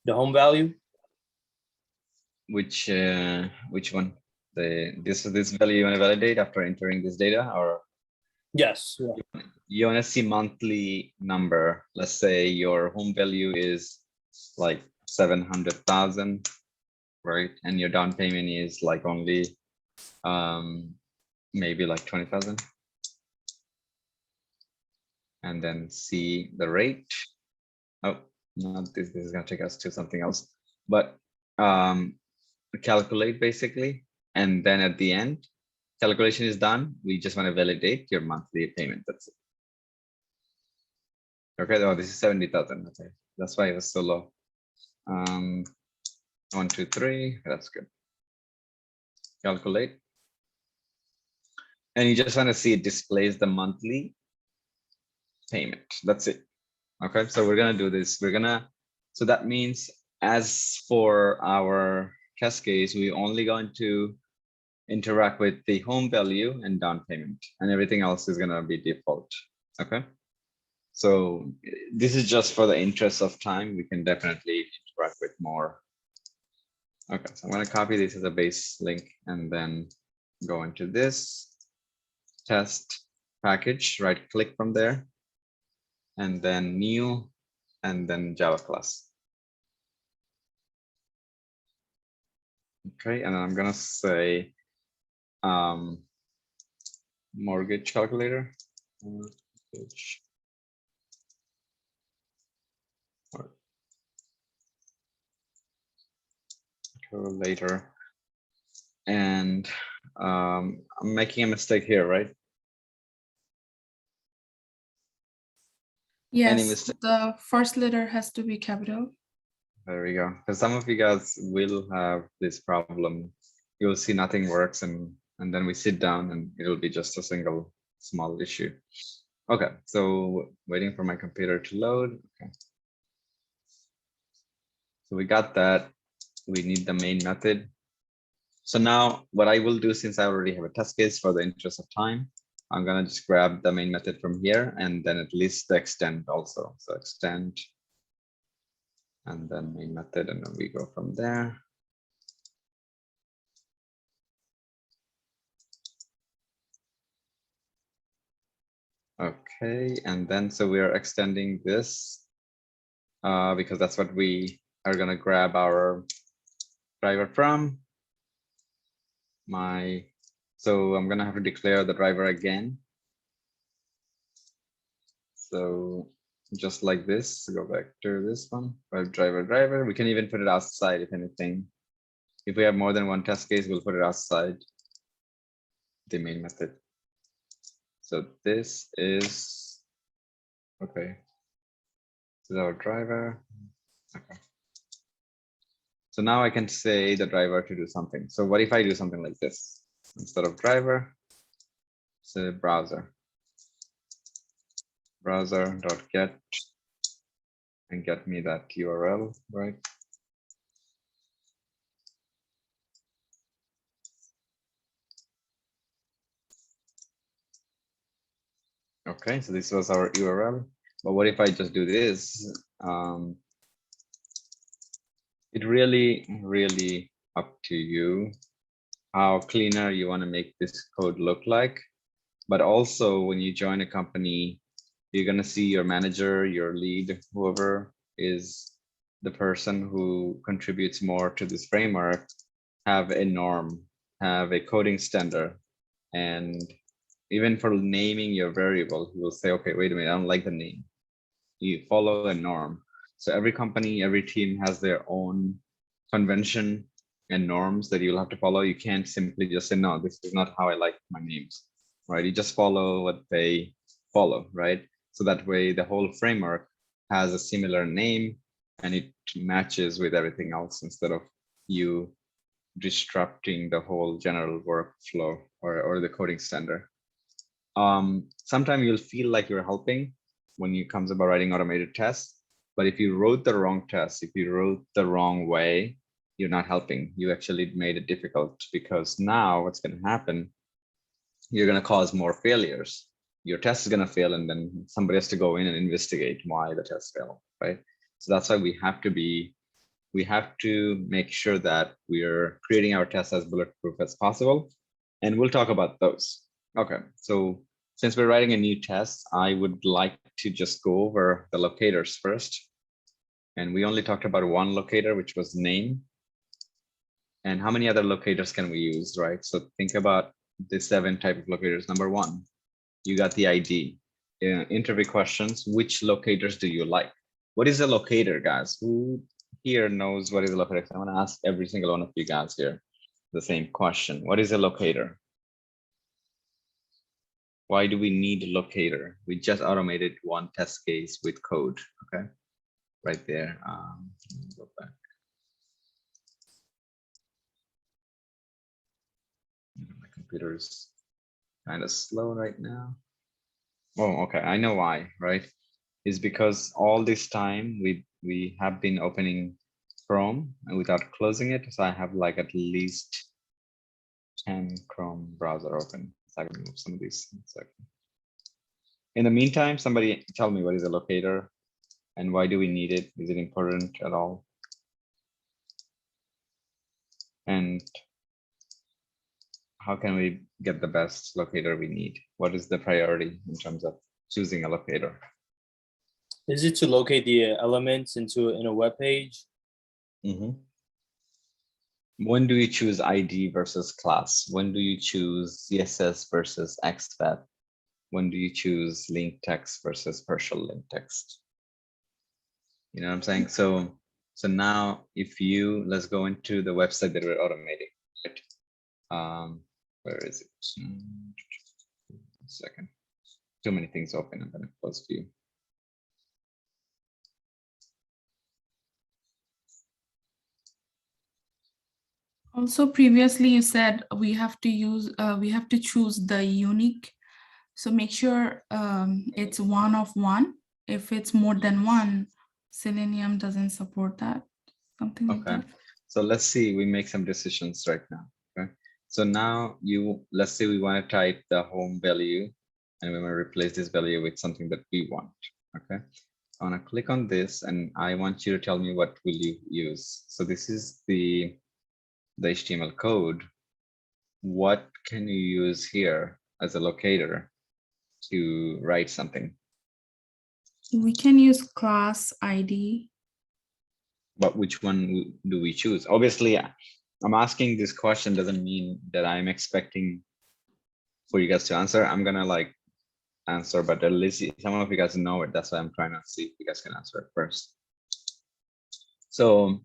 The home value? Which one? This value you want to validate after entering this data, or Yes. Yeah. You want to see monthly number. Let's say your home value is like 700,000, right? And your down payment is like only maybe like 20,000. And then see the rate. Oh, not this. This is going to take us to something else. But calculate basically, and then at the end, calculation is done. We just want to validate your monthly payment. That's it. Okay. Oh, this is 70,000. Okay, that's why it was so low. 1, 2, 3. That's good. Calculate, and you just want to see it displays the monthly payment. That's it. Okay, so we're gonna do this. So that means as for our test case, we're only going to interact with the home value and down payment, and everything else is gonna be default. Okay, so this is just for the interest of time. We can definitely interact with more. Okay, so I'm gonna copy this as a base link and then go into this test package, right click from there, and then new, and then Java class. Okay, and I'm gonna say mortgage calculator. Mortgage. Calculator. And I'm making a mistake here, right? Any Yes, mistake? the first letter has to be capital. There we go. Because some of you guys will have this problem. You'll see nothing works, and then we sit down and it'll be just a single small issue. Okay, so waiting for my computer to load. Okay. So we got that. We need the main method. So now what I will do, since I already have a test case for the interest of time, I'm gonna just grab the main method from here and then at least the extend also. So extend and then main method, and then we go from there. Okay, and then so we are extending this because that's what we are gonna grab our driver from. So I'm gonna have to declare the driver again. So just like this, go back to this one, driver. We can even put it outside if anything. If we have more than one test case, we'll put it outside the main method. So this is, okay. This is our driver. Okay. So now I can say the driver to do something. So what if I do something like this? Instead of driver, say browser. Browser.get and get me that URL, right? Okay, so this was our URL. But what if I just do this? It really up to you how cleaner you want to make this code look like. But also when you join a company, you're going to see your manager, your lead, whoever is the person who contributes more to this framework, have a norm, have a coding standard. And even for naming your variable, you will say, okay, wait a minute, I don't like the name. You follow a norm. So every company, every team has their own convention and norms that you'll have to follow. You can't simply just say, no, this is not how I like my names, right? You just follow what they follow, right? So that way the whole framework has a similar name and it matches with everything else instead of you disrupting the whole general workflow or the coding standard. Sometimes you'll feel like you're helping when it comes about writing automated tests, but if you wrote the wrong test, if you wrote the wrong way, you're not helping. You actually made it difficult, because now what's going to happen, you're going to cause more failures. Your test is going to fail, and then somebody has to go in and investigate why the test failed, right? So that's why we have to make sure that we're creating our tests as bulletproof as possible. And we'll talk about those. Okay, so since we're writing a new test, I would like to just go over the locators first. And we only talked about one locator, which was name. And how many other locators can we use, right? So think about the 7 type of locators. Number 1, you got the ID. Interview questions, which locators do you like? What is a locator, guys? Who here knows what is a locator? I'm gonna ask every single one of you guys here the same question. What is a locator? Why do we need a locator? We just automated one test case with code, okay? Right there, go back. My computer is kind of slow right now. Oh, okay, I know why, right? Is because all this time we have been opening Chrome and without closing it. So I have like at least 10 Chrome browser open. So I can move some of these. In the meantime, somebody tell me what is a locator and why do we need it? Is it important at all? And how can we get the best locator we need? What is the priority in terms of choosing a locator? Is it to locate the elements in a web page? Mm-hmm. When do you choose ID versus class? When do you choose CSS versus XPath? When do you choose link text versus partial link text? You know what I'm saying? So now if you, let's go into the website that we're automating. Right? Where is it? 1 second. Too many things open. I'm going to close view. Also, previously you said we have to choose the unique. So make sure it's 1 of 1. If it's more than 1, Selenium doesn't support that. Something like Okay. that. So let's see, we make some decisions right now. Okay. So now let's say we want to type the home value and we want to replace this value with something that we want. Okay. I want to click on this and I want you to tell me what will you use. So this is the HTML code. What can you use here as a locator to write something? We can use class ID. But which one do we choose? Obviously, I'm asking this question doesn't mean that I'm expecting for you guys to answer. I'm gonna like answer, but at least some of you guys know it. That's why I'm trying to see if you guys can answer it first. So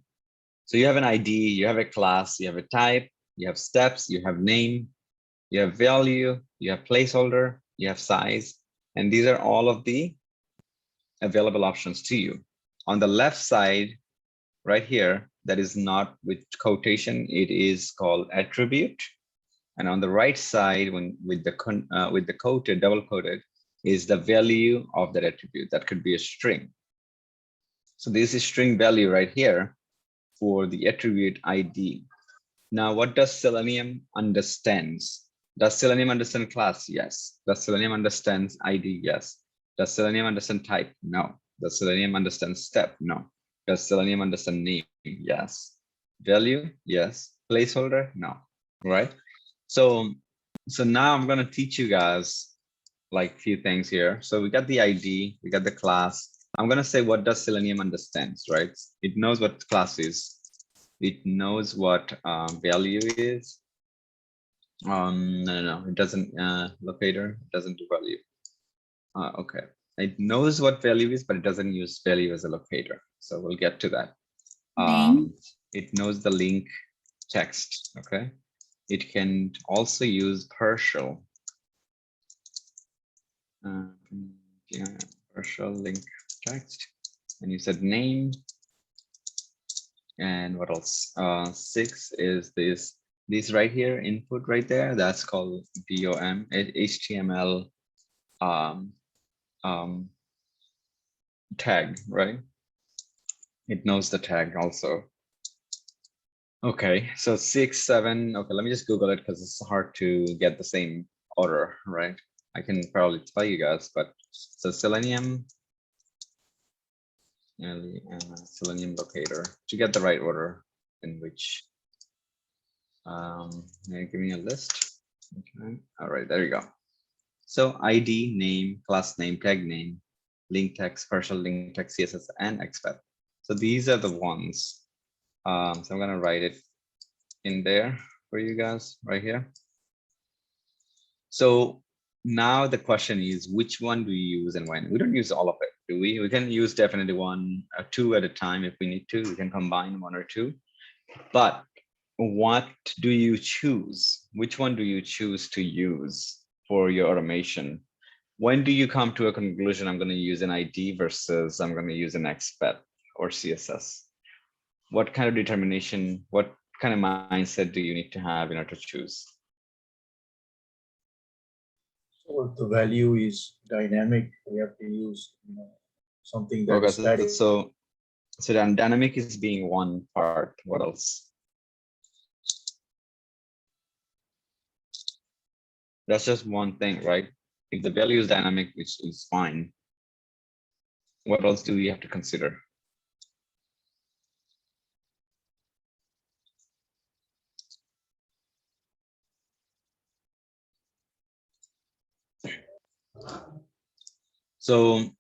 you have an ID, you have a class, you have a type, you have steps, you have name, you have value, you have placeholder, you have size, and these are all of the available options to you. On the left side, right here, that is not with quotation, it is called attribute. And on the right side, with the quoted, double quoted, is the value of that attribute. That could be a string. So this is string value right here for the attribute ID. Now, what does Selenium understands? Does Selenium understand class? Yes. Does Selenium understand ID? Yes. Does Selenium understand type? No. Does Selenium understand step? No. Does Selenium understand name? Yes. Value? Yes. Placeholder? No. Right? So now I'm going to teach you guys like a few things here. So we got the ID, we got the class. I'm going to say, what does Selenium understands, right? It knows what class is. It knows what value is. No, it doesn't. Locator doesn't do value. Okay, it knows what value is, but it doesn't use value as a locator. So we'll get to that. Name. It knows the link text. Okay, it can also use partial. Yeah, partial link text. And you said name. And what else? 6 is this right here, input right there. That's called DOM, HTML tag, right? It knows the tag also. Okay, so 6, 7. Okay, let me just Google it because it's hard to get the same order, right? I can probably tell you guys, but so Selenium. Selenium locator to get the right order in which give me a list. Okay, all right, there you go. So ID, name, class name, tag name, link text, partial link text, CSS, and expat. So these are the ones. So I'm gonna write it in there for you guys right here. So now the question is, which one do you use and when? We don't use all of it, do we? We can use definitely one or two at a time if we need to. We can combine one or two. But what do you choose? Which one do you choose to use for your automation? When do you come to a conclusion, I'm going to use an ID versus I'm going to use an expat or CSS? What kind of determination, what kind of mindset do you need to have in order to choose? So if the value is dynamic, we have to use something that Okay, is static. so then dynamic is being one part. What else? That's just one thing, right? If the value is dynamic, which is fine. What else do we have to consider? So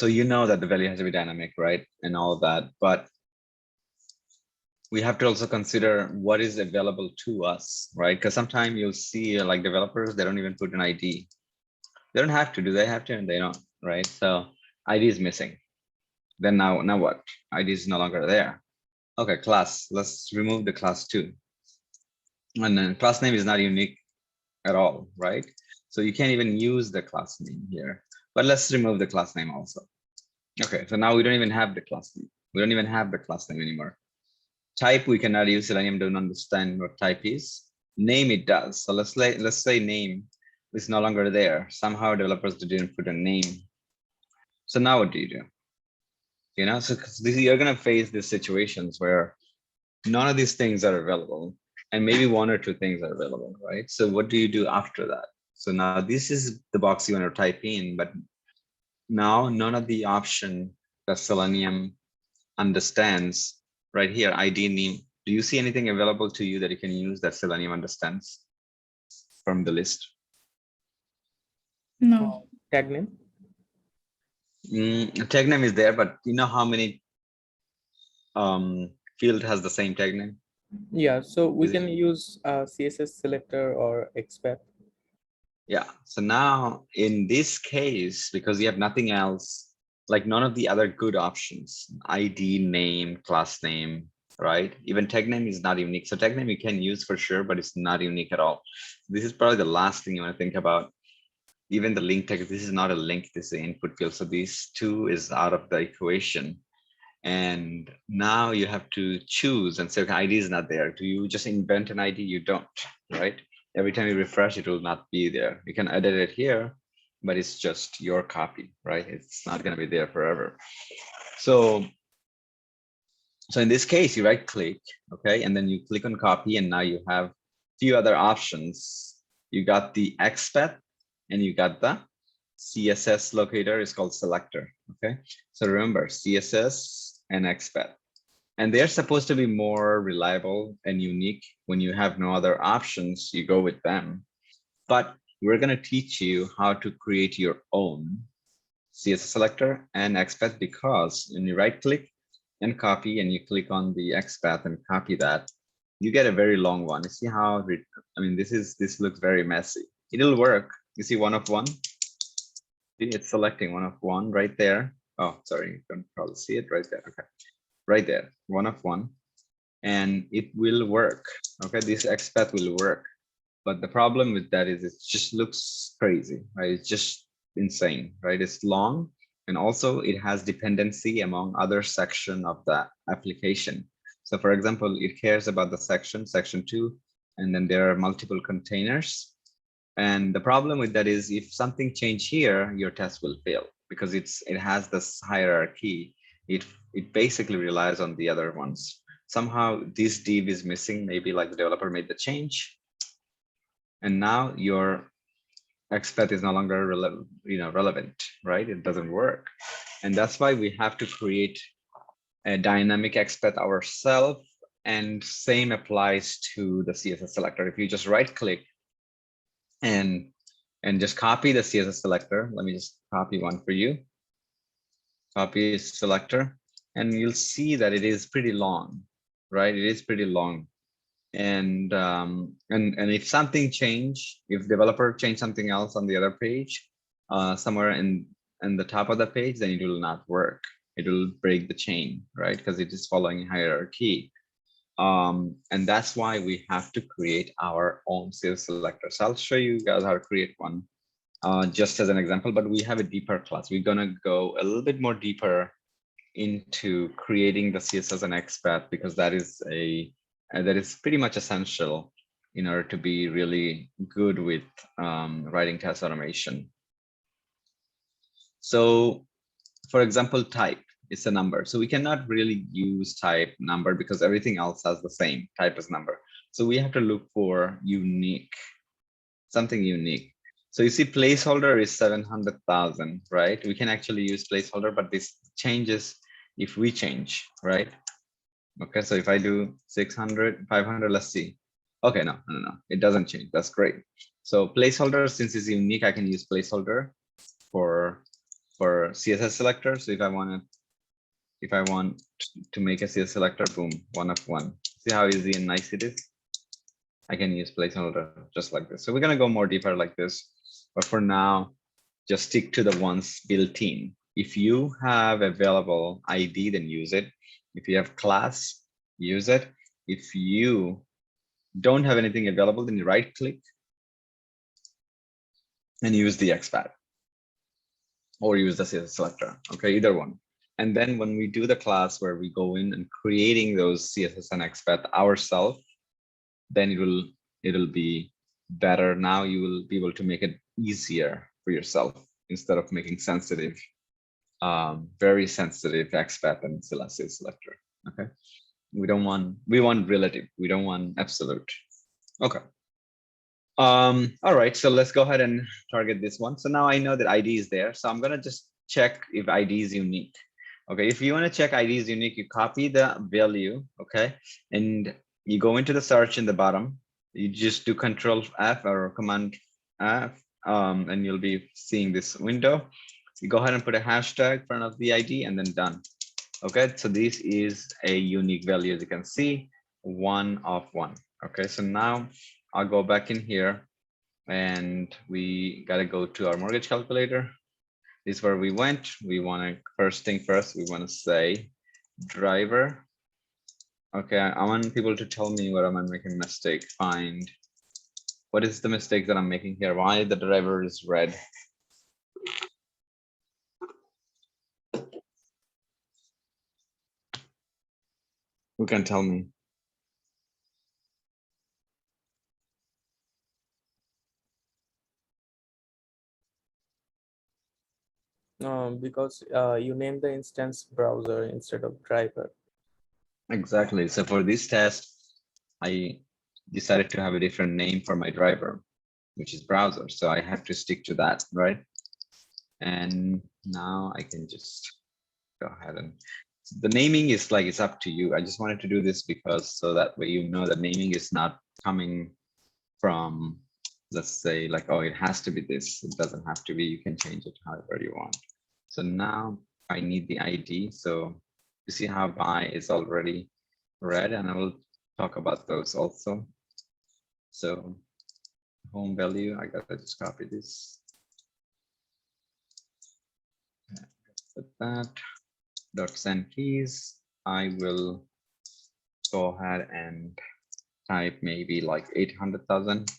you know that the value has to be dynamic, right? And all that, but we have to also consider what is available to us, right? Because sometimes you'll see like developers, they don't even put an ID. They don't have to, do they have to? And they don't, right? So ID is missing. Then now what? ID is no longer there. Okay, class, let's remove the class too. And then class name is not unique at all, right? So you can't even use the class name here, but let's remove the class name also. Okay, so now we don't even have the class name. We don't even have the class name anymore. Type, we cannot use. Selenium don't understand what type is. Name, it does. So let's say name is no longer there. Somehow developers didn't put a name. So now what do? You know, so you're gonna face these situations where none of these things are available, and maybe one or two things are available, right? So what do you do after that? So now this is the box you want to type in, but now none of the option that Selenium understands right here, ID, name. Do you see anything available to you that you can use that Selenium understands from the list? No. Tag name. Tag name is there, but you know how many field has the same tag name? Yeah, so we Is can it- use CSS selector or expat. Yeah, so now in this case, because you have nothing else, like none of the other good options, ID, name, class name, right? Even tag name is not unique. So tag name you can use for sure, but it's not unique at all. This is probably the last thing you want to think about. Even the link tag, this is not a link, this is the input field. So these two is out of the equation. And now you have to choose and say, okay, ID is not there. Do you just invent an ID? You don't, right? Every time you refresh, it will not be there. You can edit it here, but it's just your copy, right? It's not going to be there forever. So in this case, you right click, okay, and then you click on copy, and now you have a few other options. You got the expat, and you got the CSS locator is called selector, okay? So remember, CSS and expat. And they're supposed to be more reliable and unique. When you have no other options, you go with them. But we're going to teach you how to create your own CSS selector and expat, because when you right click and copy and you click on the expat and copy that, you get a very long one. You see how, I mean, this looks very messy. It'll work. You see one of one? It's selecting one of one right there. Oh, sorry, you can probably see it right there. Okay, right there, one of one, and it will work. Okay, this expat will work, but the problem with that is it just looks crazy, right? It's just insane, right? It's long, and also it has dependency among other section of the application. So for example, it cares about the section 2, and then there are multiple containers. And the problem with that is if something change here, your test will fail because it has this hierarchy. It basically relies on the other ones. Somehow this div is missing, maybe like the developer made the change. And now your expat is no longer relevant, right? It doesn't work. And that's why we have to create a dynamic expat ourselves. And same applies to the CSS selector. If you just right click and and just copy the CSS selector. Let me just copy one for you. Copy selector, and you'll see that it is pretty long, right? It is pretty long. And if something change, if developer change something else on the other page, somewhere in the top of the page, then it will not work. It will break the chain, right? Because it is following hierarchy. And that's why we have to create our own CSS selector. So I'll show you guys how to create one, just as an example, but we have a deeper class. We're gonna go a little bit more deeper into creating the CSS and XPath, because that is that is pretty much essential in order to be really good with writing test automation. So for example, type is a number. So we cannot really use type number because everything else has the same type as number. So we have to look for unique, something unique. So you see placeholder is 700,000, right? We can actually use placeholder, but this changes if we change, right? Okay, so if I do 600, 500, let's see. Okay, no, it doesn't change. That's great. So placeholder, since it's unique, I can use placeholder for CSS selector. So if I want to make a CSS selector, boom, 1 of 1. See how easy and nice it is? I can use placeholder just like this. So we're gonna go more deeper like this, but for now, just stick to the ones built in. If you have available ID, then use it. If you have class, use it. If you don't have anything available, then you right click and use the XPath or use the CSS selector. Okay, either one. And then when we do the class where we go in and creating those CSS and XPath ourselves, then it'll be better. Now you will be able to make it easier for yourself instead of making sensitive, very sensitive XPath and CSS selector. Okay, we want relative. We don't want absolute. Okay. All right, so let's go ahead and target this one. So now I know that ID is there. So I'm gonna just check if ID is unique. Okay, if you want to check ID is unique, you copy the value, okay, and you go into the search in the bottom. You just do Control F or Command F, and you'll be seeing this window. You go ahead and put a hashtag in front of the ID and then done. Okay, so this is a unique value, as you can see, 1 of 1. Okay, so now I'll go back in here and we got to go to our mortgage calculator. This is where we went. We want to, first thing first, we want to say driver. Okay, I want people to tell me where am I making a mistake. Find what is the mistake that I'm making here? Why the driver is red? Who can tell me? Because you named the instance browser instead of driver. Exactly. So for this test, I decided to have a different name for my driver, which is browser. So I have to stick to that, right? And now I can just go ahead and the naming is like, it's up to you. I just wanted to do this because so that way you know that naming is not coming from, let's say like, oh, it has to be this. It doesn't have to be. You can change it however you want. So now I need the ID. So you see how by is already red, and I will talk about those also. So home value, I gotta just copy this. Put that dot send keys. I will go ahead and type maybe like 800,000.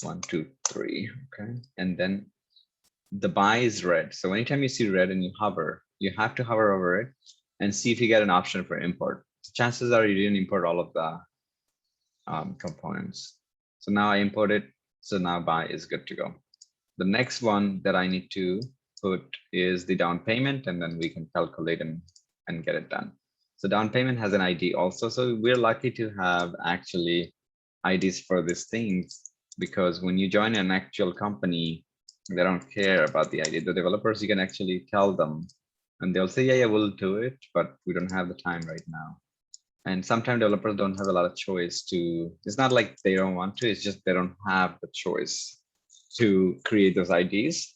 1, 2, 3. Okay, and then the by is red. So anytime you see red and you hover, you have to hover over it and see if you get an option for import. Chances are you didn't import all of the components. So now I import it. So now by is good to go. The next one that I need to put is the down payment, and then we can calculate and get it done. So down payment has an ID also. So we're lucky to have actually IDs for these things, because when you join an actual company, they don't care about the ID. The developers, you can actually tell them and they'll say, yeah, we'll do it, but we don't have the time right now. And sometimes developers don't have a lot of choice to, it's not like they don't want to, it's just they don't have the choice. to create those IDs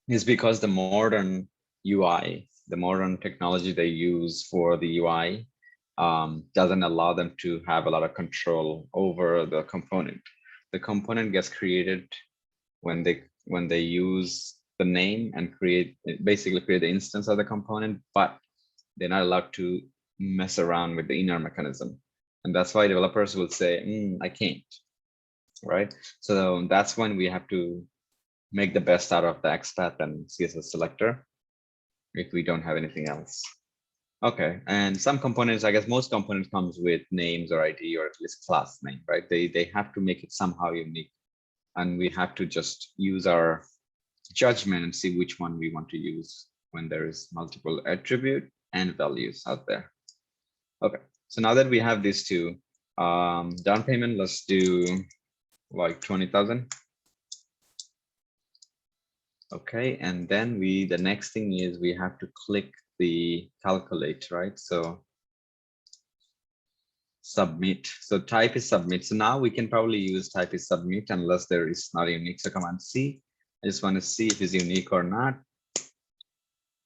is because the modern UI, the modern technology they use for the UI doesn't allow them to have a lot of control over the component. The component gets created when they use the name and basically create the instance of the component, but they're not allowed to mess around with the inner mechanism. And that's why developers will say, I can't, right? So that's when we have to make the best out of the XPath and CSS selector if we don't have anything else. Okay, and some components, I guess most components comes with names or ID or at least class name, right? They have to make it somehow unique. And we have to just use our judgment and see which one we want to use when there is multiple attribute and values out there. Okay, so now that we have these two, down payment, let's do like 20,000. Okay, and then the next thing is we have to click the calculate, right? So submit. So type is submit. So now we can probably use type is submit unless there is not unique. So Command C. I just want to see if it's unique or not.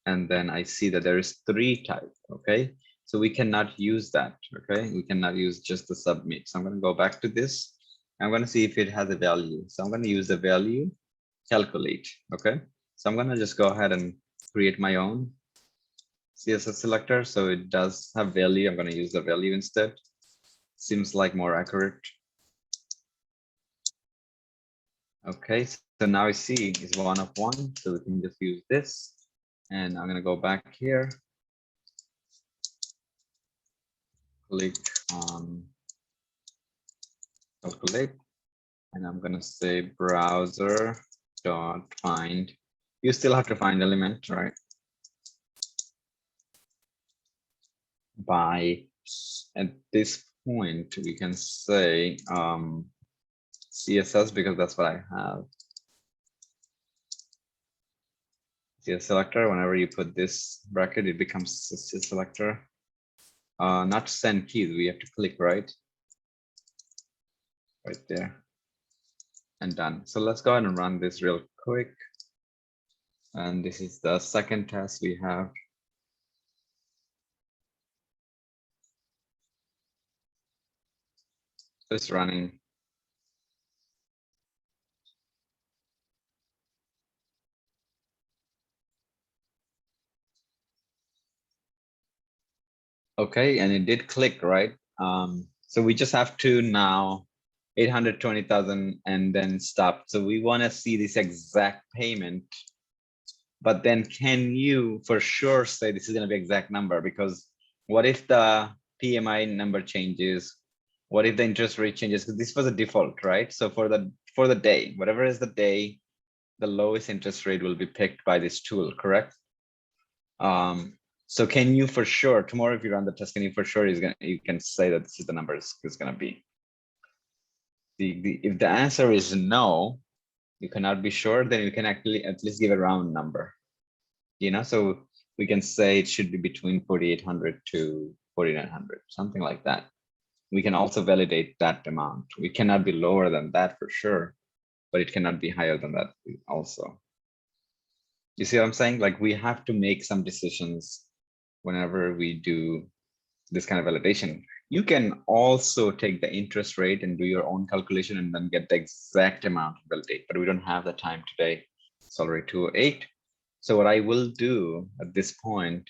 And then I see that there is 3 type. Okay, so we cannot use that. Okay, we cannot use just the submit. So I'm going to go back to this. I'm going to see if it has a value. So I'm going to use the value calculate. Okay, so I'm going to just go ahead and create my own CSS selector. So it does have value. I'm going to use the value instead. Seems like more accurate. Okay, so now I see is 1 of 1. So we can just use this. And I'm going to go back here. Click on calculate. And I'm going to say browser dot find. You still have to find element, right? By at this point, we can say CSS because that's what I have. CSS selector, whenever you put this bracket, it becomes CSS selector. Not send keys, we have to click right there and done. So let's go ahead and run this real quick. And this is the second test we have. It's running. Okay, and it did click, right? So we just have to now 820,000 and then stop. So we want to see this exact payment. But then can you for sure say this is going to be exact number? Because what if the PMI number changes? What if the interest rate changes? Because this was a default, right? So for the day, whatever is the day, the lowest interest rate will be picked by this tool, correct? So can you for sure tomorrow, if you run the test, can you for sure you can say that this is the number it's going to be? If the answer is no, you cannot be sure, then you can actually at least give a round number. You know, so we can say it should be between 4,800 to 4,900, something like that. We can also validate that amount. We cannot be lower than that for sure, but it cannot be higher than that also. You see what I'm saying? Like we have to make some decisions whenever we do this kind of validation. You can also take the interest rate and do your own calculation and then get the exact amount to validate, but we don't have the time today. It's already 2:08. So what I will do at this point,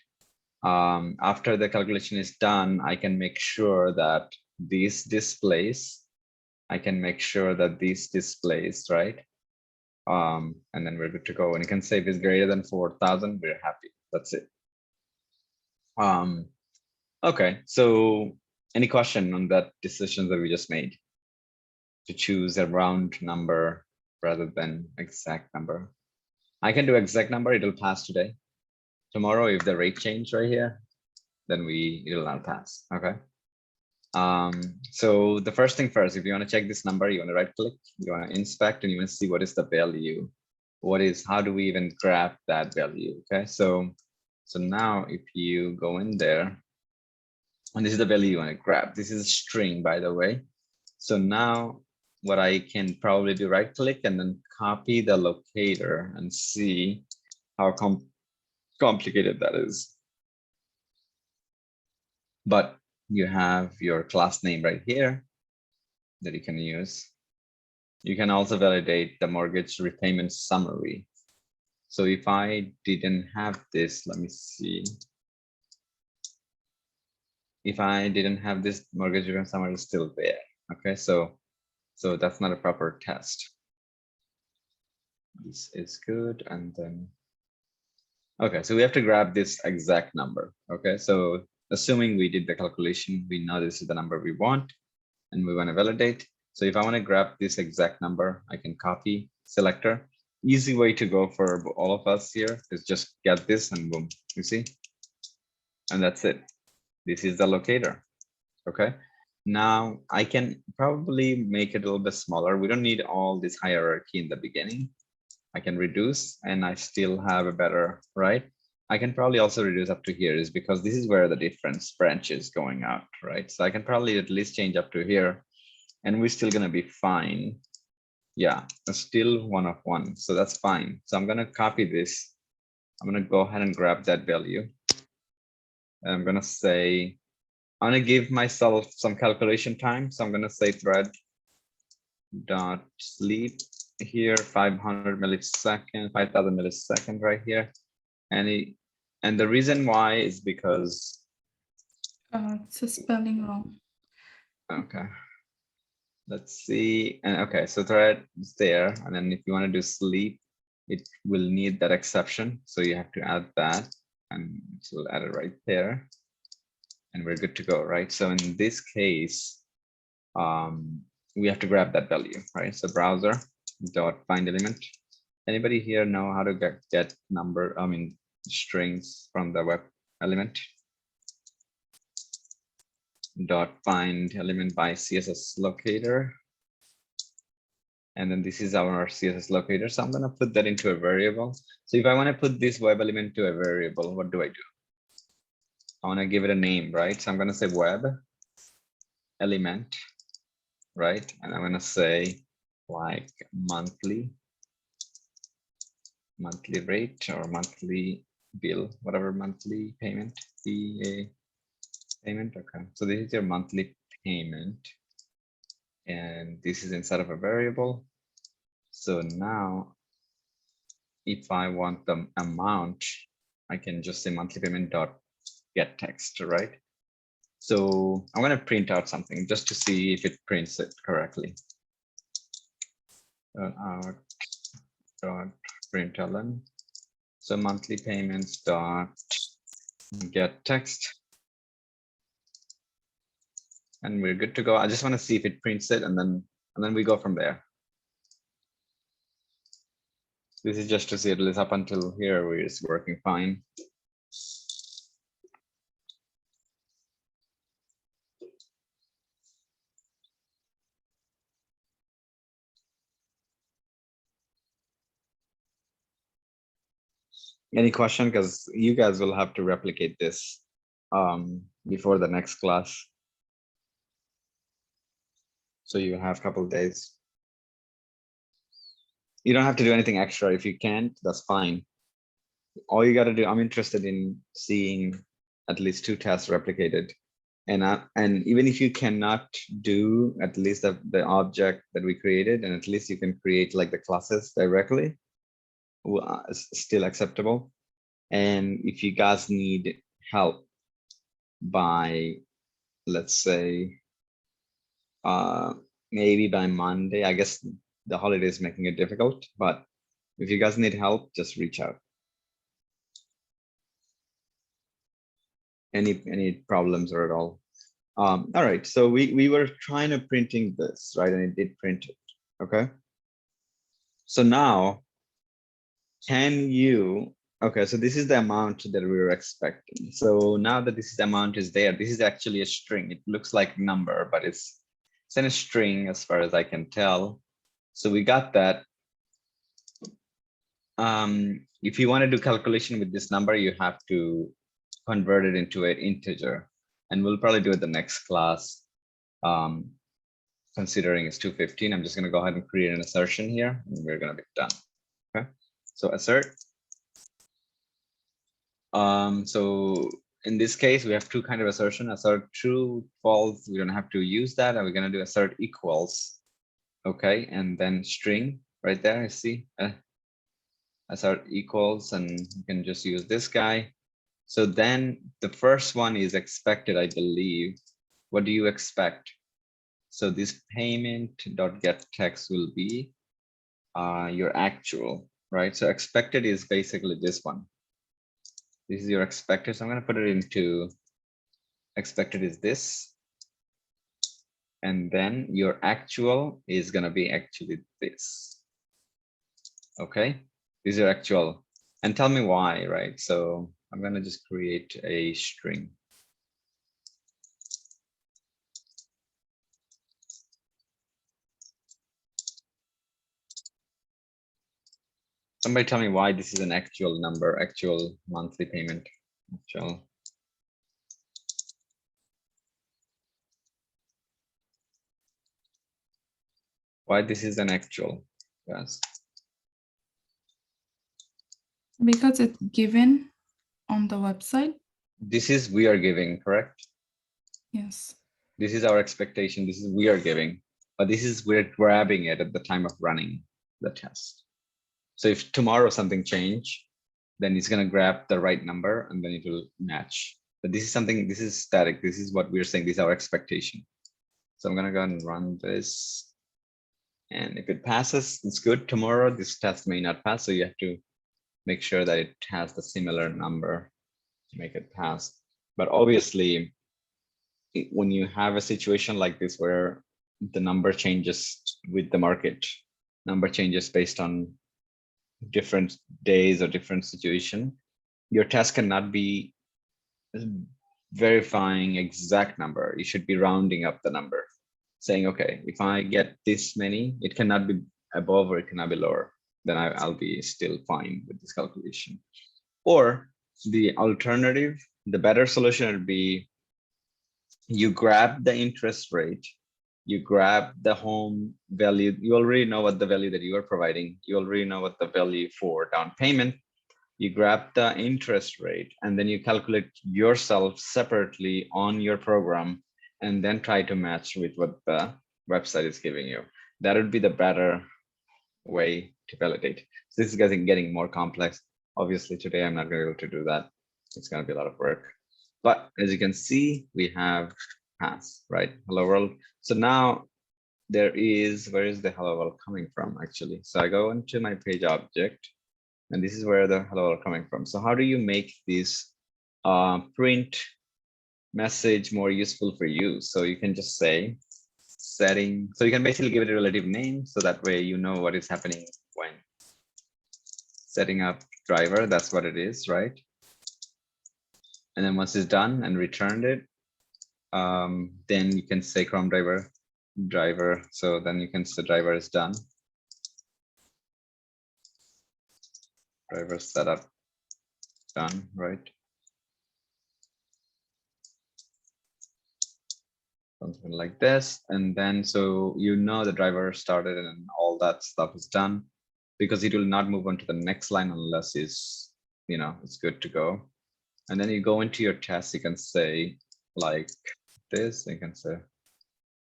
after the calculation is done, I can make sure that these displays, right? And then we're good to go. And you can say if it's greater than 4,000, we're happy. That's it. Okay, so any question on that decision that we just made to choose a round number rather than exact number? I can do exact number, it'll pass today. Tomorrow, if the rate change right here, then it'll not pass, okay? So the first thing first, if you want to check this number, you want to right click, you want to inspect, and you want to see what is the value. How do we even grab that value, okay? So now if you go in there, and this is the value you want to grab. This is a string, by the way. So now what I can probably do, right click and then copy the locator and see how complicated that is. But you have your class name right here that you can use. You can also validate the mortgage repayment summary. So if I didn't have this, let me see. If I didn't have this, mortgage repayment summary is still there. Okay, so that's not a proper test. This is good. And then, okay, so we have to grab this exact number. Okay, so assuming we did the calculation, we know this is the number we want and we want to validate. So if I want to grab this exact number, I can copy selector. Easy way to go for all of us here is just get this and boom, you see? And that's it. This is the locator. Okay. Now I can probably make it a little bit smaller. We don't need all this hierarchy in the beginning. I can reduce and I still have a better, right? I can probably also reduce up to here is because this is where the difference branch is going out, right? So I can probably at least change up to here and we're still gonna be fine. Yeah, it's still 1 of 1, so that's fine. So I'm gonna copy this. I'm gonna go ahead and grab that value. And I'm gonna say, I'm gonna give myself some calculation time. So I'm gonna say thread dot sleep here, 500 millisecond, 5,000 millisecond right here. And the reason why is because It's a spelling wrong. okay. Let's see. And okay, so thread is there. And then if you want to do sleep, it will need that exception. So you have to add that and so we'll add it right there. And we're good to go, right? So in this case, we have to grab that value, right? So browser dot find element. Anybody here know how to get number, strings from the web element? Dot find element by CSS locator. And then this is our CSS locator. So I'm going to put that into a variable. So if I want to put this web element to a variable, what do I do? I want to give it a name, right? So I'm going to say web element, right? And I'm going to say like monthly rate or monthly bill, whatever monthly payment, payment. Okay, so this is your monthly payment. And this is inside of a variable. So now if I want the amount, I can just say monthly payment dot get text, right? So I'm going to print out something just to see if it prints it correctly. Out dot println. So monthly payments dot get text. And we're good to go. I just want to see if it prints it and then we go from there. This is just to see it up until here where it's working fine. Any question? Because you guys will have to replicate this before the next class. So you have a couple of days. You don't have to do anything extra. If you can't, that's fine. All you got to do, I'm interested in seeing at least 2 tests replicated. And even if you cannot do at least the object that we created, and at least you can create like the classes directly, still acceptable. And if you guys need help by, let's say, maybe by Monday, I guess the holiday is making it difficult, but if you guys need help, just reach out. Any problems or at all. All right, so we were trying to printing this, right? And it did print it, okay? So now, can you, okay, so this is the amount that we were expecting. So now that this amount is there, this is actually a string. It looks like number, but it's in a string as far as I can tell. So we got that. If you want to do calculation with this number, you have to convert it into an integer. And we'll probably do it the next class. considering it's 2:15, I'm just going to go ahead and create an assertion here, and we're going to be done. Okay, so assert. So in this case, we have two kind of assertion: assert true, false. We don't have to use that, and we're going to do assert equals. Okay, and then string right there. I see assert equals, and you can just use this guy. So then the first one is expected, I believe. What do you expect? So this payment dot get text will be your actual, right? So expected is basically this one. This is your expected. So I'm going to put it into expected is this. And then your actual is going to be actually this. Okay, these are actual. And tell me why, right? So I'm going to just create a string. Somebody tell me why this is an actual number, actual monthly payment. Actual. Why this is an actual? Yes. Because it's given on the website. This is we are giving, correct? Yes. This is our expectation. This is we are giving, but this is we're grabbing it at the time of running the test. So if tomorrow something change, then it's going to grab the right number and then it will match. But this is something, this is static. This is what we're saying. This is our expectation. So I'm going to go and run this. And if it passes, it's good. Tomorrow, this test may not pass. So you have to make sure that it has the similar number to make it pass. But obviously, when you have a situation like this where the number changes with the market, number changes based on different days or different situation, your test cannot be verifying exact number. You should be rounding up the number, saying, okay, if I get this many, it cannot be above or it cannot be lower. Then I'll be still fine with this calculation. Or the alternative, the better solution would be you grab the interest rate, you grab the home value. You already know what the value that you are providing. You already know what the value for down payment. You grab the interest rate and then you calculate yourself separately on your program and then try to match with what the website is giving you. That would be the better way to validate. So this is getting more complex. Obviously today I'm not going to be able to do that. It's going to be a lot of work. But as you can see, we have pass, right? Hello world. So now there is, where is the hello world coming from actually? So I go into my page object and this is where the hello world coming from. So how do you make this print message more useful for you? So you can just say setting. So you can basically give it a relative name. So that way, you know what is happening when setting up driver. That's what it is, right? And then once it's done and returned it, then you can say Chrome driver. So then you can say driver is done. Driver setup done, right? Something like this. And then so you know the driver started and all that stuff is done because it will not move on to the next line unless it's, you know, it's good to go. And then you go into your test, you can say like this, you can say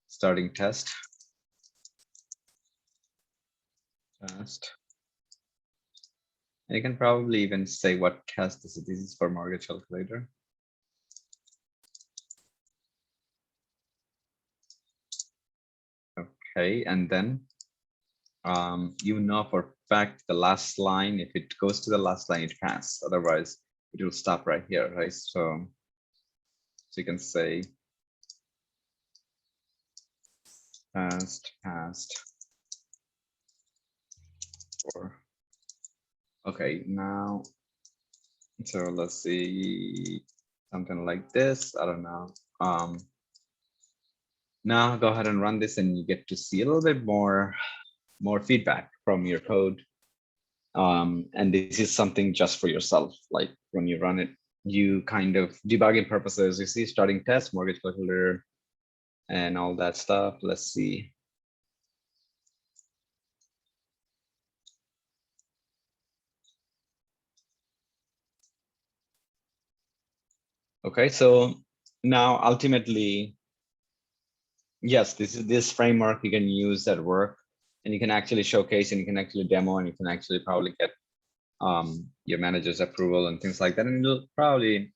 starting test. Test. And you can probably even say what test this is. This is for mortgage calculator. Okay, and then you know for a fact the last line, if it goes to the last line, it passes. Otherwise, it will stop right here, right? So you can say passed. Or okay, now, so let's see something like this. I don't know. Now go ahead and run this, and you get to see a little bit more feedback from your code. And this is something just for yourself. Like when you run it, you kind of debugging purposes, you see starting test, mortgage calculator, and all that stuff. Let's see. Okay, so now ultimately, yes, this framework you can use at work, and you can actually showcase, and you can actually demo, and you can actually probably get your manager's approval and things like that, and it'll probably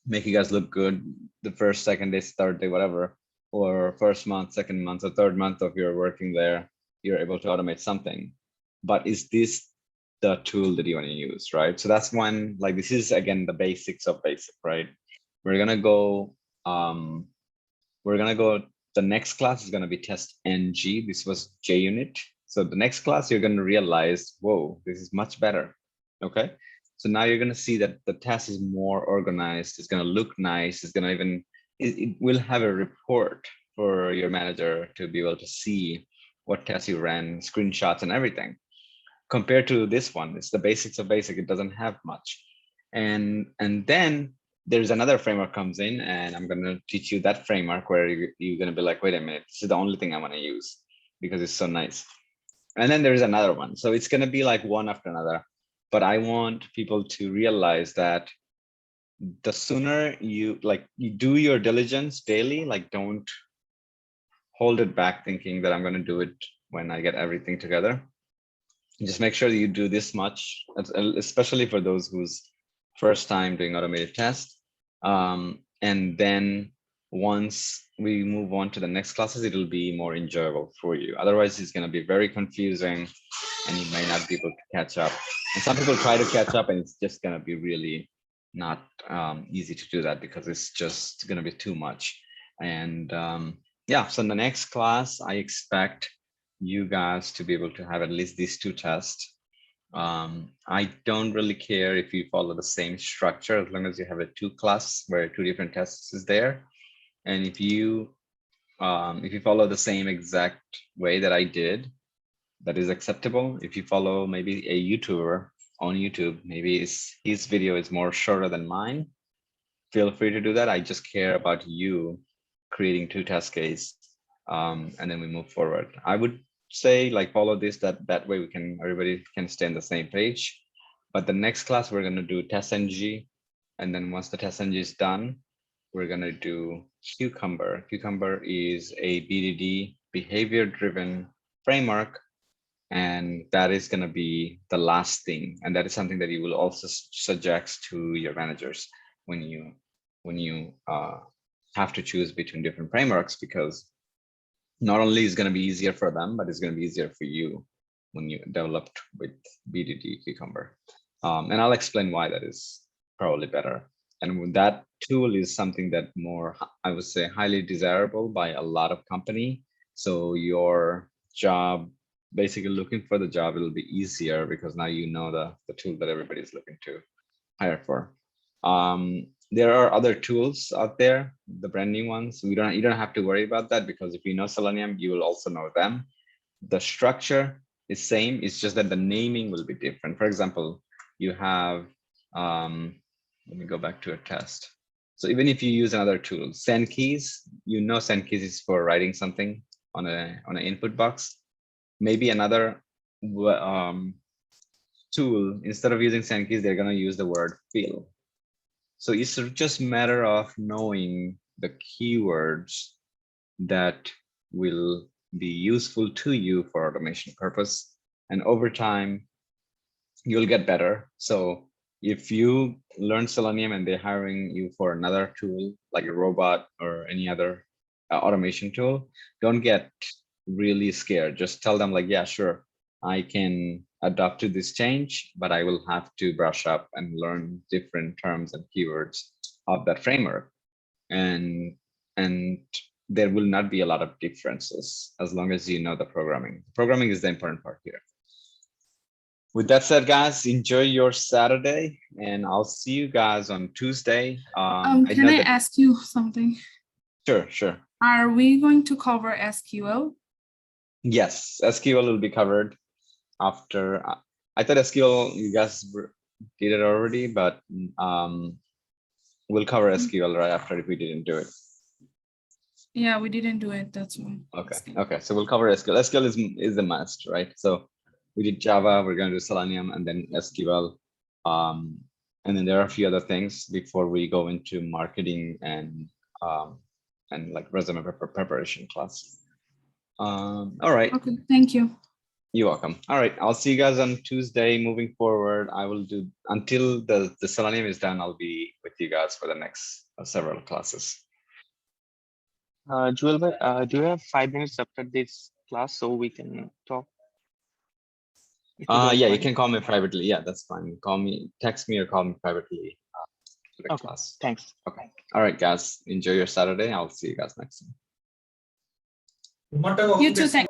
make you guys look good the first, second day, third day, whatever, or first month, second month, or third month of your working there, you're able to automate something. But is this the tool that you want to use, right? So that's one, like, this is again the basics of basic, right? We're gonna go, the next class is gonna be test NG. This was JUnit. So the next class you're gonna realize, whoa, this is much better. Okay. So now you're gonna see that the test is more organized. It's gonna look nice. It's gonna even, it will have a report for your manager to be able to see what tests you ran, screenshots and everything. Compared to this one, it's the basics of basic. It doesn't have much. And then there's another framework comes in, and I'm going to teach you that framework where you're going to be like, wait a minute, this is the only thing I want to use because it's so nice. And then there's another one. So it's going to be like one after another. But I want people to realize that the sooner you do your diligence daily, like don't hold it back thinking that I'm going to do it when I get everything together. Just make sure that you do this much, especially for those whose first time doing automated test. And then once we move on to the next classes, it'll be more enjoyable for you. Otherwise, it's going to be very confusing and you may not be able to catch up. And some people try to catch up and it's just going to be really not easy to do that because it's just going to be too much. And yeah, so in the next class, I expect you guys to be able to have at least these two tests. I don't really care if you follow the same structure as long as you have a two class where two different tests is there. And if you follow the same exact way that I did, that is acceptable. If you follow maybe a YouTuber on YouTube, maybe his video is more shorter than mine, feel free to do that. I just care about you creating two test case, and then we move forward. I would say like follow this, that way everybody can stay on the same page. But the next class we're going to do test NG, and then once the test NG is done, we're going to do Cucumber. Cucumber is a BDD, behavior driven framework, and that is going to be the last thing, and that is something that you will also suggest to your managers when you have to choose between different frameworks, because not only is going to be easier for them, but it's going to be easier for you when you developed with BDD Cucumber. And I'll explain why that is probably better. And that tool is something that more, I would say, highly desirable by a lot of company. So your job, basically looking for the job, it'll be easier because now you know the tool that everybody's looking to hire for. There are other tools out there, the brand new ones. You don't have to worry about that because if you know Selenium, you will also know them. The structure is same. It's just that the naming will be different. For example, you have, let me go back to a test. So even if you use another tool, SendKeys, you know SendKeys is for writing something on an input box. Maybe another tool, instead of using SendKeys, they're going to use the word fill. So it's just a matter of knowing the keywords that will be useful to you for automation purpose. And over time, you'll get better. So if you learn Selenium and they're hiring you for another tool, like a robot or any other automation tool, don't get really scared. Just tell them like, yeah, sure, I can adapt to this change, but I will have to brush up and learn different terms and keywords of that framework. And there will not be a lot of differences as long as you know the programming. Programming is the important part here. With that said, guys, enjoy your Saturday, and I'll see you guys on Tuesday. Can I ask you something? Sure. Are we going to cover SQL? Yes, SQL will be covered after. I thought SQL you guys did it already, but we'll cover SQL right after if we didn't do it. Yeah, we didn't do it. That's one. Okay. So we'll cover SQL. SQL is a must, right? So we did Java. We're going to do Selenium and then SQL. And then there are a few other things before we go into marketing and like resume preparation class. All right. Okay, thank you. You're welcome. All right, I'll see you guys on Tuesday. Moving forward, I will do until the Selenium is done. I'll be with you guys for the next several classes. Jewel, do you have 5 minutes after this class so we can talk? If you don't Yeah, you mind. can call me privately. Yeah, that's fine. Call me, text me, or call me privately to the Okay, class. thanks. Okay. All right, guys. Enjoy your Saturday. I'll see you guys next time. You too. Thank